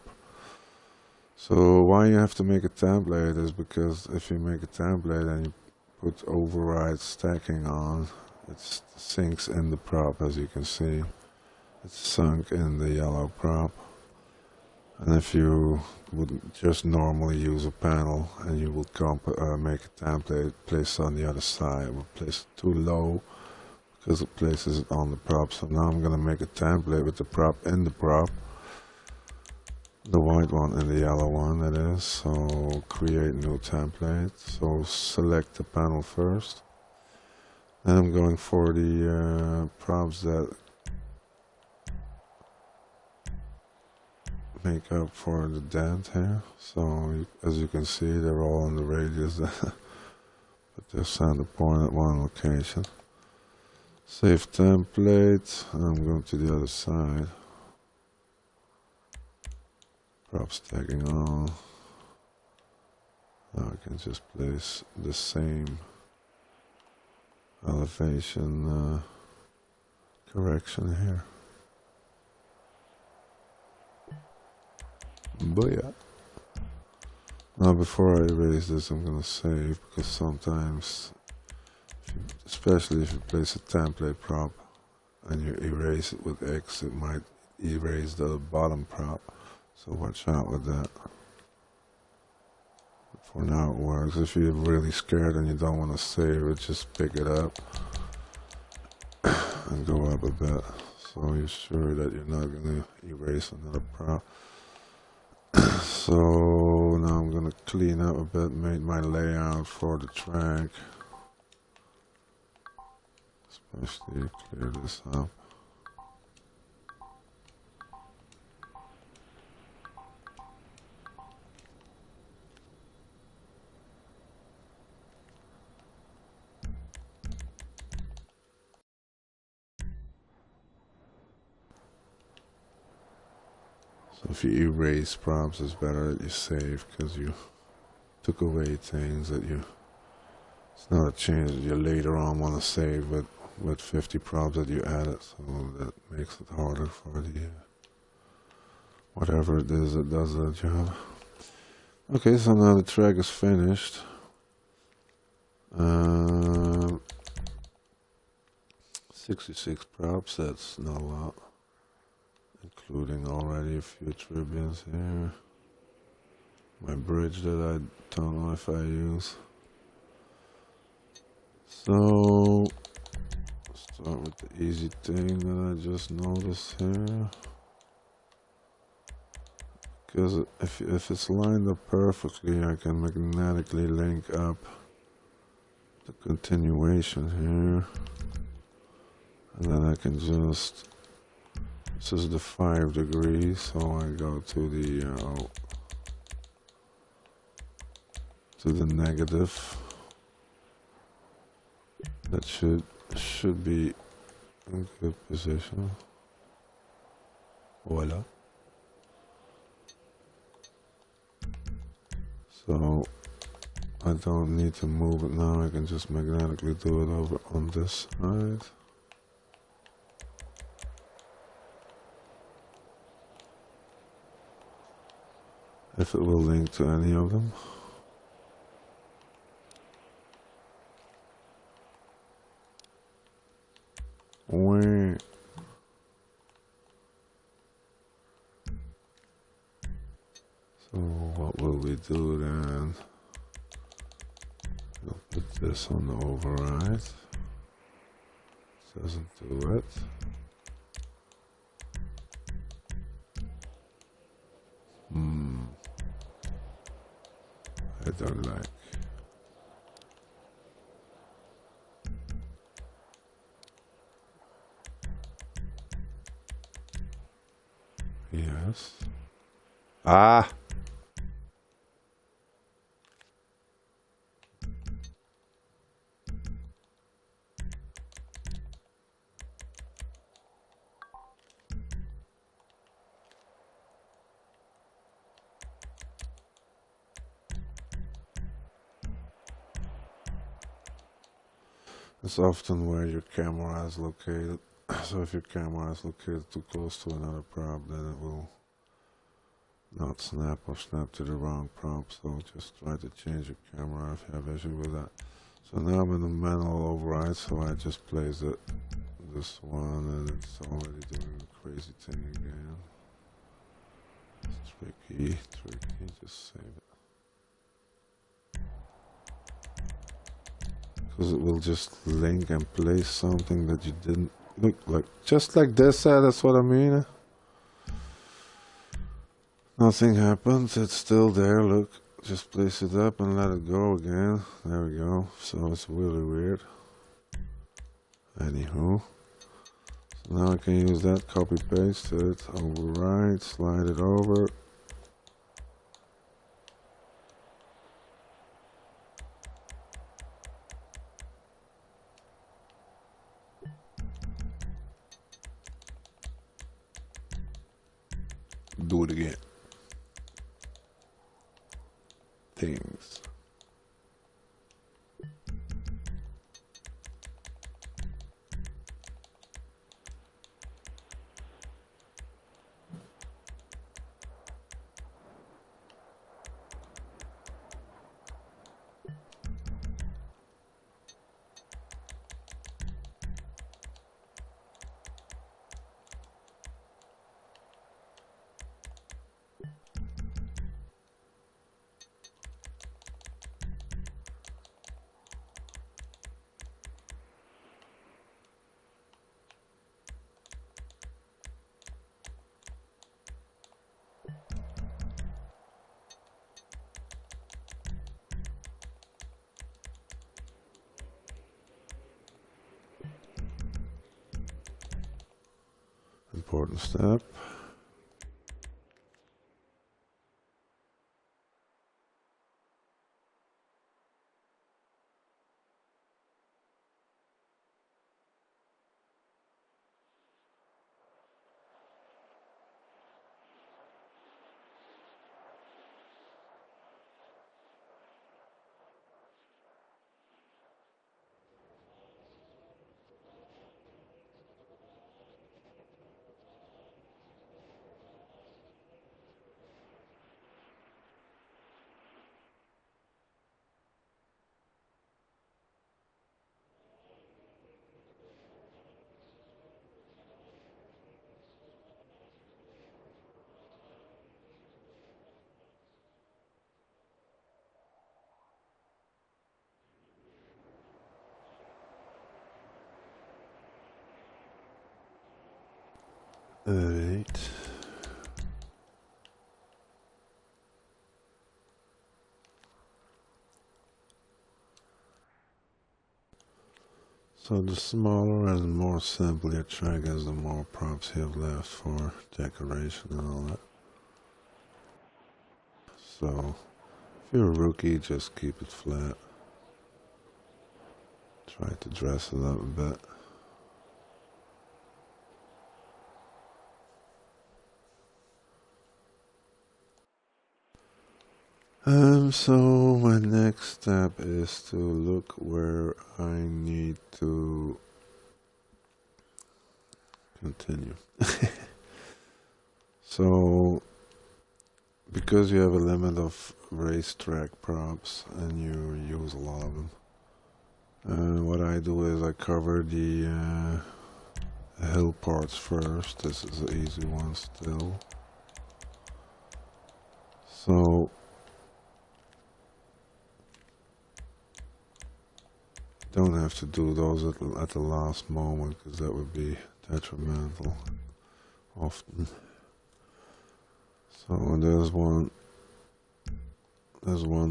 So why you have to make a template is because if you make a template and you put override stacking on, it sinks in the prop. As you can see, it's sunk in the yellow prop. And if you would just normally use a panel and you would make a template, place on the other side, would place it too low because it places it on the prop. So now I'm gonna make a template with the prop in the prop, the white one and the yellow one, that is. So create new template. So select the panel first. Then I'm going for the props that make up for the dent here. So as you can see, they're all on the radius, but they're center point at one location. Save template. I'm going to the other side. Props tagging on. Now I can just place the same elevation correction here. Booyah. Now before I erase this, I'm gonna save, because sometimes, especially if you place a template prop and you erase it with X, it might erase the bottom prop. So watch out with that. But for now it works. If you're really scared and you don't want to save it, just pick it up and go up a bit, so you're sure that you're not gonna erase another prop. So now I'm gonna clean up a bit, make my layout for the track, especially clear this up. So if you erase props, it's better that you save, because you took away things that it's not a change that you later on want to save with 50 props that you added, so that makes it harder for the whatever it is that does that job. Okay, so now the track is finished. 66 props, that's not a lot, including already a few tribunes here. My bridge that I don't know if I use. So start with the easy thing that I just noticed here. Because if it's lined up perfectly, I can magnetically link up the continuation here. And then I can just, this is the 5 degrees, so I go to the negative. That should be in good position. Voila. So I don't need to move it now, I can just magnetically do it over on this side. If it will link to any of them. Wait. So what will we do then? We'll put this on the override. Doesn't do it. I don't like. Yes. Ah! It's often where your camera is located. So if your camera is located too close to another prop, then it will not snap or snap to the wrong prop. So just try to change your camera if you have issue with that. So now I'm in the manual override, so I just place this one and it's already doing a crazy thing again. Tricky, just save it. Because it will just link and place something that you didn't look like. Just like this, that's what I mean. Nothing happens, it's still there, look. Just place it up and let it go again. There we go. So it's really weird. Anywho. So now I can use that, copy paste it, override, slide it over. Do it again. Things. Important step. Alright. So the smaller and more simple your track is, the more props you have left for decoration and all that. So if you're a rookie, just keep it flat. Try to dress it up a bit. So my next step is to look where I need to continue. So, because you have a limit of racetrack props and you use a lot of them, what I do is I cover the hill parts first. This is an easy one still. So, don't have to do those at the last moment, because that would be detrimental often. So there's one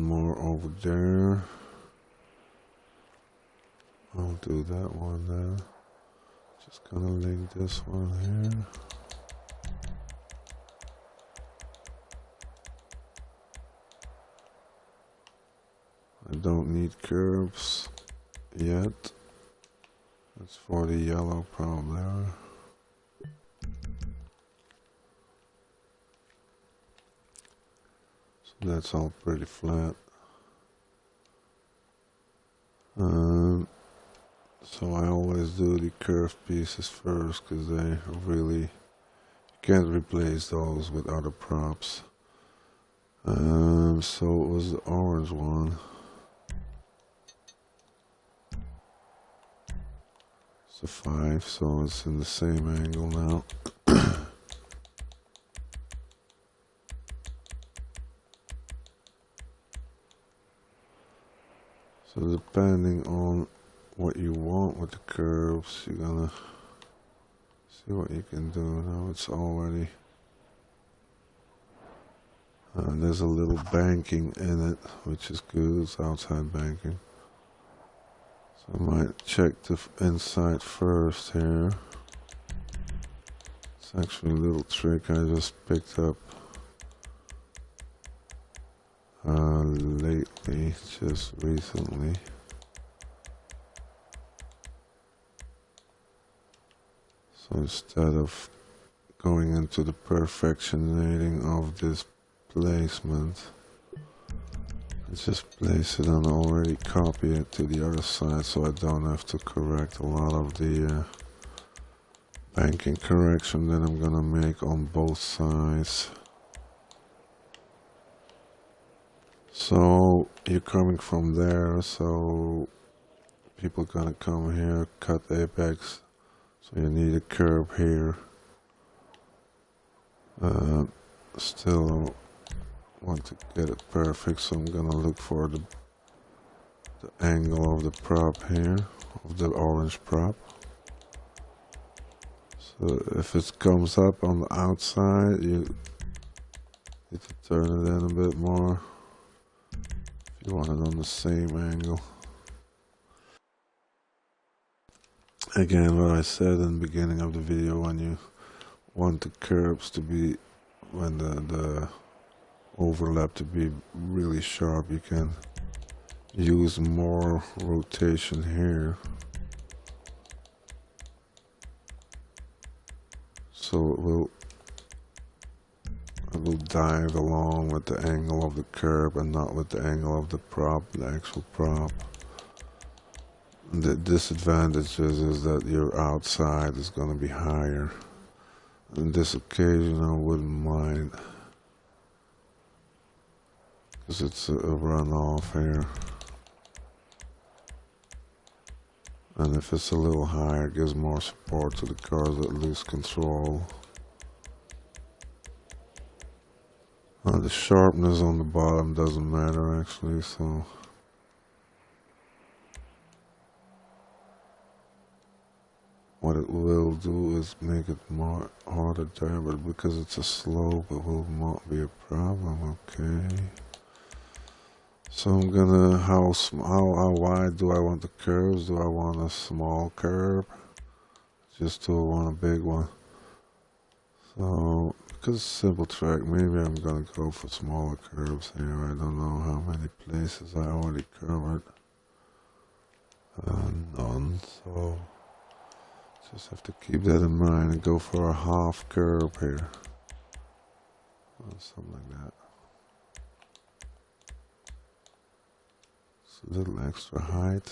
more over there. I'll do that one there. Just gonna link this one here. I don't need curves yet. That's for the yellow prop there. So that's all pretty flat. So I always do the curved pieces first, because they really, you can't replace those with other props. So it was the orange one. It's a 5, so it's in the same angle now. So depending on what you want with the curves, you're gonna see what you can do. Now it's already there's a little banking in it, which is good. It's outside banking. So I might check the inside first here. It's actually a little trick I just picked up lately, just recently. So instead of going into the perfectionating of this placement, I just place it and already copy it to the other side, so I don't have to correct a lot of the banking correction that I'm gonna make on both sides. So you're coming from there, so people gonna come here, cut apex, so you need a curb here. Still want to get it perfect, so I'm gonna look for the angle of the prop here, of the orange prop. So if it comes up on the outside, you need to turn it in a bit more. If you want it on the same angle. Again, what I said in the beginning of the video, when you want the curves to be, when the overlap to be really sharp, you can use more rotation here. So it will dive along with the angle of the curb and not with the angle of the prop, the actual prop. The disadvantage is that your outside is going to be higher. On this occasion I wouldn't mind, because it's a runoff here. And if it's a little higher, it gives more support to the cars that lose control. The sharpness on the bottom doesn't matter actually, so what it will do is make it more harder there, but because it's a slope, it will not be a problem. Okay. So I'm gonna, how wide do I want the curves? Do I want a small curve? Just do I want a big one? So, because it's a simple track, maybe I'm gonna go for smaller curves here. I don't know how many places I already covered. None, so just have to keep that in mind and go for a half curve here. Or something like that. A little extra height.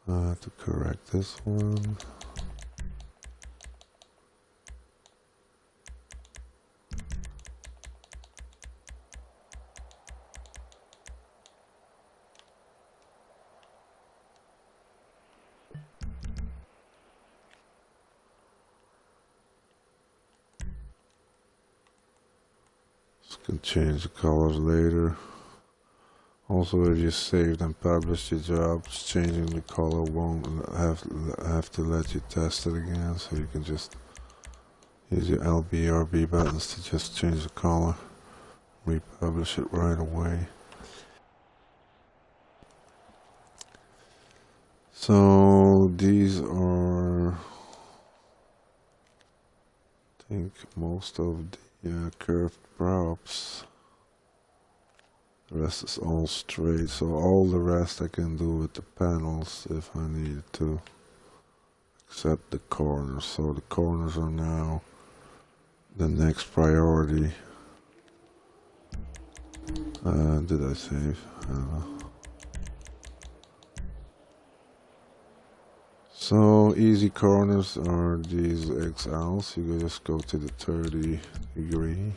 To correct this one. Can change the colors later. Also, if you saved and published your jobs, changing the color won't have to let you test it again, so you can just use your LB or B buttons to just change the color, republish it right away. So these are, I think, most of the curved props. The rest is all straight, so all the rest I can do with the panels if I needed to, except the corners. So the corners are now the next priority. Did I save? I don't know. So easy corners are these XLs. You just go to the 30 degree.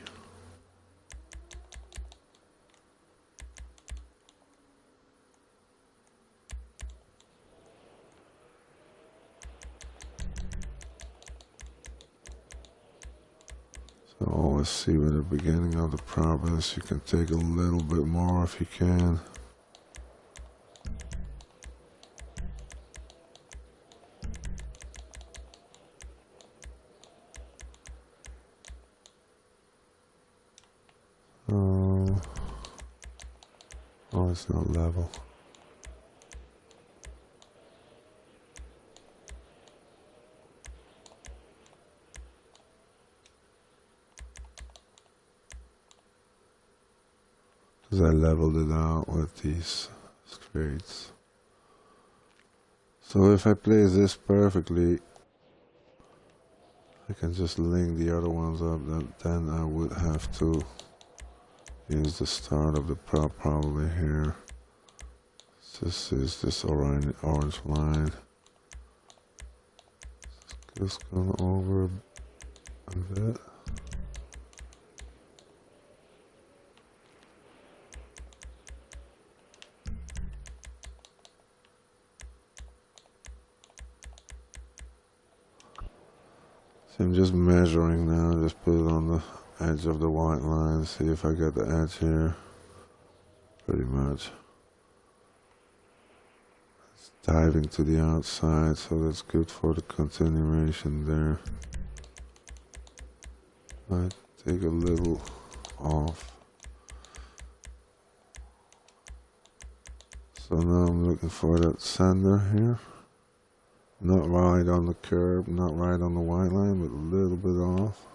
So Always see where the beginning of the prop is. You can take a little bit more if you can. Oh, it's not level. Because I leveled it out with these straights. So if I place this perfectly, I can just link the other ones up. Then I would have to use the start of the prop probably here. This is this orange line. Just go over a bit. So I'm just measuring now, just put it on the edge of the white line, see if I get the edge here. Pretty much. It's diving to the outside, so that's good for the continuation there. Might take a little off. So now I'm looking for that center here. Not right on the curb, not right on the white line, but a little bit off.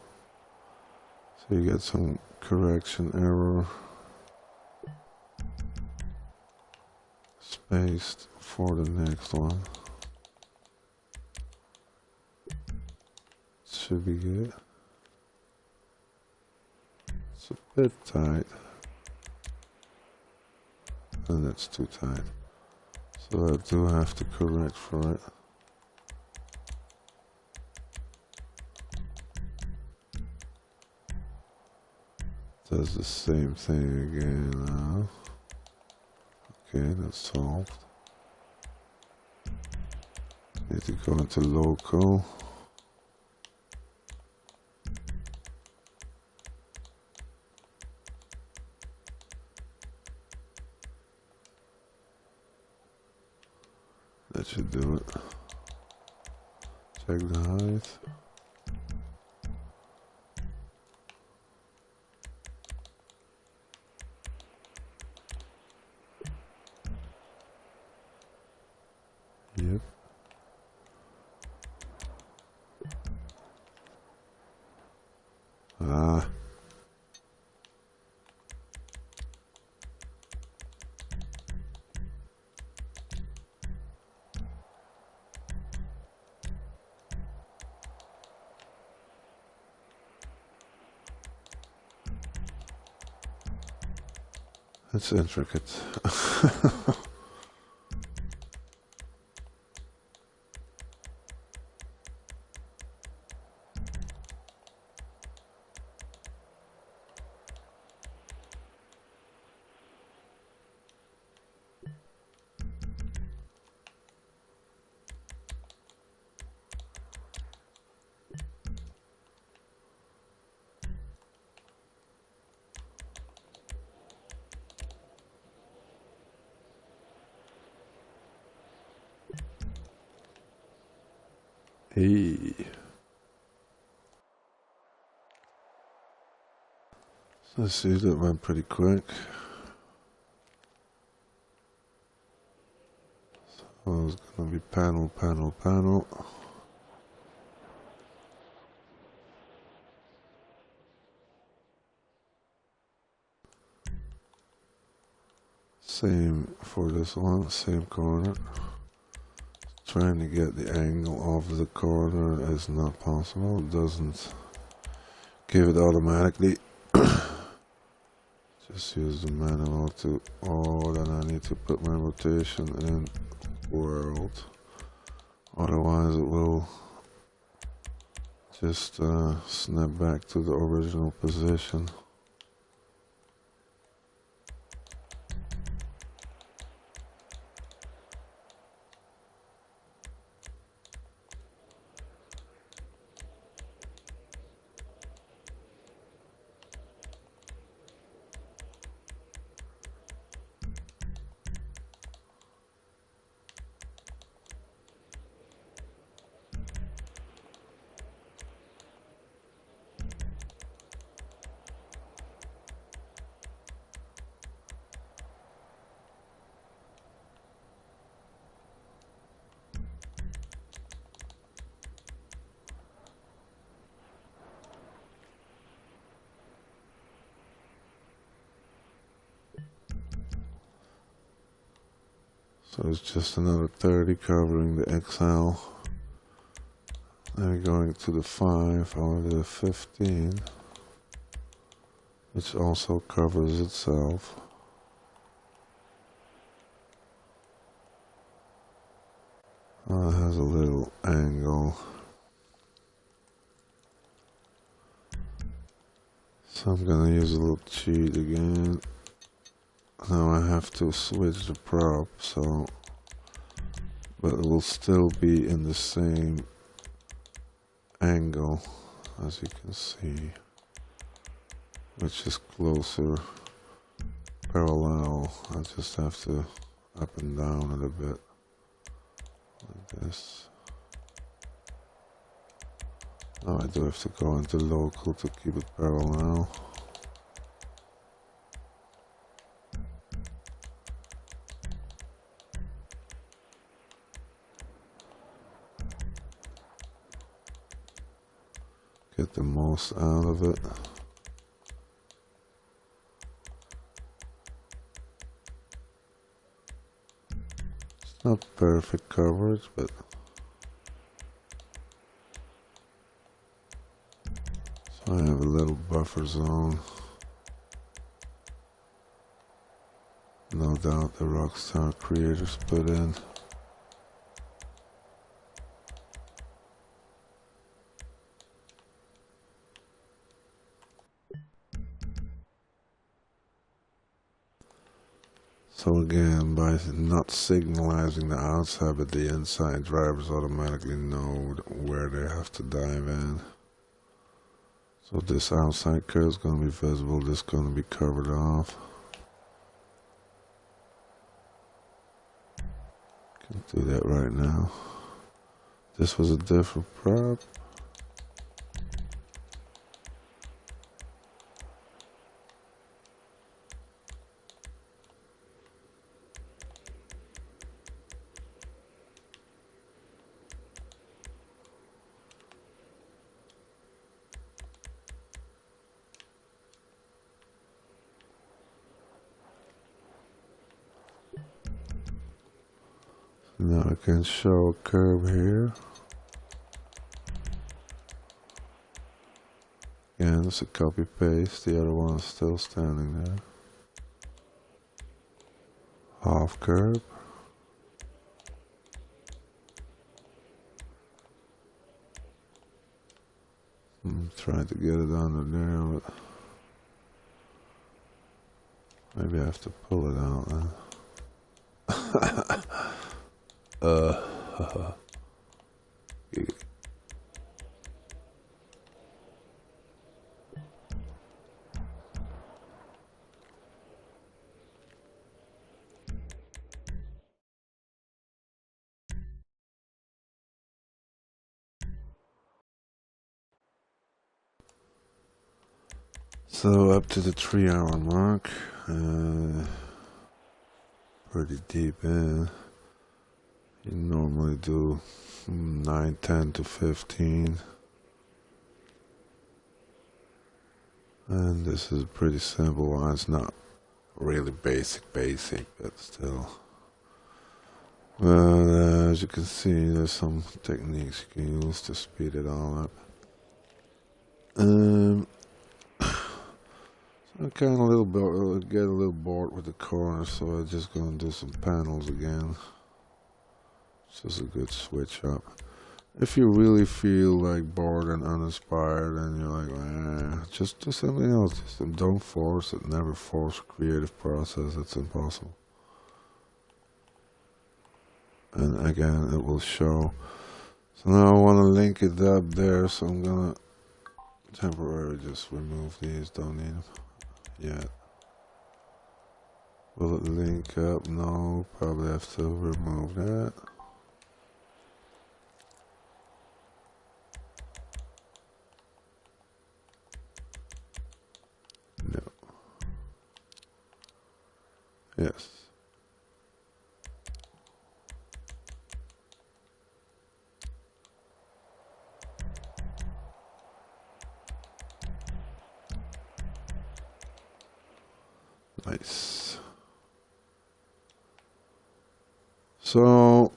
So you get some correction error. Spaced for the next one. Should be good. It's a bit tight. And that's too tight. So I do have to correct for it. Does the same thing again now. Okay, that's solved. Need to go into local. That should do it. Check the height. Yep. Ah. It's intricate. Hey. So let's see, that went pretty quick. So it's gonna be panel, panel, panel. Same for this one, same corner. Trying to get the angle of the corner is not possible. It doesn't give it automatically. Just use the manual to, oh, then I need to put my rotation in world. Otherwise it will just snap back to the original position. So it's just another 30 covering the XL. Then going to the 5 or the 15, which also covers itself. Oh, it has a little angle. So I'm gonna use a little cheat again. Now I have to switch the prop, so but it will still be in the same angle, as you can see, which is closer parallel. I just have to up and down it a bit, like this. Now I do have to go into local to keep it parallel. Get the most out of it. It's not perfect coverage, but so I have a little buffer zone. No doubt the Rockstar creators put in. So again, by not signalizing the outside but the inside, drivers automatically know where they have to dive in. So this outside curve is going to be visible, this is going to be covered off. Can't do that right now. This was a different prop. Now I can show a curve here. Again, it's a copy paste, the other one is still standing there. Half curve. I'm trying to get it under there, but maybe I have to pull it out then. So up to the 3-hour mark, pretty deep in. You normally do 9, 10 to 15. And this is a pretty simple one. It's not really basic, but still. Well, as you can see, there's some techniques you can use to speed it all up. I kind of get a little bored with the corners, so I'm just gonna do some panels again. It's just a good switch up. If you really feel like bored and uninspired and you're like, just do something else. Just don't force it. Never force a creative process. It's impossible. And again, it will show. So now I want to link it up there, so I'm gonna temporarily just remove these. Don't need them yet. Will it link up? No, probably have to remove that. No. Yes. Nice. So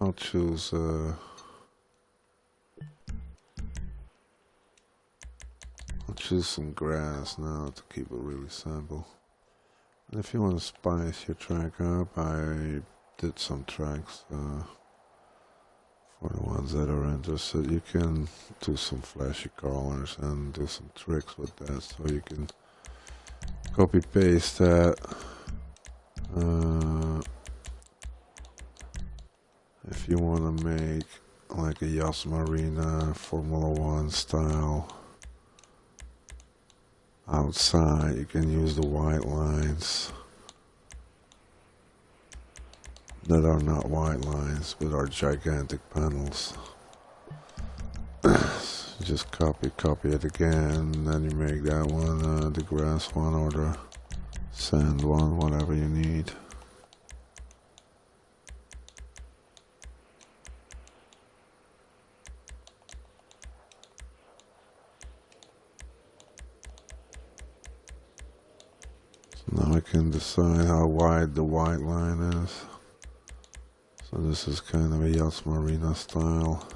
I'll choose some grass now to keep it really simple. And if you want to spice your track up, I did some tracks for the ones that are interested. You can do some flashy colors and do some tricks with that, so you can copy paste that. If you want to make like a Yas Marina Formula 1 style outside, you can use the white lines that are not white lines but are gigantic panels. Just copy it again, and then you make that one the grass one or the sand one, whatever you need. Now I can decide how wide the white line is. So this is kind of a Yas Marina style.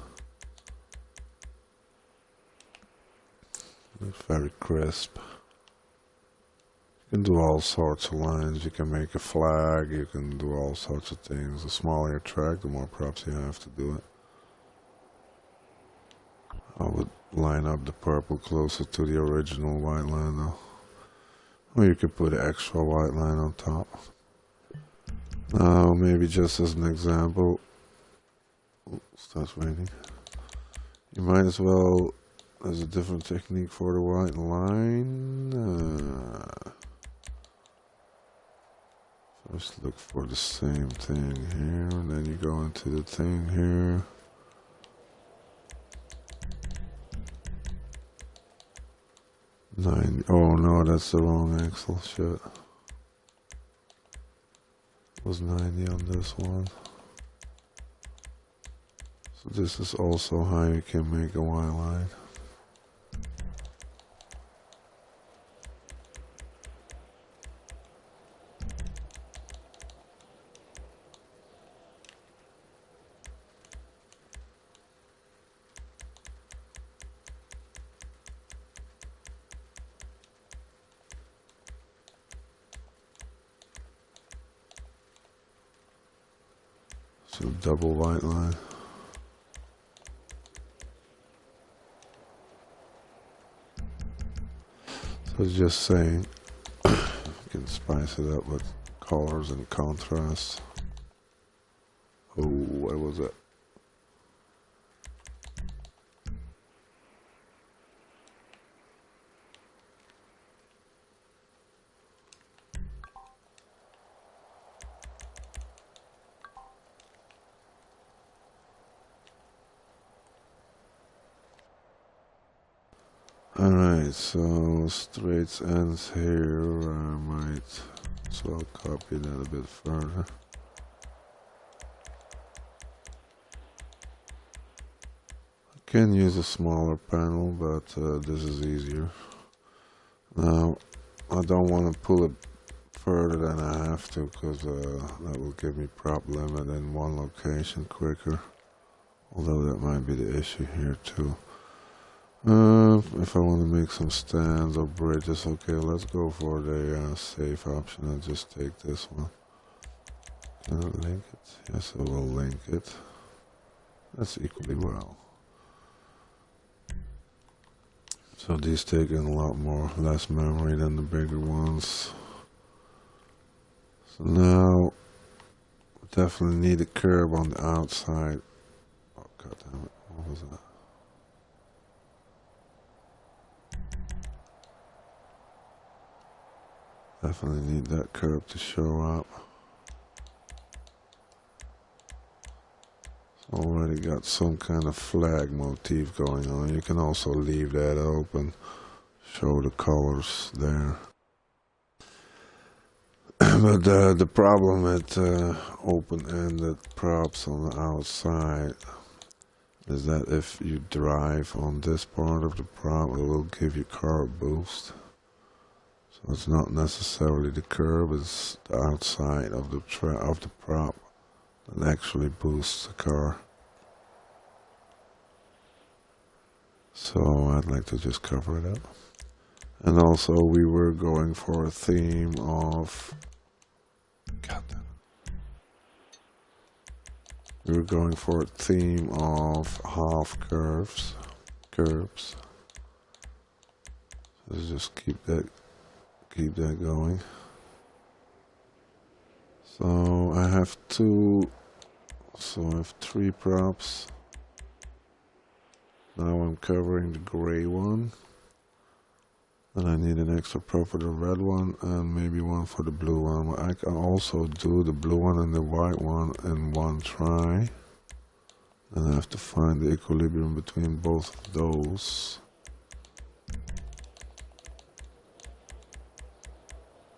It's very crisp. You can do all sorts of lines. You can make a flag. You can do all sorts of things. The smaller your track, the more props you have to do it. I would line up the purple closer to the original white line though. Or you could put an extra white line on top. Now, maybe just as an example, starts raining. You might as well, there's a different technique for the white line. First look for the same thing here, and then you go into the thing here. Oh no, that's the wrong axle, shit. It was 90 on this one. So this is also how you can make a Y line. So double white line. So it's just saying you can spice it up with colors and contrasts. Oh, where was it? Alright, so straights ends here. I might as well copy that a bit further. I can use a smaller panel, but this is easier. Now, I don't want to pull it further than I have to, because that will give me prop limit in one location quicker. Although that might be the issue here too. If I want to make some stands or bridges, okay, let's go for the safe option and just take this one. Can it link it? Yes, it will link it. That's equally well. So these take in a lot less memory than the bigger ones. So now, definitely need a curb on the outside. Oh, god damn it, what was that? Definitely need that curb to show up. It's already got some kind of flag motif going on. You can also leave that open, show the colors there. But the problem with open-ended props on the outside, is that if you drive on this part of the prop, it will give you curb boost. So it's not necessarily the curb, it's the outside of the prop that actually boosts the car. So I'd like to just cover it up. And also we were going for a theme of half curbs. Let's just keep that going. So I have three props. Now I'm covering the gray one. And I need an extra prop for the red one and maybe one for the blue one. I can also do the blue one and the white one in one try. And I have to find the equilibrium between both of those.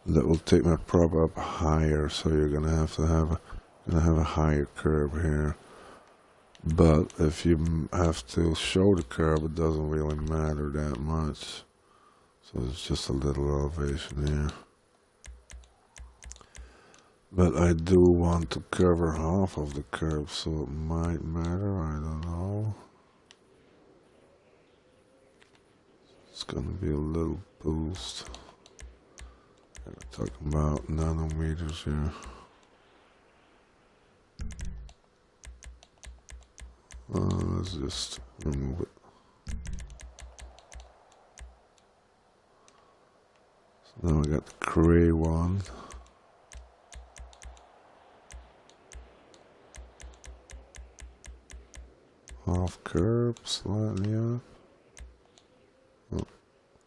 That will take my prop up higher, so you're gonna have a higher curb here. But if you have to show the curb, it doesn't really matter that much. So it's just a little elevation here. But I do want to cover half of the curb, so it might matter, I don't know. It's gonna be a little boost. I'm talking about nanometers here. Let's just remove it. So now we got the gray one. Half curb, slightly up. Oh,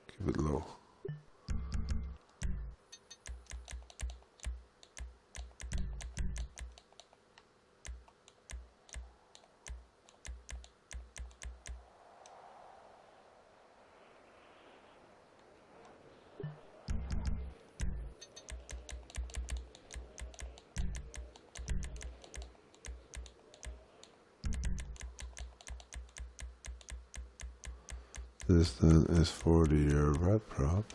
keep it low. This then is for the red prop.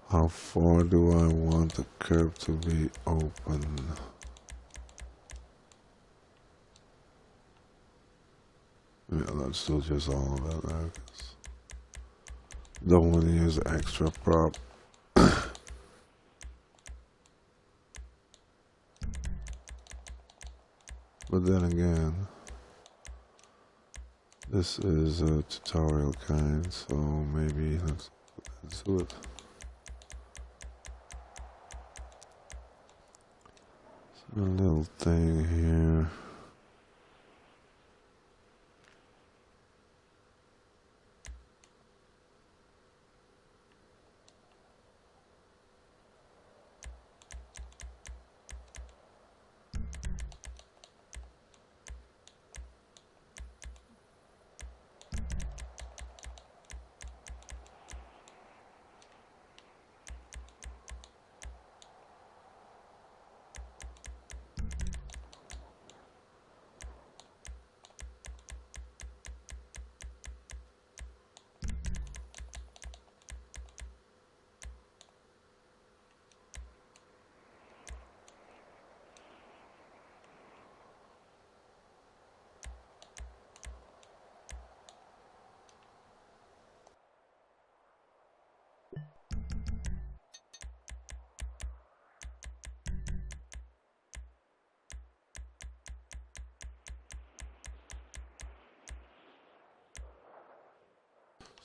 How far do I want the curb to be open? Yeah, let's do just all of that there. Don't want to use an extra prop. But then again, this is a tutorial kind, so maybe let's do it. So a little thing here.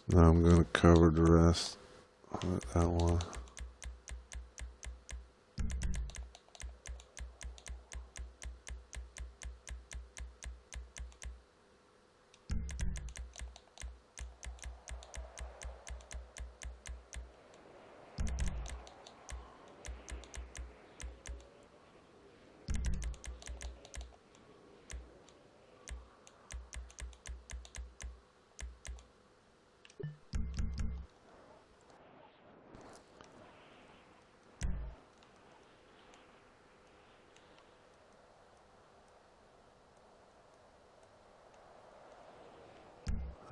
Now I'm going to cover the rest with that one.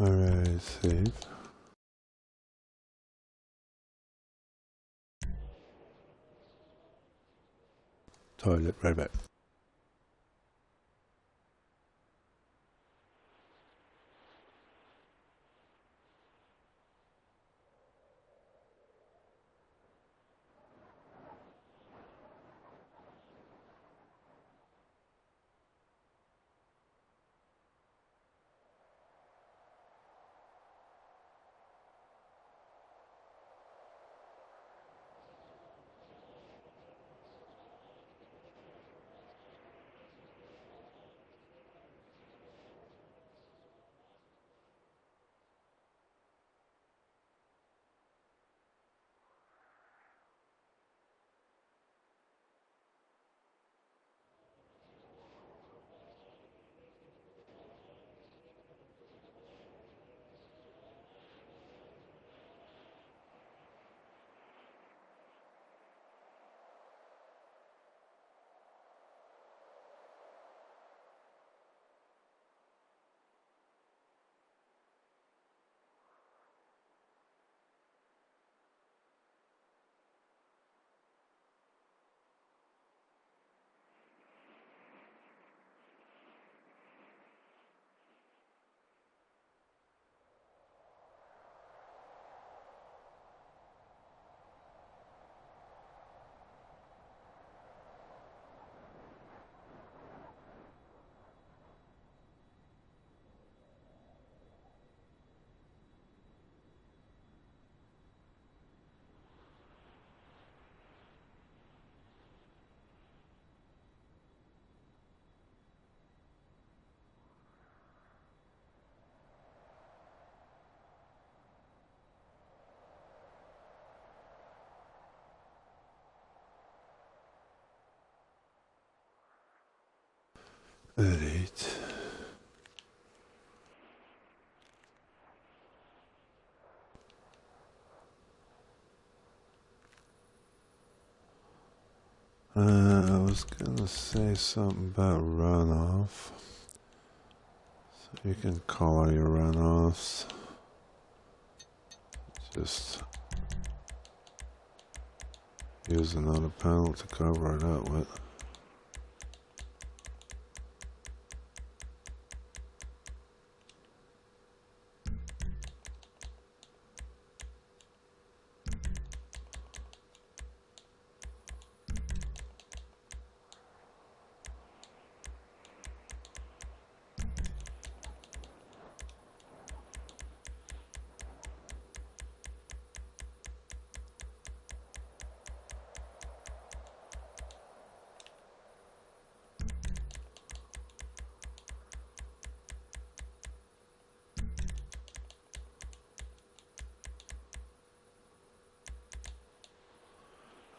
Alright, save. Toilet, right back. Edit. I was gonna say something about runoff. So you can color your runoffs. Just use another panel to cover it up with.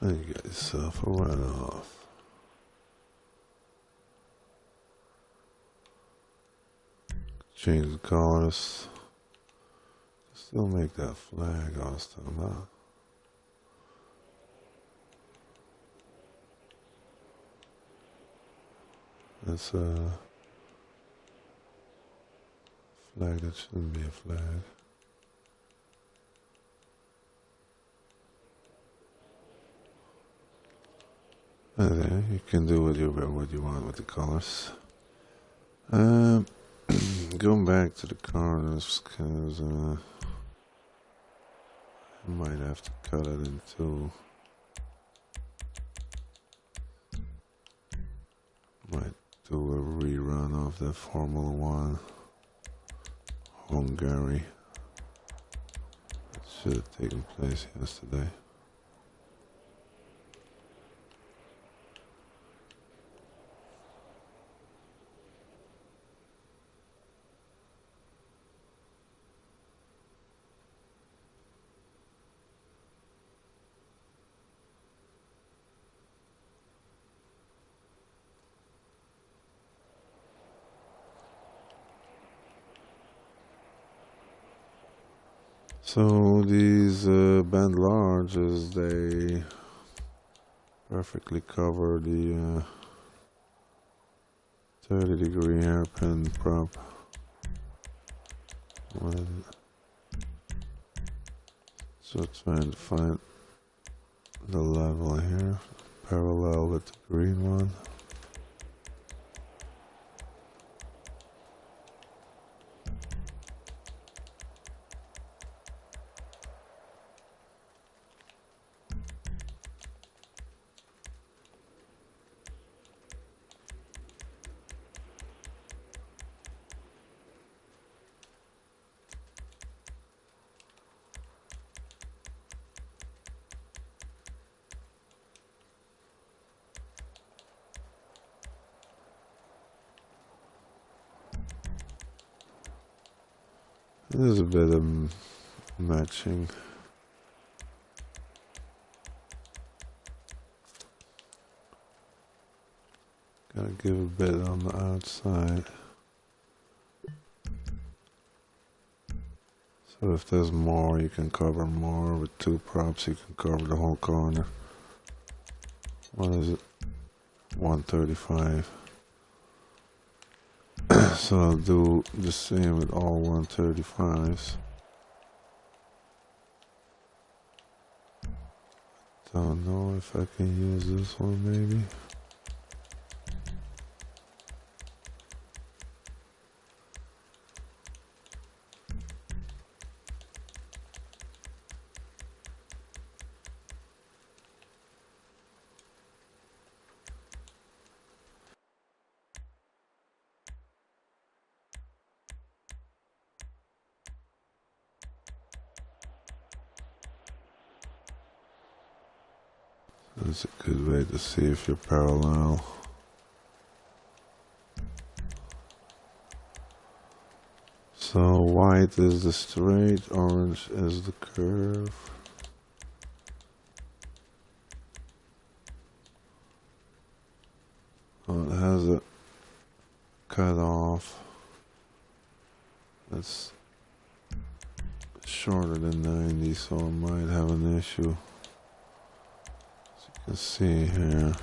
And you get yourself a runoff. Change the colors. Still make that flag I was talking about. That's a flag that shouldn't be a flag. And then you can do what you want with the colors. Going back to the corners, because I might have to cut it in two. Might do a rerun of the Formula One Hungary. It should have taken place yesterday. So these band larges, they perfectly cover the 30-degree hairpin prop. What is it? So trying to find the level here, parallel with the green one. There's a bit of matching. Gotta give a bit on the outside. So if there's more, you can cover more. With 2 props, you can cover the whole corner. What is it? 135. So I'll do the same with all 135s. Don't know if I can use this one maybe. That's a good way to see if you're parallel. So white is the straight, orange is the curve. Oh, it has a cut off. That's shorter than 90, so it might have an issue. As you can see here.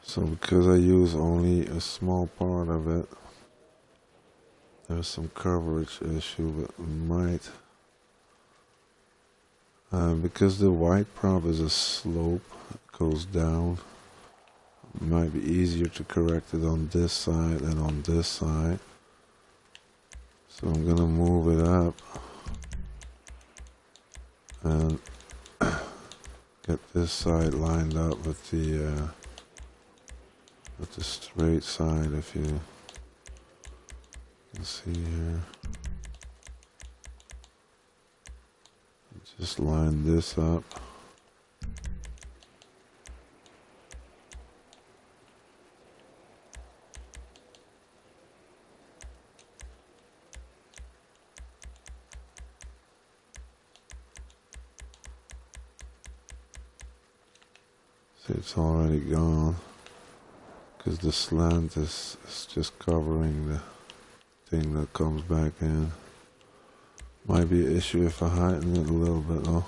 So because I use only a small part of it, there's some coverage issue, but might, because the white prop is a slope, it goes down, it might be easier to correct it on this side than on this side. So I'm gonna move it up and get this side lined up with the straight side, if you can see here. Just line this up. See, it's already gone. Because the slant is just covering the thing that comes back in. Might be an issue if I heighten it a little bit though.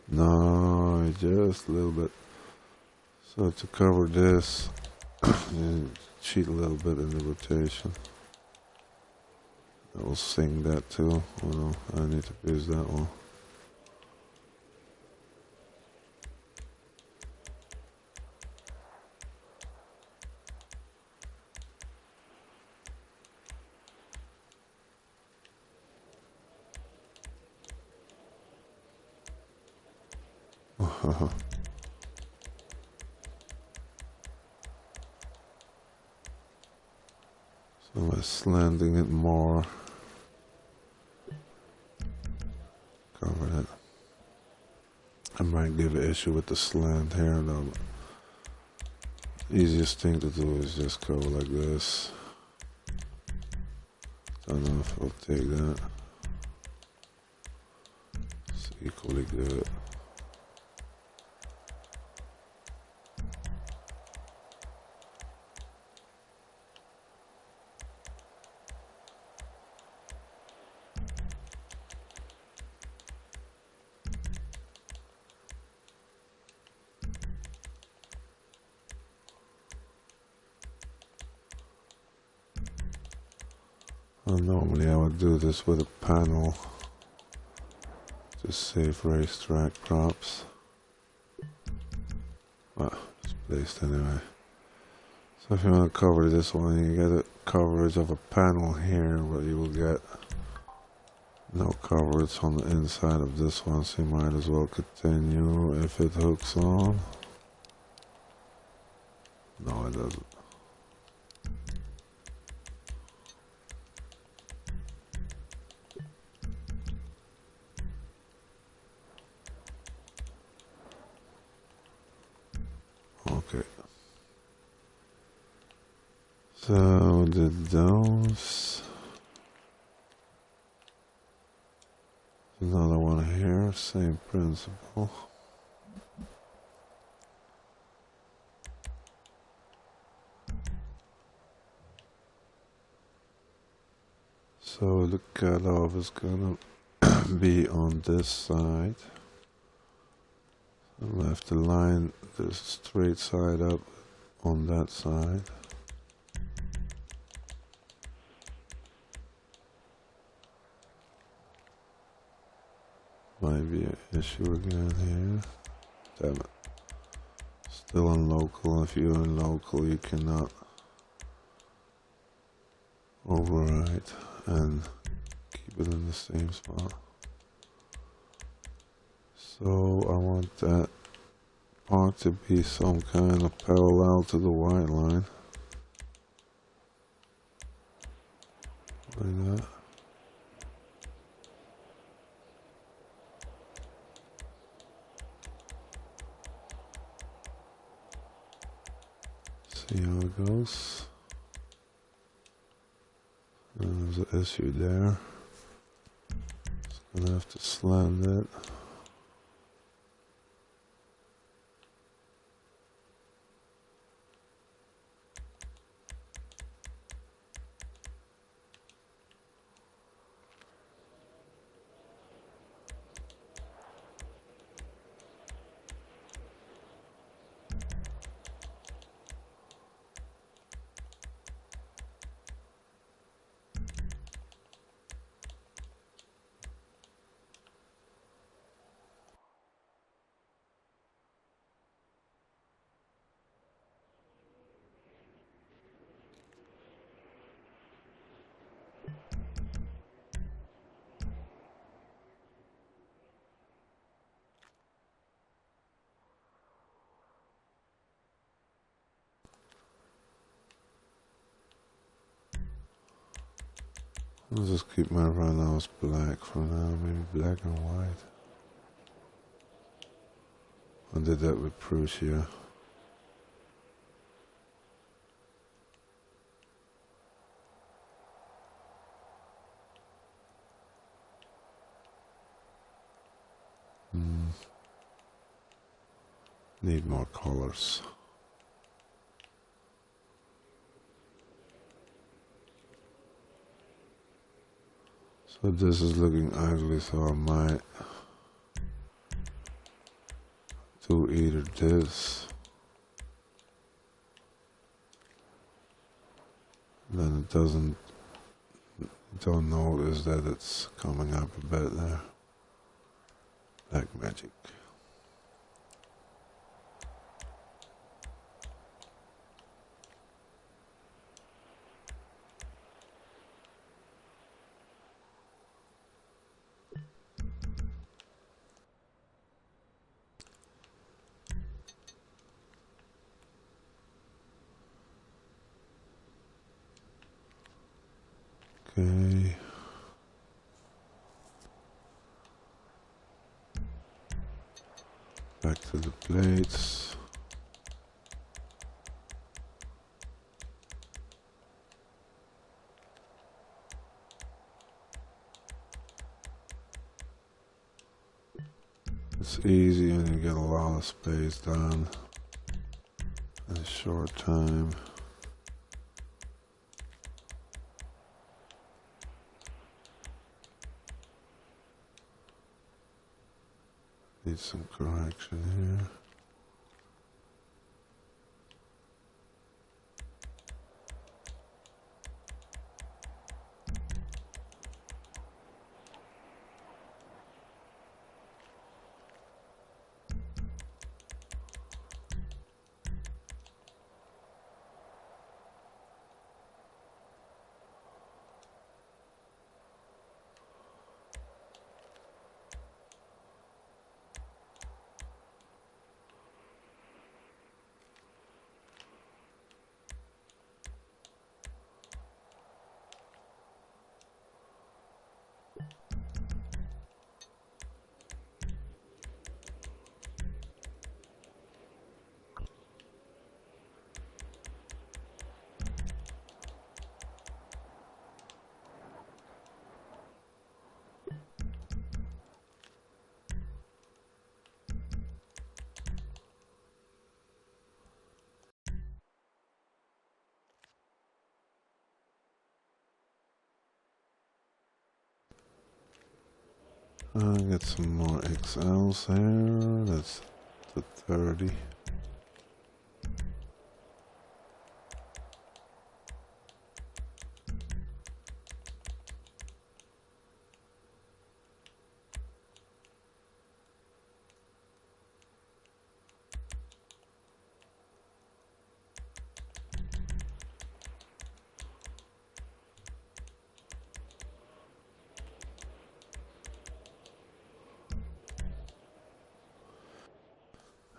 No, just a little bit. So to cover this, you cheat a little bit in the rotation. I will sing that too. Oh no, I need to use that one. So by slanting it more, cover it. I might give an issue with the slant here though. Easiest thing to do is just go like this. Don't know if I'll take that. It's equally good. Well, normally I would do this with a panel to save racetrack props. Well, it's placed anyway. So if you want to cover this one, you get a coverage of a panel here, but you will get no coverage on the inside of this one, so you might as well continue if it hooks on. No, it doesn't. Okay. So did those. Another one here, same principle. So the cutoff is gonna be on this side. So I have to line the straight side up on that side. Might be an issue again here. Damn it. Still on local. If you're in local, you cannot override and keep it in the same spot. So I want that part to be some kind of parallel to the white line. Like that. See how it goes. There's an issue there. Just gonna have to slant it. I'll just keep my runouts black for now, maybe black and white. I did that with Prussia. Need more colors. So this is looking ugly, so I might do either this, then it doesn't, don't notice that it's coming up a bit there. Black magic. Okay. Back to the plates. It's easy and you get a lot of space done in a short time. Need some correction here. Get some more XLs here. That's the 30.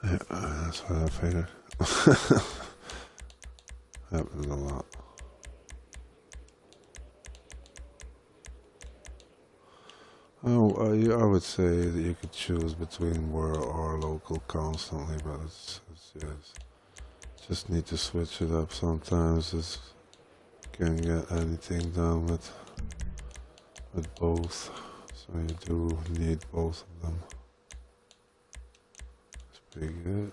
Yeah, that's what I figured. Happens a lot. Oh, yeah, I would say that you could choose between world or local constantly, but yes, just need to switch it up sometimes. Just can't get anything done with both, so you do need both of them. It's pretty good.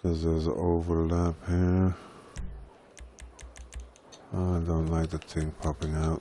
Because there's an overlap here. I don't like the thing popping out.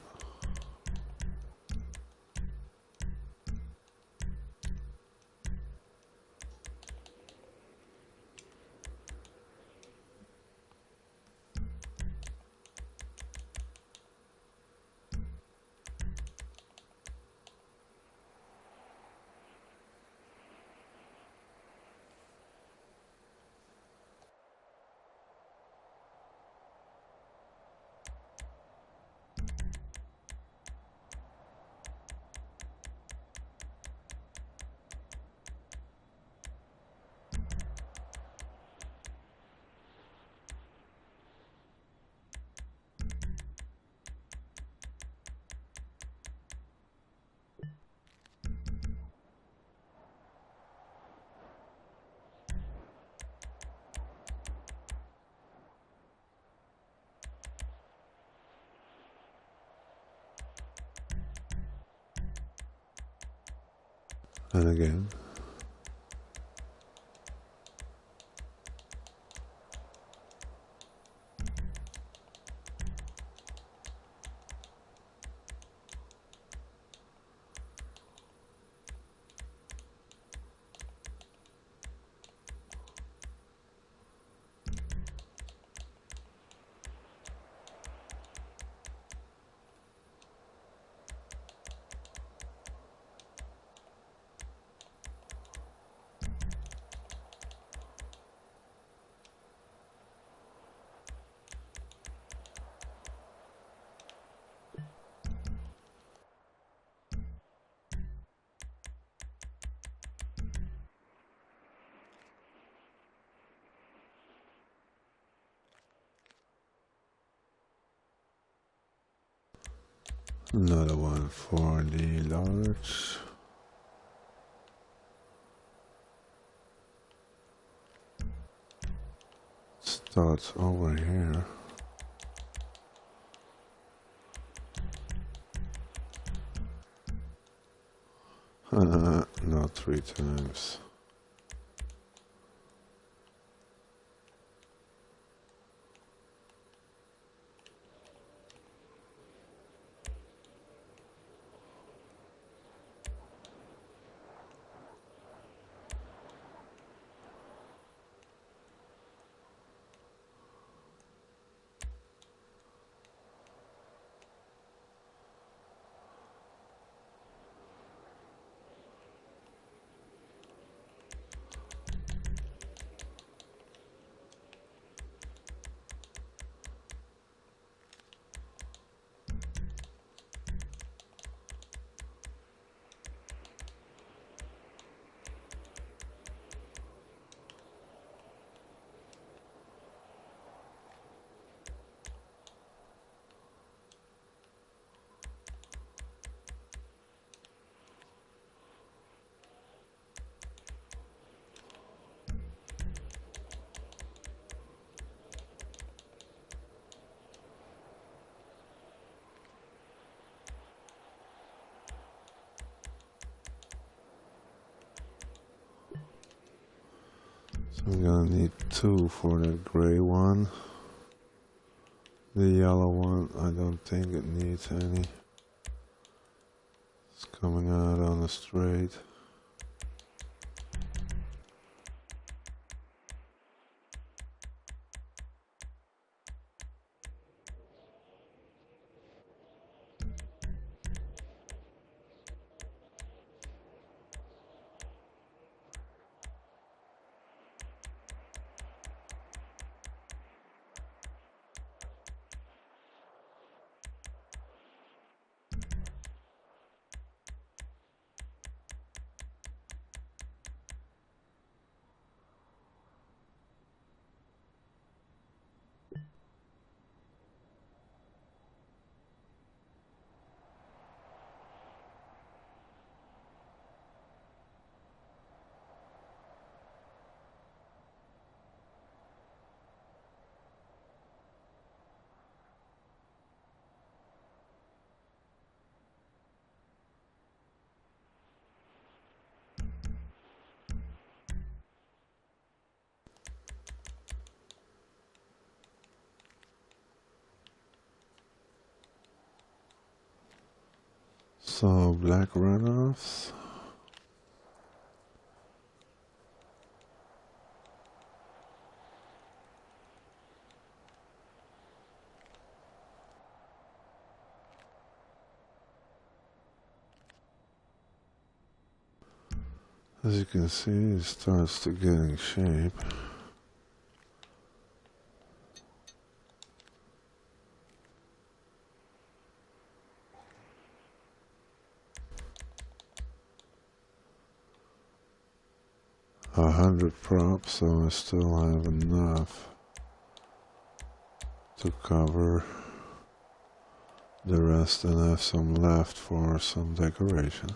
And again. Another one for the large. Starts over here. Not 3 times. I'm gonna need 2 for the gray one. The yellow one, I don't think it needs any. It's coming out on a straight. So black runoffs. As you can see, it starts to get in shape. A 100 props, so I still have enough to cover the rest and have some left for some decoration.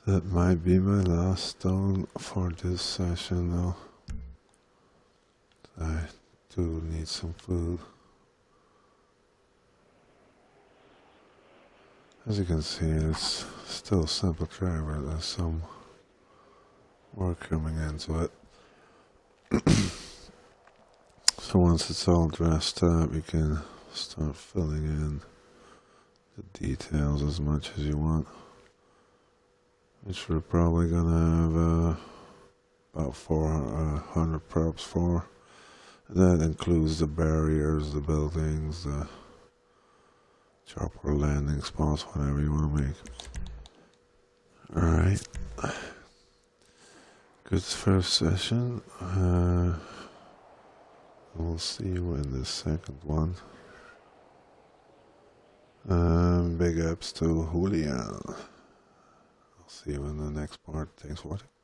That might be my last stone for this session though. I do need some food. As you can see, it's still a simple track, but there's some work coming into it. So once it's all dressed up, you can start filling in the details as much as you want. Which we're probably gonna have about 400 props for. That includes the barriers, the buildings, the chopper landing spots, whatever you want to make. Alright. Good first session. We'll see you in the second one. Big ups to Julian. See you in the next part. Thanks for watching.